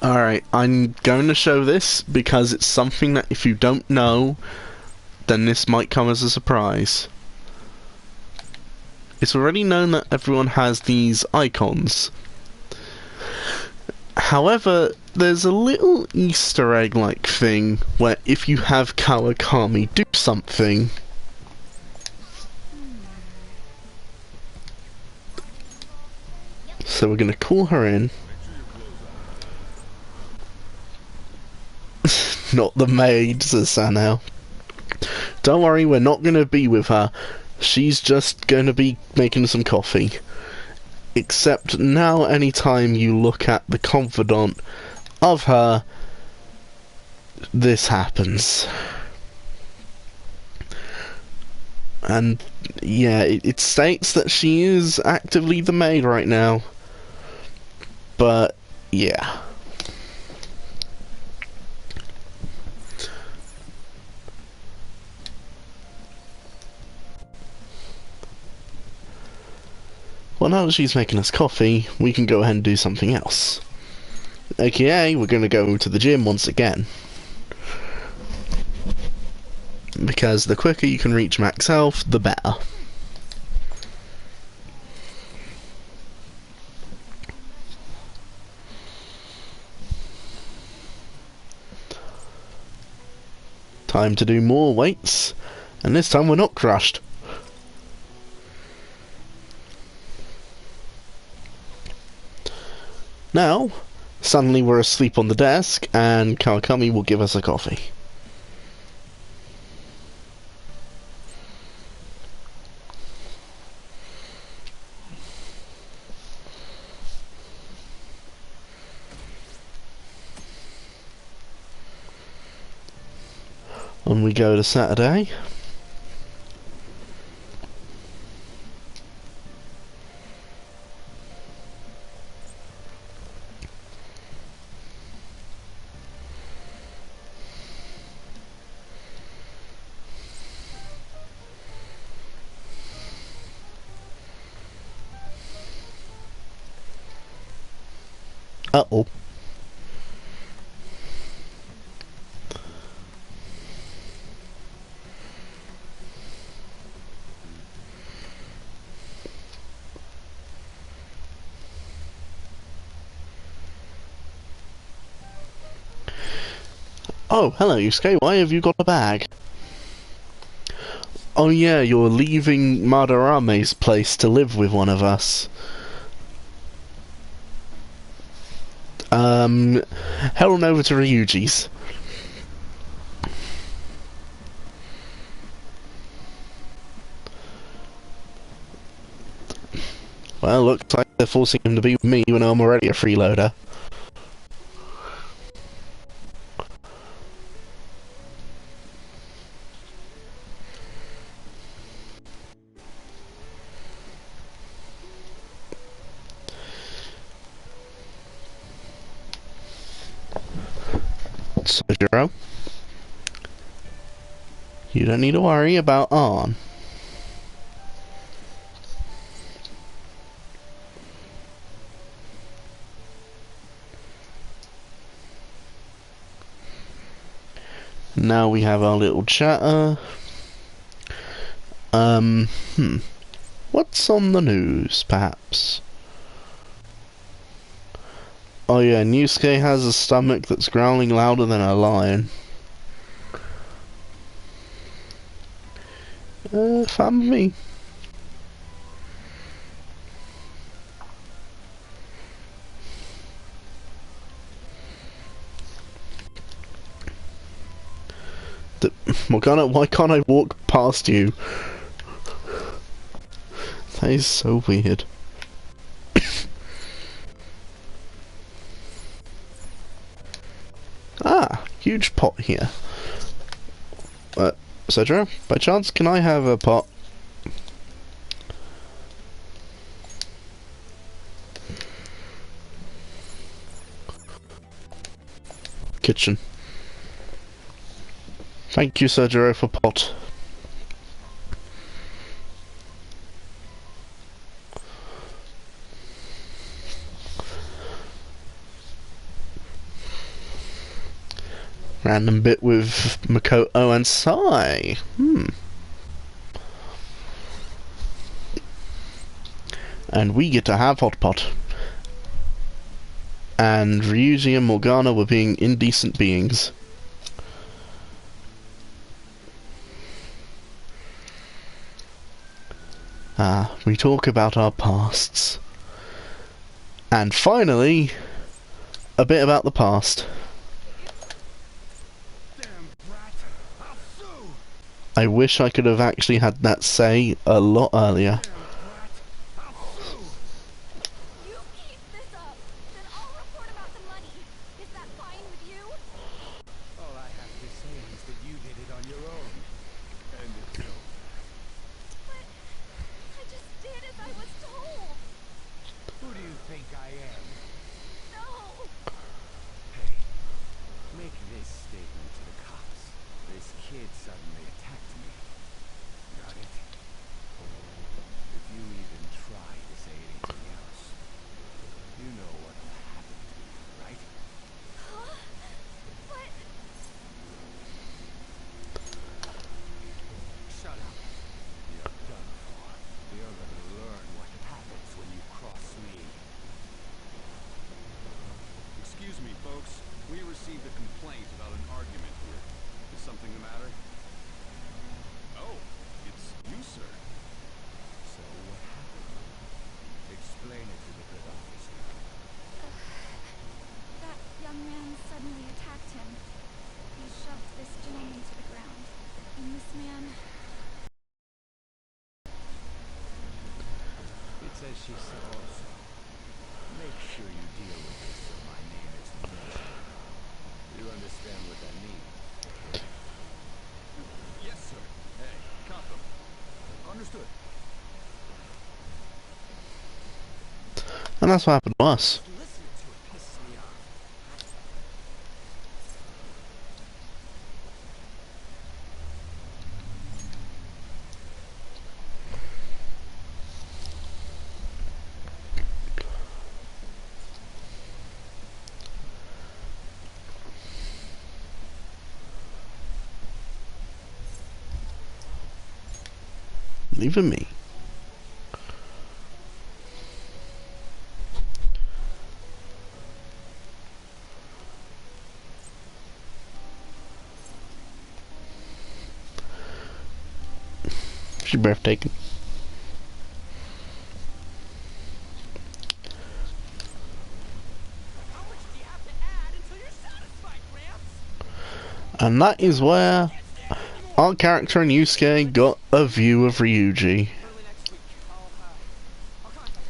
Alright, I'm going to show this because it's something that if you don't know, then this might come as a surprise. It's already known that everyone has these icons. However, there's a little Easter egg-like thing where if you have Kawakami do something, so we're going to call her in. Not the maid, says Sataneal. Don't worry, we're not going to be with her. She's just going to be making some coffee. Except now anytime you look at the confidant of her, this happens. And yeah, it states that she is actively the maid right now. But yeah. Well, now that she's making us coffee, we can go ahead and do something else. AKA, we're going to go to the gym once again. Because the quicker you can reach max health, the better. Time to do more weights, and this time we're not crushed. Now, suddenly we're asleep on the desk, and Kawakami will give us a coffee. And we go to Saturday. Uh-oh. Oh, hello, Yusuke. Why have you got a bag? Oh yeah, you're leaving Madarame's place to live with one of us. Head on over to Ryuji's. Well, looks like they're forcing him to be with me when I'm already a freeloader. Sojiro, you don't need to worry about Arn. Now we have our little chatter. What's on the news, perhaps? Oh yeah, Yusuke has a stomach that's growling louder than a lion. Fine with me. Why can't I walk past you? That is so weird. Ah, huge pot here. Cedra, by chance, can I have a pot? kitchen. Thank you, Sergio, for pot. Random bit with Makoto and Sai. And we get to have hot pot. And Ryuji and Morgana were being indecent beings. We talk about our pasts. And finally, a bit about the past. Damn brat! I'll sue! I wish I could have actually had that say a lot earlier. Damn brat! I'll sue! You keep this up, then I'll report about the money. Is that fine with you? All I have to say is that you did it on your own. And it's over. But I just did as I was told. Who do you think I am? No. Hey, make this statement to the cops. This kid suddenly attacked me. Got it? If you even try to say anything else, you know what'll happen to you, right? Huh? But Shut up. You're done for. You're gonna learn what happens when you cross me. Excuse me, folks. We received a complaint about an argument here. Is something the matter? Oh, it's you, sir. So what happened? Explain it to the good officer. that young man suddenly attacked him. He shoved this gentleman to the ground. And this man... It's as she said also. Make sure you deal with this so my name isn't mentioned. You understand what that means? Yes, sir. Hey, cop them. Understood. And that's what happened to us. Listening to it pisses me off. Even me. She's breathtaking. How much do you have to add until you're satisfied, Gramps? And that is where our character in Yusuke got a view of Ryuji. Early next week, I'll contact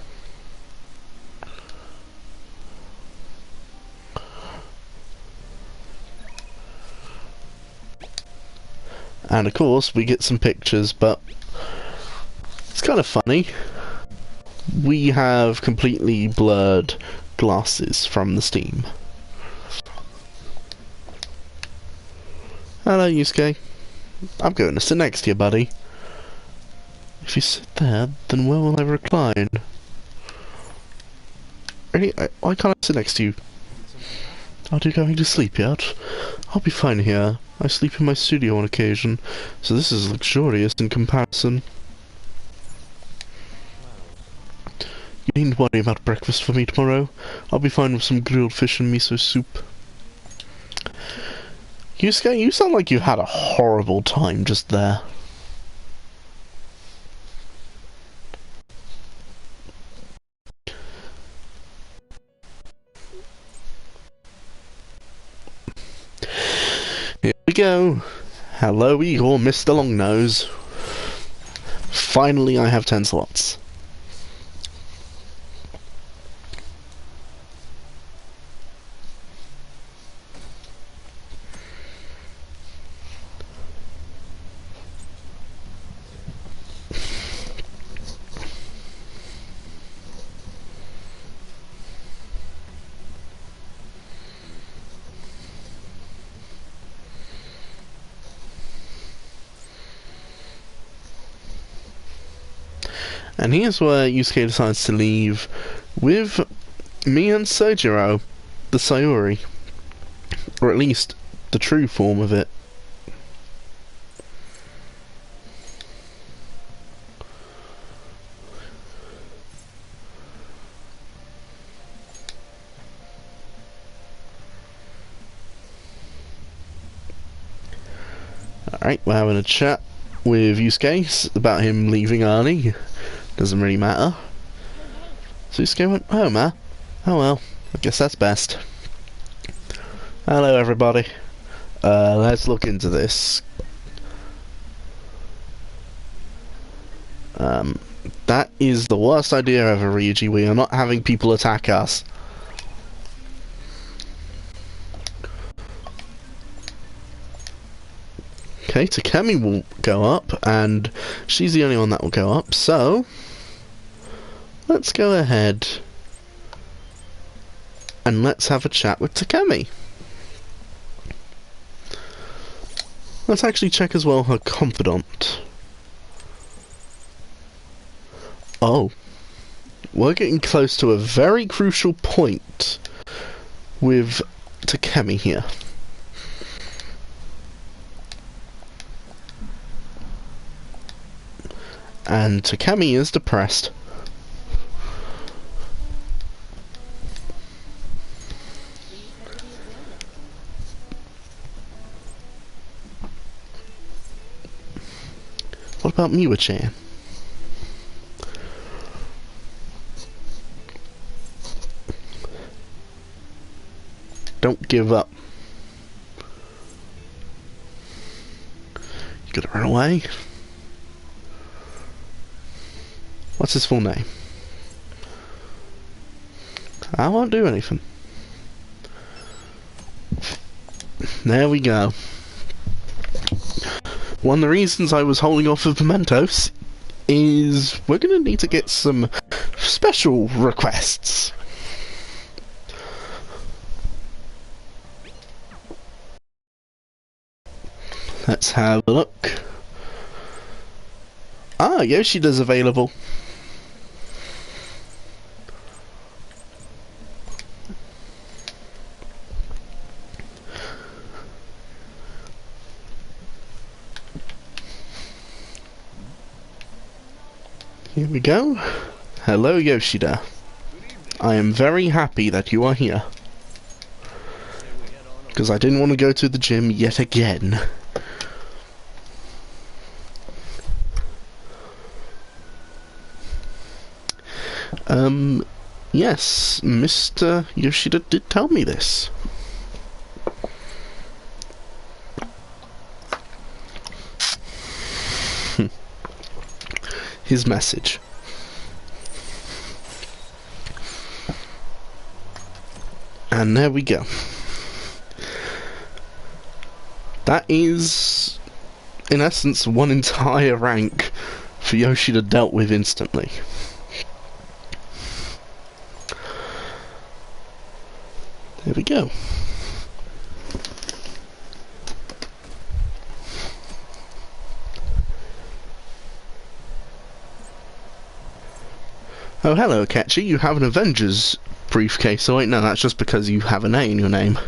everybody. And of course, we get some pictures, but it's kind of funny. We have completely blurred glasses from the Steam. Hello, Yusuke. I'm going to sit next to you, buddy. If you sit there, then where will I recline? Really? Why can't I sit next to you? Are you going to sleep yet? I'll be fine here. I sleep in my studio on occasion, so this is luxurious in comparison. You needn't worry about breakfast for me tomorrow. I'll be fine with some grilled fish and miso soup. Yusuke, you sound like you had a horrible time just there. Here we go. Hello, Igor, Mr. Longnose. Finally, I have 10 slots. And here's where Yusuke decides to leave with me and Sojiro, the Sayuri. Or at least the true form of it. Alright, we're having a chat with Yusuke about him leaving early. Doesn't really matter. So Yusuke went home, huh? Oh well, I guess that's best. Hello everybody. Let's look into this. That is the worst idea ever, Ryuji. We are not having people attack us. Okay, Takemi will go up, and she's the only one that will go up, so let's go ahead and let's have a chat with Takemi. Let's actually check as well her confidant. Oh. We're getting close to a very crucial point with Takemi here. And Takemi is depressed. What about Miwa-chan? Don't give up. You gotta run away. What's his full name? I won't do anything. There we go. One of the reasons I was holding off of Mementos is we're gonna need to get some special requests. Let's have a look. Ah, Yoshida's available. Here we go. Hello, Yoshida. I am very happy that you are here. Because I didn't want to go to the gym yet again. Yes, Mr. Yoshida did tell me this. His message. And there we go. That is, in essence, one entire rank for Yoshida dealt with instantly. There we go. Oh, hello, Akechi. You have an Avengers briefcase. Oh, wait, no, that's just because you have an A in your name.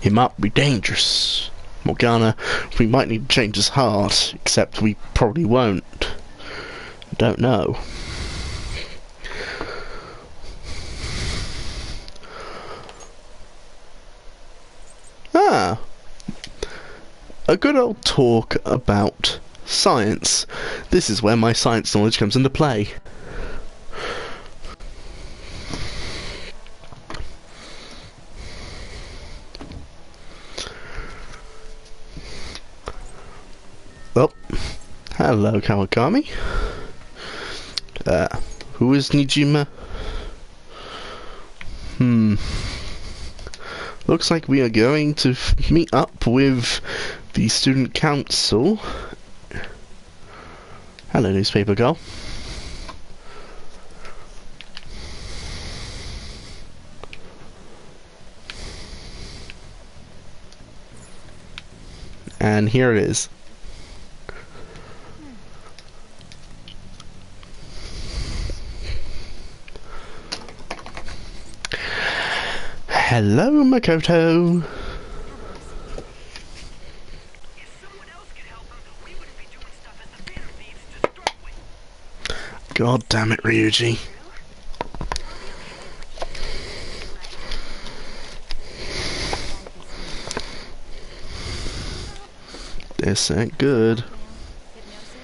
It might be dangerous. Morgana, we might need to change his heart, except we probably won't. Don't know. Ah! A good old talk about science. This is where my science knowledge comes into play. Oh, hello, Kawakami. Who is Nijima? Looks like we are going to meet up with the student council Hello, newspaper girl. And here it is. Hello, Makoto. If someone else could help him, we wouldn't be doing stuff as the banner thieves to start with. God damn it, Ryuji. This ain't good. Hypnosis?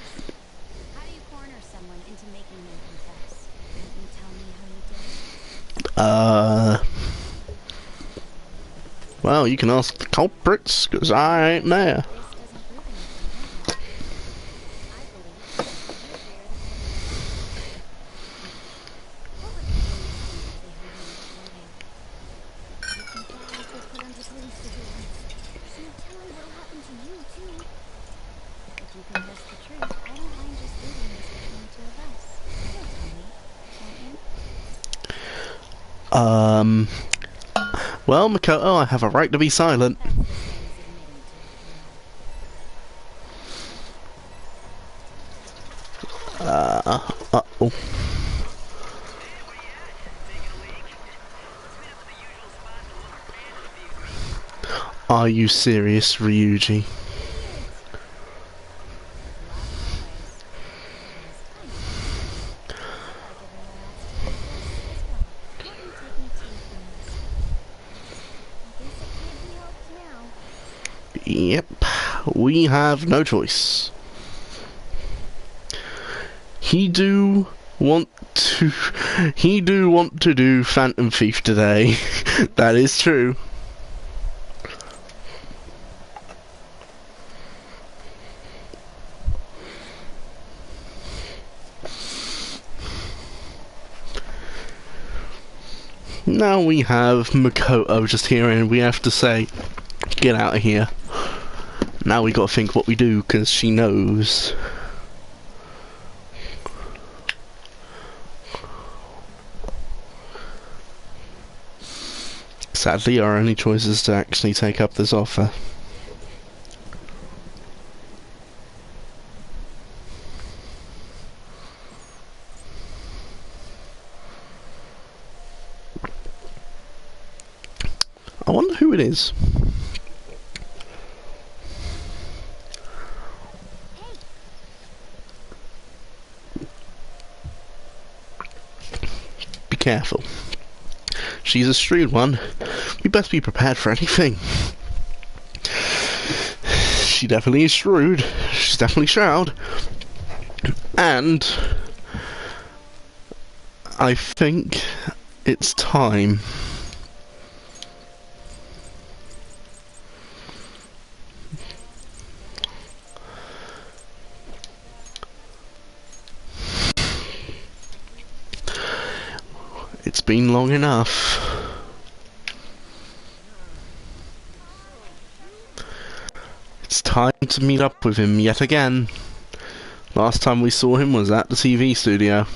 How do you corner someone into making them confess? Can you tell me how you did it? Well, you can ask the culprits, 'cause I ain't there. This doesn't prove anything, does it? I believe you're greater than what would the police do if they heard me recording? You confess get put under police surveillance. So you're telling what'll happen to you, too. If you confess the truth, I don't mind just leaving this between the two of us. You'll tell me, won't you? Well, Makoto, I have a right to be silent. That's the same as admitting to it, Uh-oh. Are you serious, Ryuji? Yep, we have no choice. He do want to do Phantom Thief today. That is true. Now we have Makoto just here, and we have to say, get out of here. Now we gotta think what we do, because she knows. Sadly, our only choice is to actually take up this offer. I wonder who it is. Be careful. She's a shrewd one. We best be prepared for anything. She definitely is shrewd. She's definitely shrewd. And I think it's time. It's been long enough. It's time to meet up with him yet again. Last time we saw him was at the TV studio.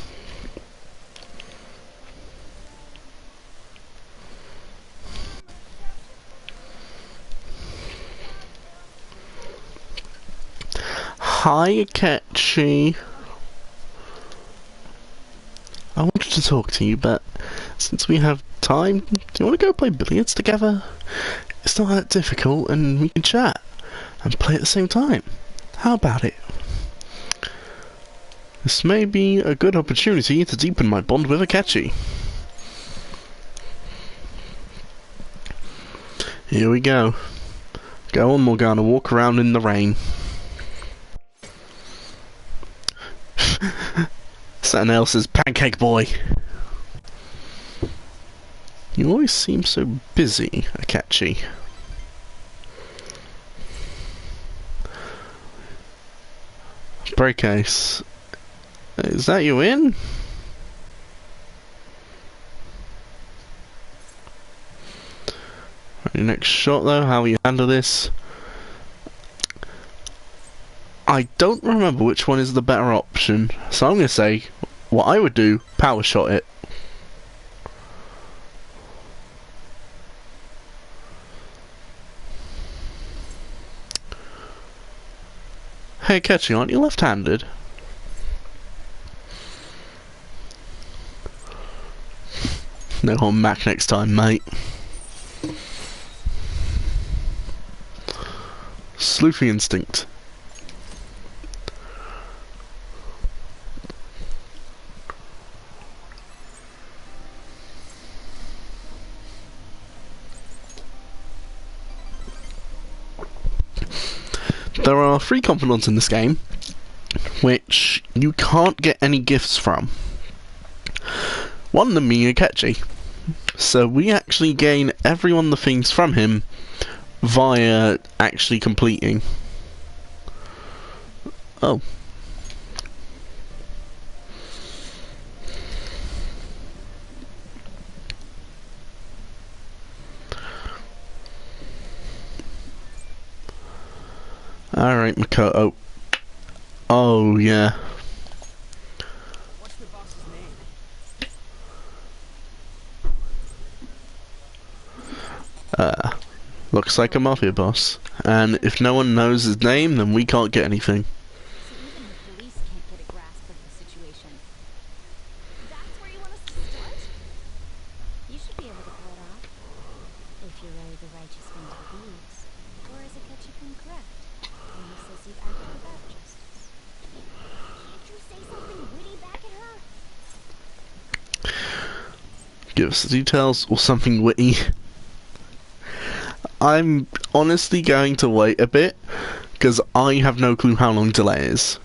Hi, Akechi. I wanted to talk to you, but since we have time, do you want to go play billiards together? It's not that difficult, and we can chat and play at the same time. How about it? This may be a good opportunity to deepen my bond with Akechi. Here we go. Go on, Morgana, walk around in the rain. Sataneal says, Pancake Boy. You always seem so busy, Akechi. Breakcase. Is that you in? Right, next shot though, how will you handle this? I don't remember which one is the better option, so I'm going to say what I would do, power shot it. Hey Ketchy, aren't you left-handed? No, on Mac next time, mate. Sleuthing instinct. There are 3 confidants in this game, which you can't get any gifts from. One of them being Akechi. So we actually gain every one of the things from him via actually completing. Oh. Alright, Makoto. Oh, yeah. What's the boss's name? Looks like a mafia boss. And if no one knows his name, then we can't get anything. So even the police can't get a grasp of the situation. That's where you want us to start? You should be able to pull it off. If you're really the righteous friend of the thieves. Or is Akechi-kun correct when he says you've acted without justice? Can't you say something witty back at her? Give us the details or something witty. I'm honestly going to wait a bit, because I have no clue how long delay is.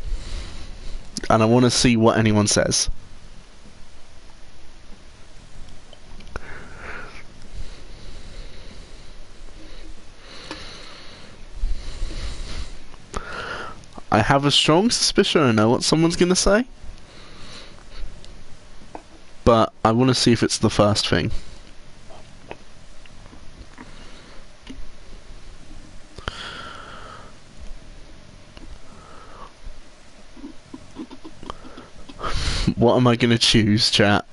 And I want to see what anyone says. I have a strong suspicion I know what someone's going to say. But I want to see if it's the first thing. What am I going to choose, chat?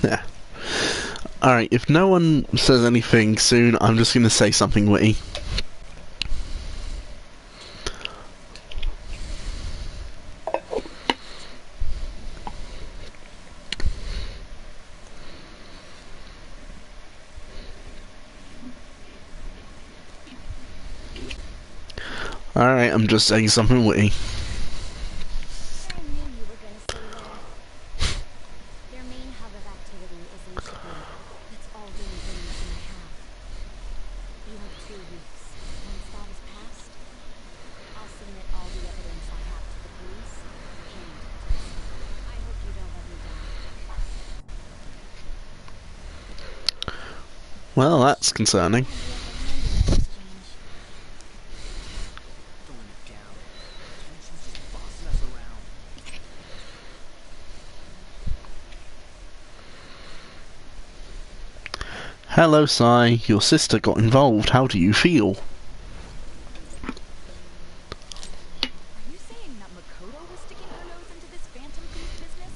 Yeah. Alright, if no one says anything soon, I'm just going to say something witty. Alright, I'm just saying something witty. I knew you were gonna say that. Their main hub of activity is in Shibuya. That's all the information I have. You have 2 weeks. Once that is passed, I'll submit all the evidence I have to the police and to the state. I hope you don't let me down. Well, that's concerning. Have you ever handled an exchange? Throwing it down. She's just bossing us around. Hello, Sai. Your sister got involved. How do you feel? Are you saying that Makoto was sticking her nose into this phantom thief business?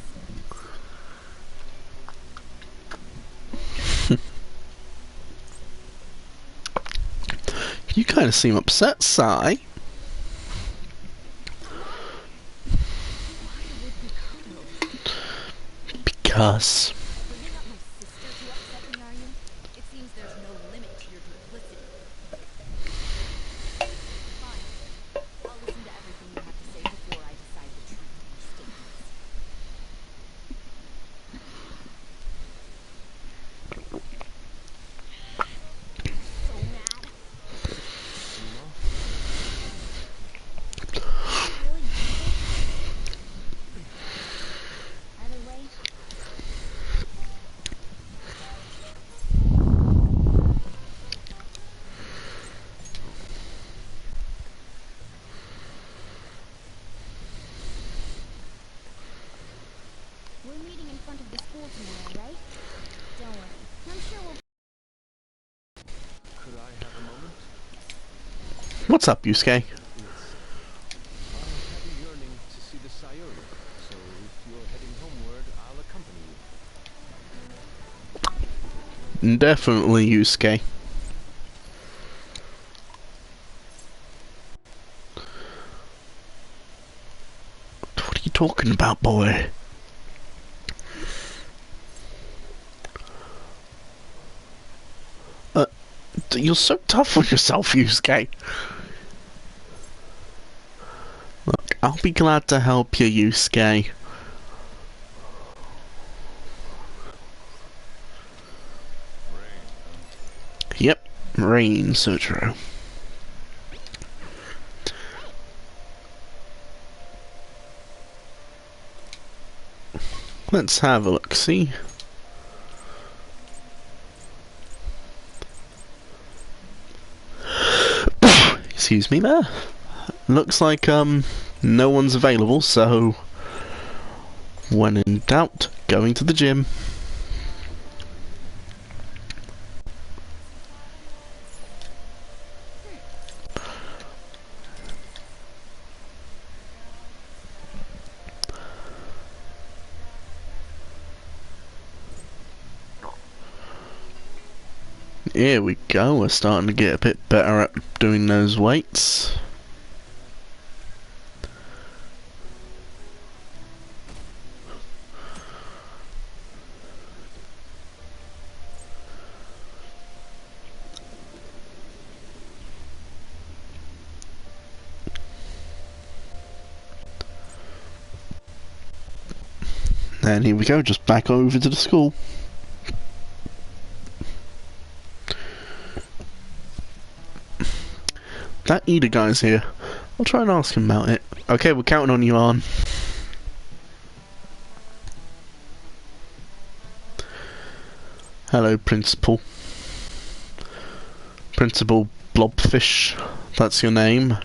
You kind of seem upset, Sai. Why would Makoto? Because... Bringing up my sister to upset me, are you? It seems there's no limit to your duplicity. Fine. I'll listen to everything you have to say before I decide the truth of your statements. So mad. You know? Really? front of the school tomorrow, right? Don't worry. I'm sure we'll... Could I have a moment? What's up, Yusuke? Yes. I have a yearning to see the Sayuri, so if you're heading homeward, I'll accompany you. Definitely, Yusuke. What are you talking about, boy? You're so tough on yourself, Yusuke. Look, I'll be glad to help you, Yusuke. Yep, rain, so true. Let's have a look, see? Excuse me there. Looks like, no one's available, so... when in doubt, going to the gym. Here we go, we're starting to get a bit better at doing those weights. And here we go, just back over to the school. That Ida guy's here. I'll try and ask him about it. Okay, we're counting on you, Arn. Hello, Principal. Principal Blobfish. That's your name.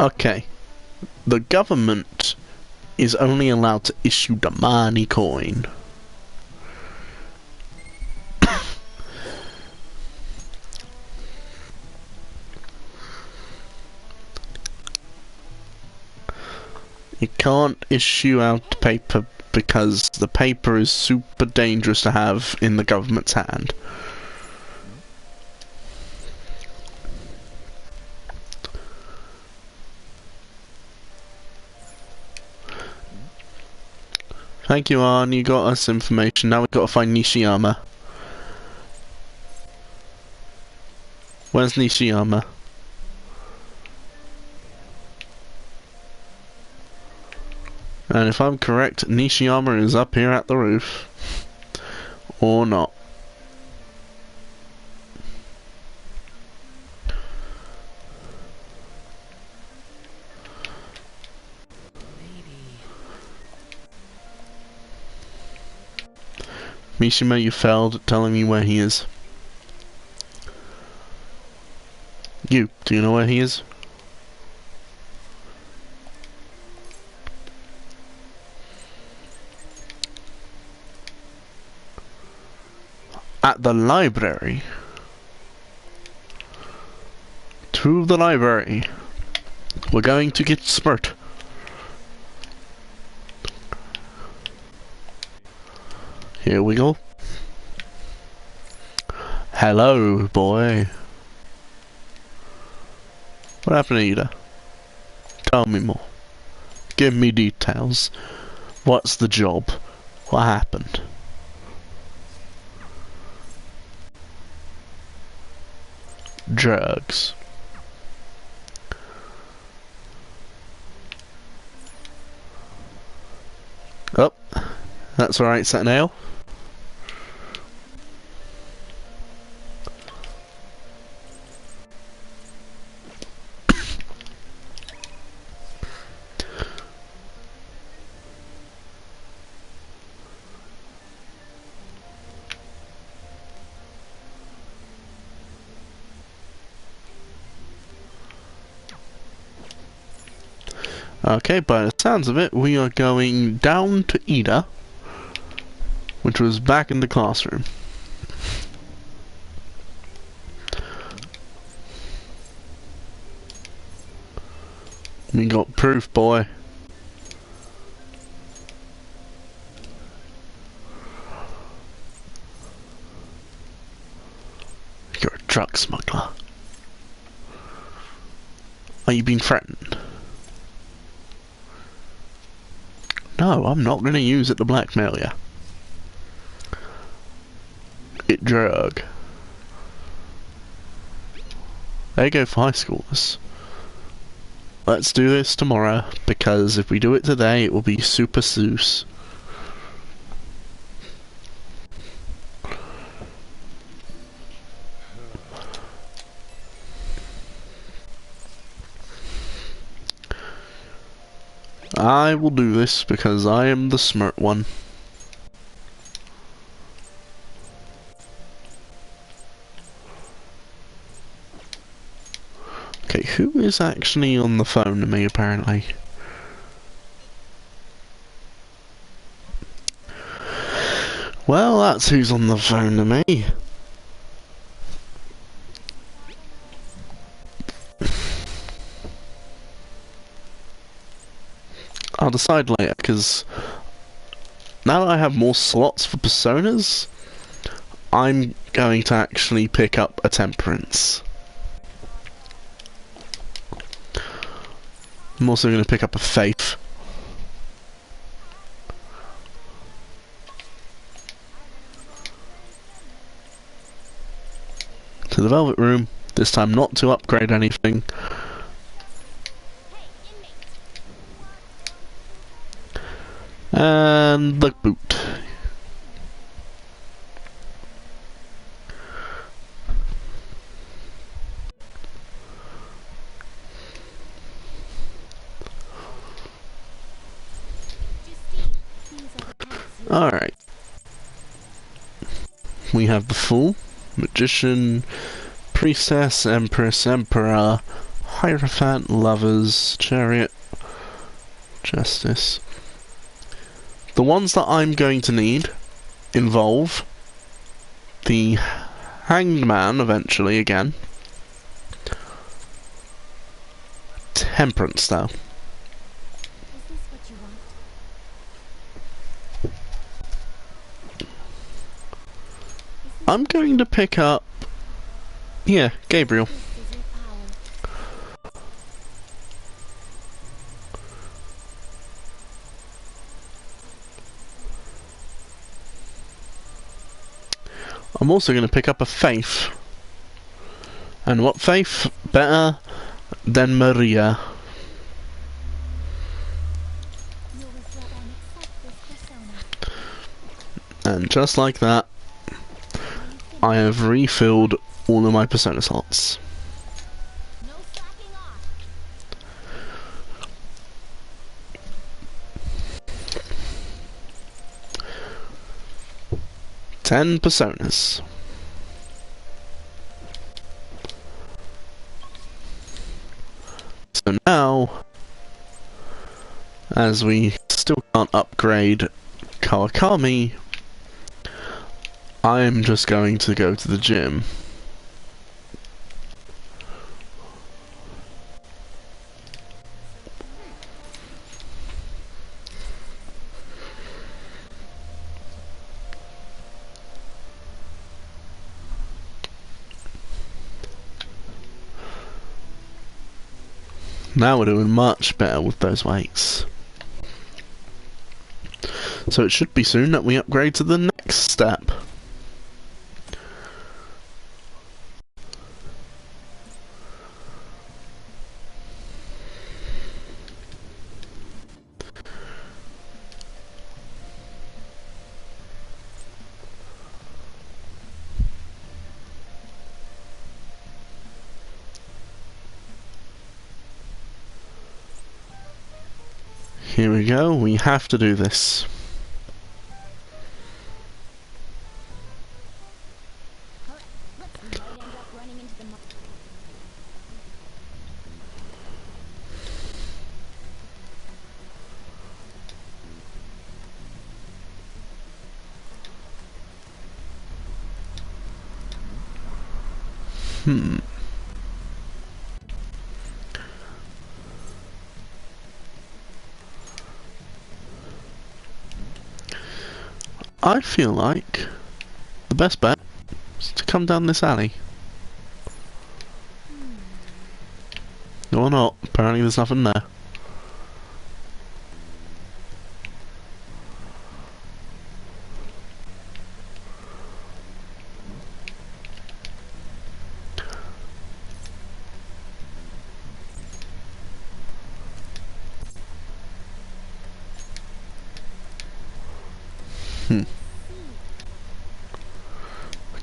Okay. The government is only allowed to issue the money coin. You can't issue out paper because the paper is super dangerous to have in the government's hand. Thank you, Arn. You got us information. Now we've got to find Nishiyama. Where's Nishiyama? And if I'm correct, Nishiyama is up here at the roof. Or not. Mishima, you failed at telling me where he is. Do you know where he is? At the library. To the library. We're going to get Spurt. Here we go. Hello, boy. What happened to Ida? Tell me more. Give me details. What's the job? What happened? Drugs. Oh, that's alright, Sataneal. Okay, by the sounds of it, we are going down to Ida, which was back in the classroom. We got proof, boy. You're a drug smuggler. Are you being threatened? No, I'm not going to use it to blackmail you. Get drug. There you go for high schoolers. Let's do this tomorrow, because if we do it today, it will be super Seuss. I will do this because I am the smart one. Okay, who is actually on the phone to me apparently? Well, that's who's on the phone to me. I'll decide later, because now that I have more slots for personas, I'm going to actually pick up a temperance. I'm also going to pick up a faith. To the Velvet Room, this time not to upgrade anything. And the boot. Alright. We have the Fool, Magician, Priestess, Empress, Emperor, Hierophant, Lovers, Chariot, Justice. The ones that I'm going to need involve the Hanged Man eventually again. Temperance though. I'm going to pick up, yeah, Gabriel. I'm also going to pick up a Faith. And what Faith better than Maria? And just like that, I have refilled all of my persona slots. No slacking off. 10 personas. So now, as we still can't upgrade Kawakami, I'm just going to go to the gym. Now we're doing much better with those weights. So it should be soon that we upgrade to the next step. Here we go, we have to do this. I feel like the best bet is to come down this alley. Or not. Apparently there's nothing there.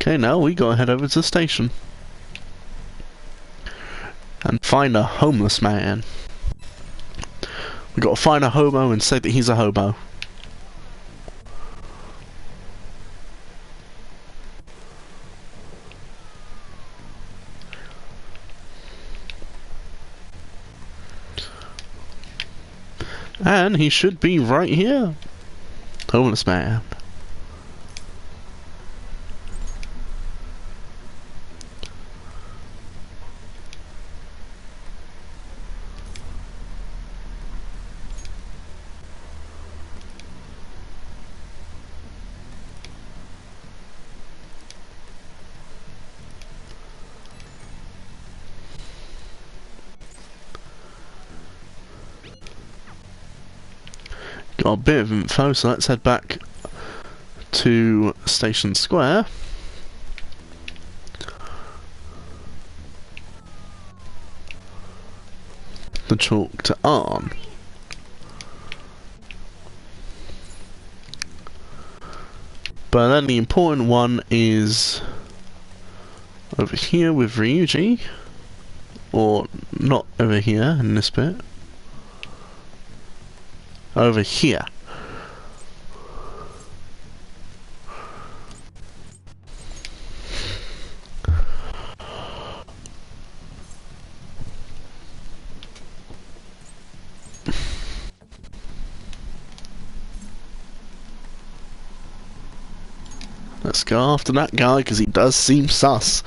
Okay, now we gotta head over to the station. And find a homeless man. We gotta find a hobo and say that he's a hobo. And he should be right here. Homeless man. Got a bit of info, so let's head back to Station Square. The chalk to Arn. But then the important one is over here with Ryuji, or not over here in this bit. Over here. Let's go after that guy because he does seem sus.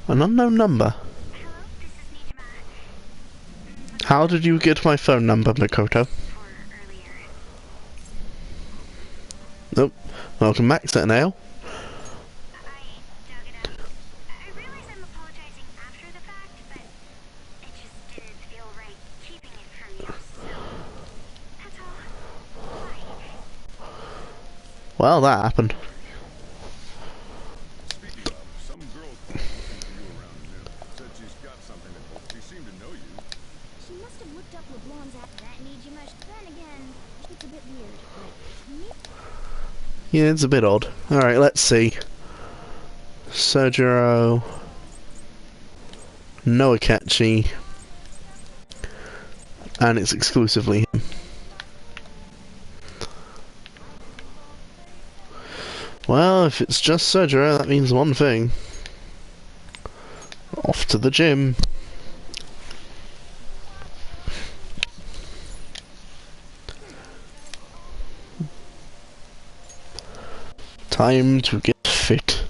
An unknown number. How did you get my phone number, Makoto? Nope. Welcome back, Sataneal. I realize I'm apologizing after the fact, but it just didn't feel right keeping it from you, so that's all. Why? Well, that happened. Speaking of, some girl called looking for you around noon. Said she's got something that she seemed to know you. She must have looked up LeBlanc's app. That needs you much. Then again, it's a bit weird, but me. Yeah, it's a bit odd. Alright, let's see. Sojiro. Noakachi. And it's exclusively him. Well, if it's just Sojiro, that means one thing. Off to the gym. Time to get fit.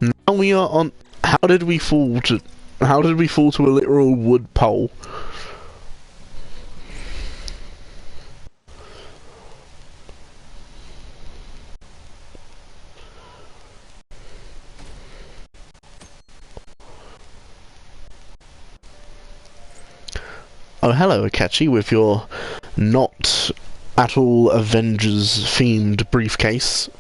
Now we are on. How did we fall to a literal wood pole? Oh, hello, Akachi, with your not at all Avengers-themed briefcase.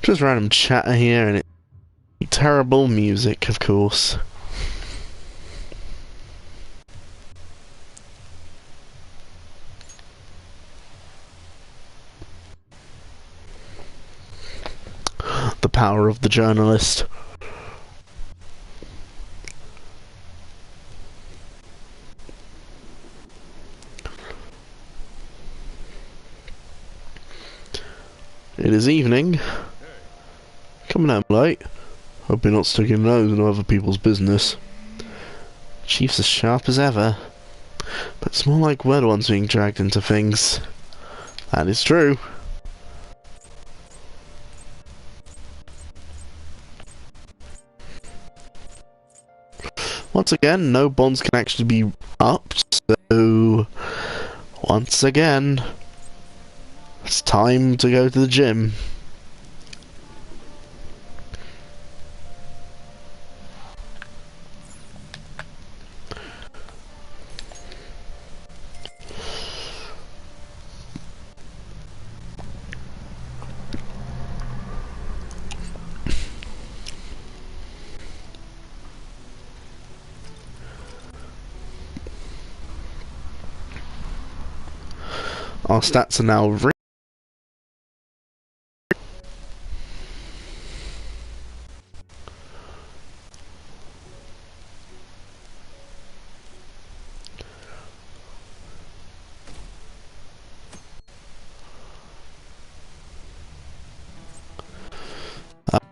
Just random chatter here, and terrible music, of course. The power of the journalist. It is evening. Coming home late. Hope you're not sticking your nose into other people's business. Chief's as sharp as ever. But it's more like we're the ones being dragged into things. That is true. Once again, no bonds can actually be up, so once again, it's time to go to the gym. Our stats are now on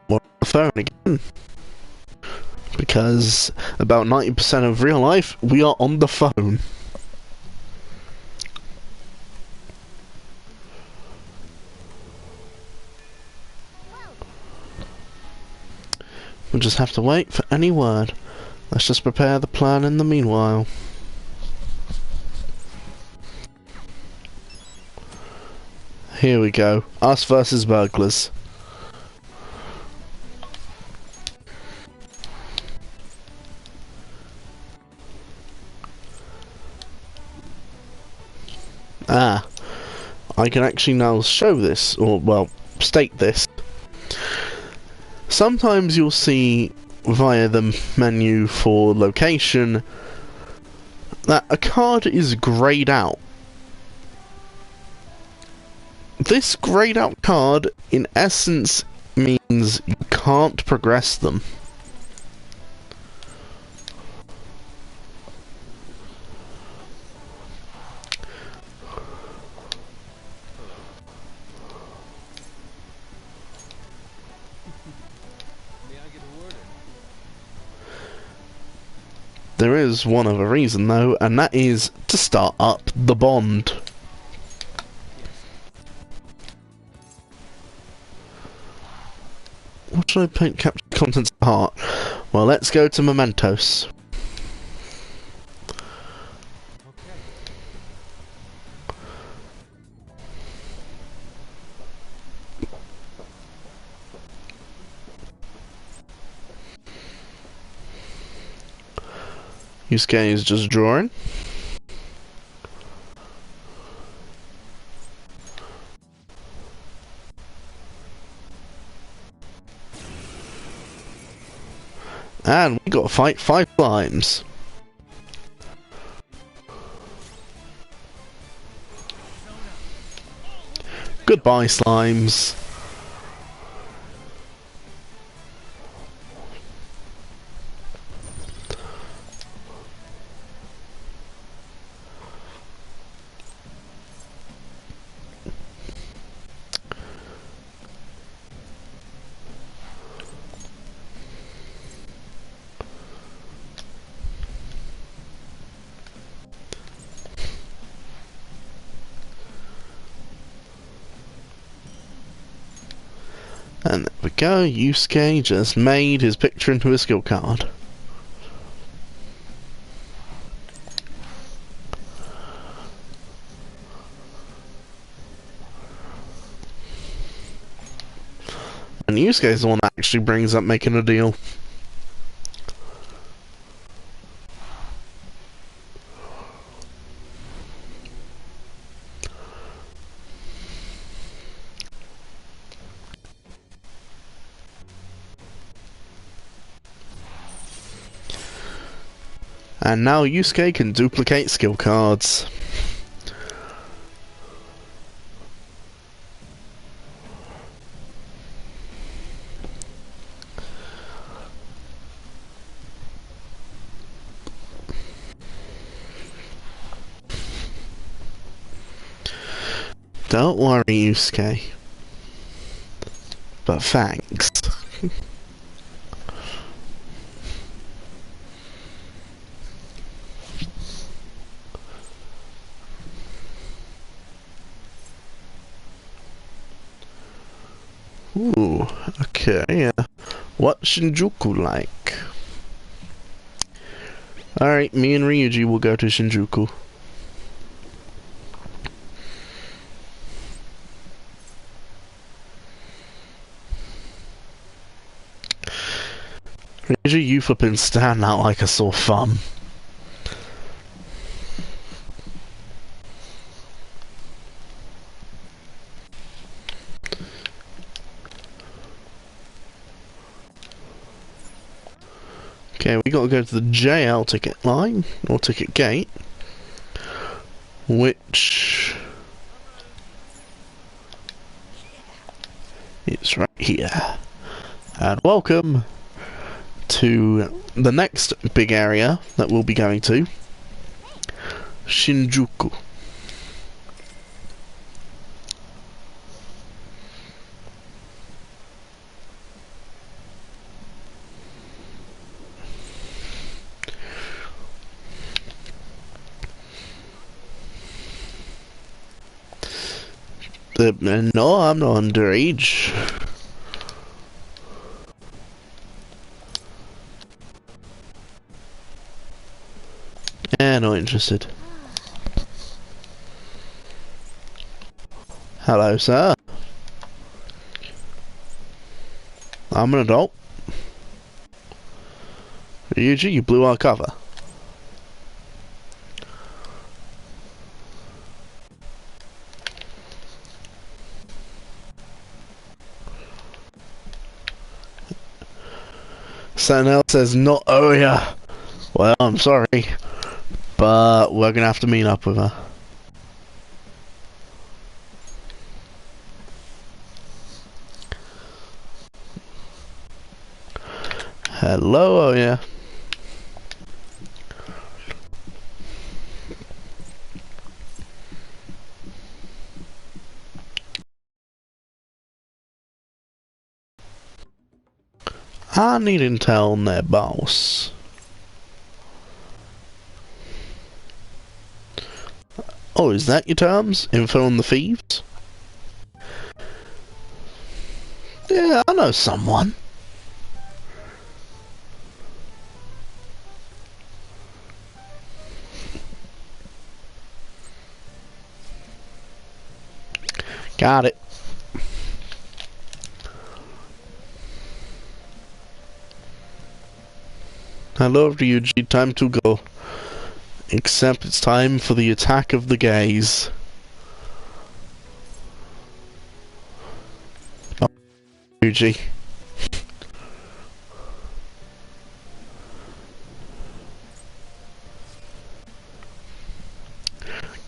the phone again. Because about 90% of real life, we are on the phone. We'll just have to wait for any word. Let's just prepare the plan in the meanwhile. Here we go. Us versus burglars. Ah. I can actually now show this, or, well, state this. Sometimes you'll see via the menu for location that a card is greyed out. This greyed out card in essence means you can't progress them. There is one other reason though, and that is to start up the bond. What should I paint capture contents of the heart? Well, let's go to mementos. Yusuke is just drawing. And we gotta fight 5 slimes. Goodbye, slimes. And there we go, Yusuke just made his picture into a skill card. And Yusuke is the one that actually brings up making a deal. And now Yusuke can duplicate skill cards. Don't worry, Yusuke. But thanks. Ooh, okay. What's Shinjuku like? Alright, me and Ryuji will go to Shinjuku. Ryuji, you flipping stand out like a sore thumb. Okay, we gotta go to the JL ticket line, or ticket gate, which is right here. And welcome to the next big area that we'll be going to, Shinjuku. No, I'm not underage. Yeah, not interested. Hello, sir. I'm an adult. Ryuji, you blew our cover. Sataneal says, not Oya. Well, I'm sorry, but we're gonna have to meet up with her. Hello, Oya. I need intel on their boss. Oh, is that your terms? Info on the thieves? Yeah, I know someone. Got it. Hello, Ryuji. Time to go. Except it's time for the attack of the gays. Oh, Ryuji.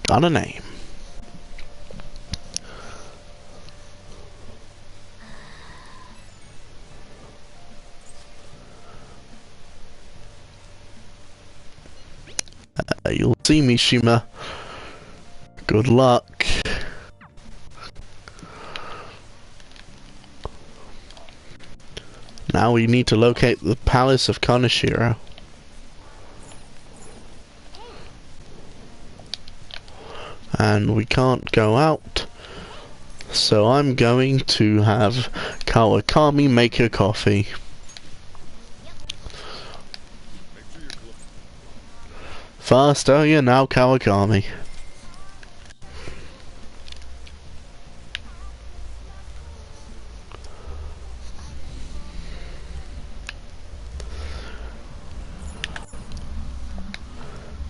Got a name. You'll see me, Shima. Good luck. Now we need to locate the Palace of Kaneshiro. And we can't go out, so I'm going to have Kawakami make a coffee. First, oh yeah, now Kawakami.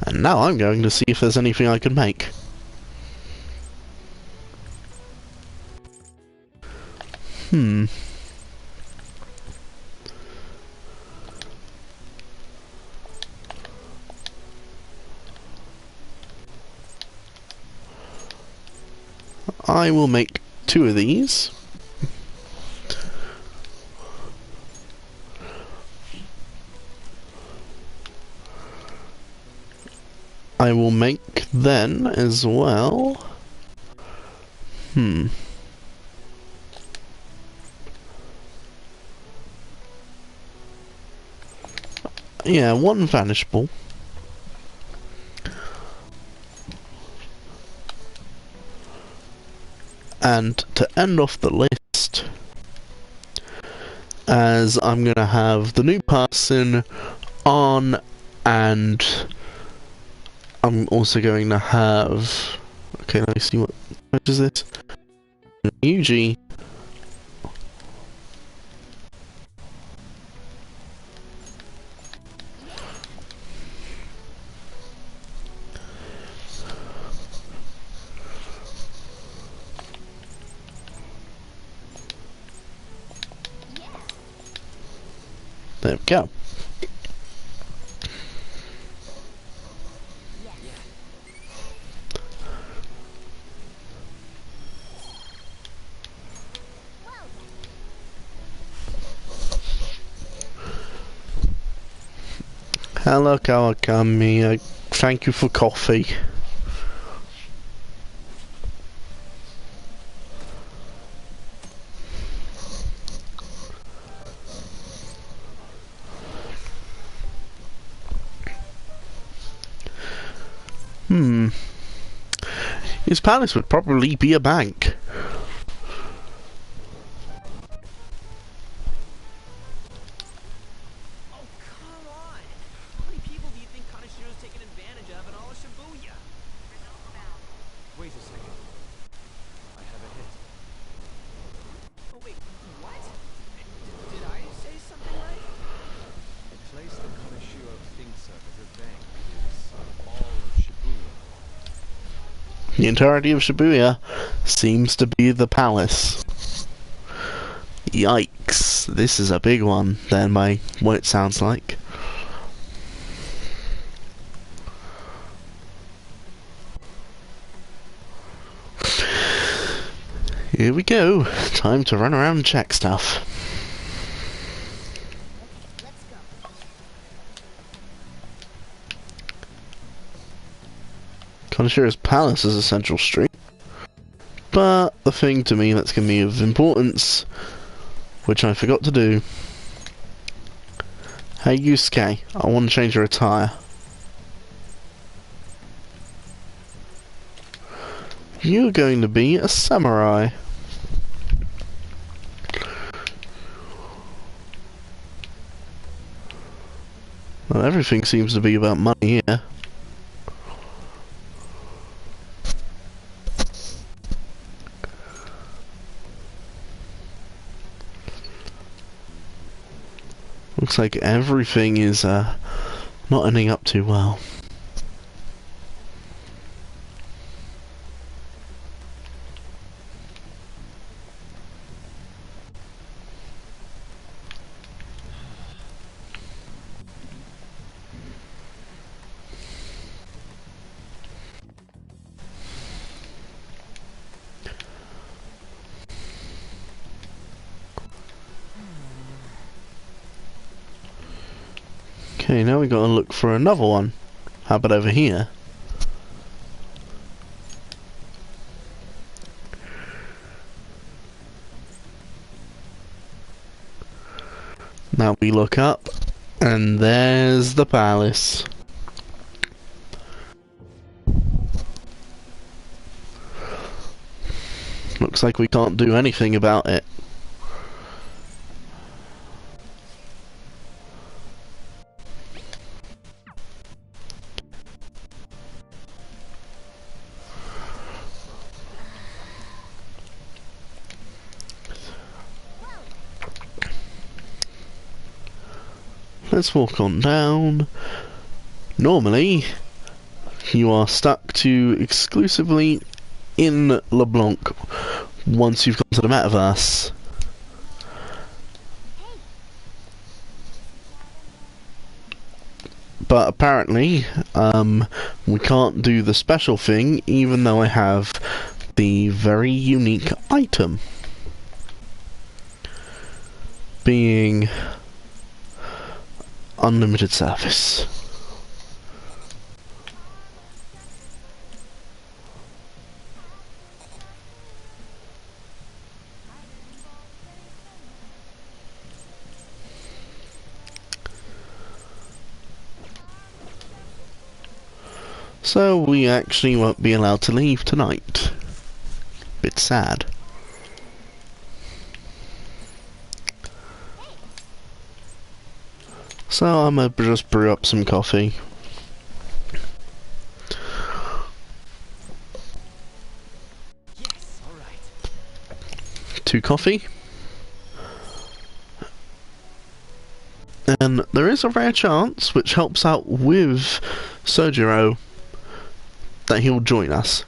And now I'm going to see if there's anything I can make. I will make 2 of these. I will make then as well. Yeah, 1 vanish ball. And to end off the list, as I'm going to have the new person on, and I'm also going to have... Okay, let me see what is this? UG. There we go. Hello, Kawakami. Thank you for coffee. His palace would probably be a bank. Oh, come on! How many people do you think Kanashiro's taken advantage of in all of Shibuya? Wait a second. I have a hit. Oh, wait, what? Did I say something right? The place that Kanashiro thinks of as a bank is all of Shibuya. The entirety of Shibuya seems to be the palace. Yikes. This is a big one, then, by what it sounds like. Here we go. Time to run around and check stuff. Kanashiro's palace is a central street. But the thing to me that's going to be of importance, which I forgot to do. Hey Yusuke, I want to change your attire. You're going to be a samurai. Well, everything seems to be about money here. Looks like everything is not ending up too well. Okay, now we gotta look for another one. How about over here? Now we look up, and there's the palace. Looks like we can't do anything about it. Let's walk on down. Normally, you are stuck to exclusively in LeBlanc once you've gone to the metaverse. But apparently, we can't do the special thing, even though I have the very unique item being unlimited service. So we actually won't be allowed to leave tonight. Bit sad. So I'm gonna just brew up some coffee. Yes, all right. 2 coffee. And there is a rare chance, which helps out with Sojiro, that he'll join us.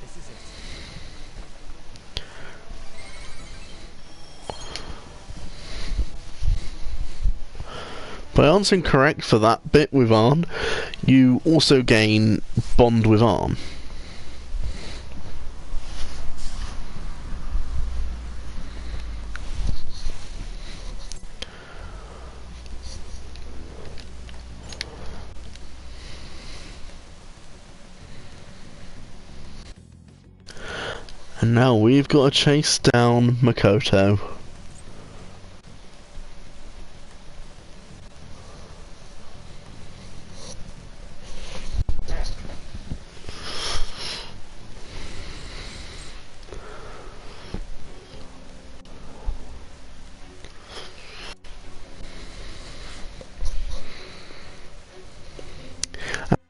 This is it. By answering correct for that bit with Arn, you also gain Bond with Arn. And now we've got to chase down Makoto.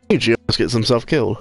He almost gets himself killed.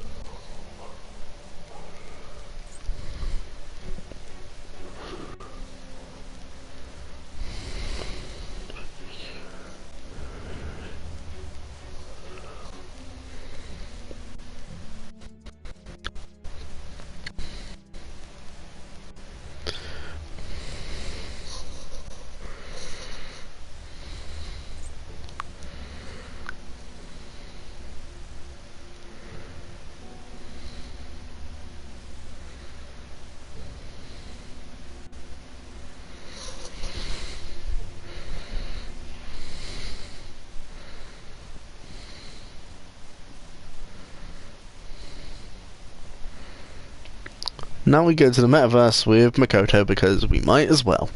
Now we go to the metaverse with Makoto because we might as well.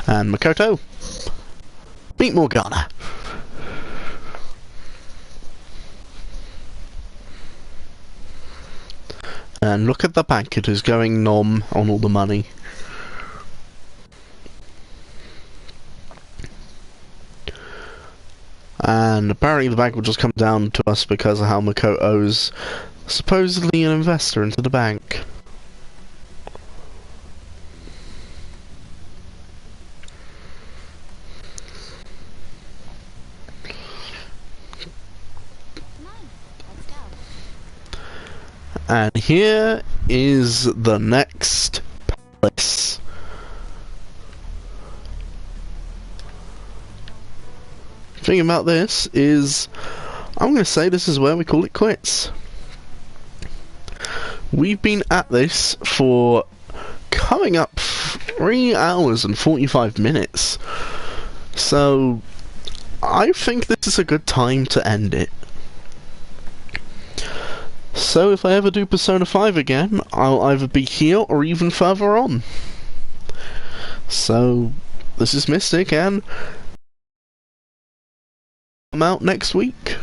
And Makoto, beat Morgana. And look at the bank, it is going nom on all the money. And apparently the bank will just come down to us because of how Makoto's supposedly an investor into the bank. And here is the next palace. The thing about this is, I'm going to say this is where we call it quits. We've been at this for coming up 3 hours and 45 minutes. So, I think this is a good time to end it. So if I ever do Persona 5 again, I'll either be here or even further on. So, this is Mystic, and I'm out next week.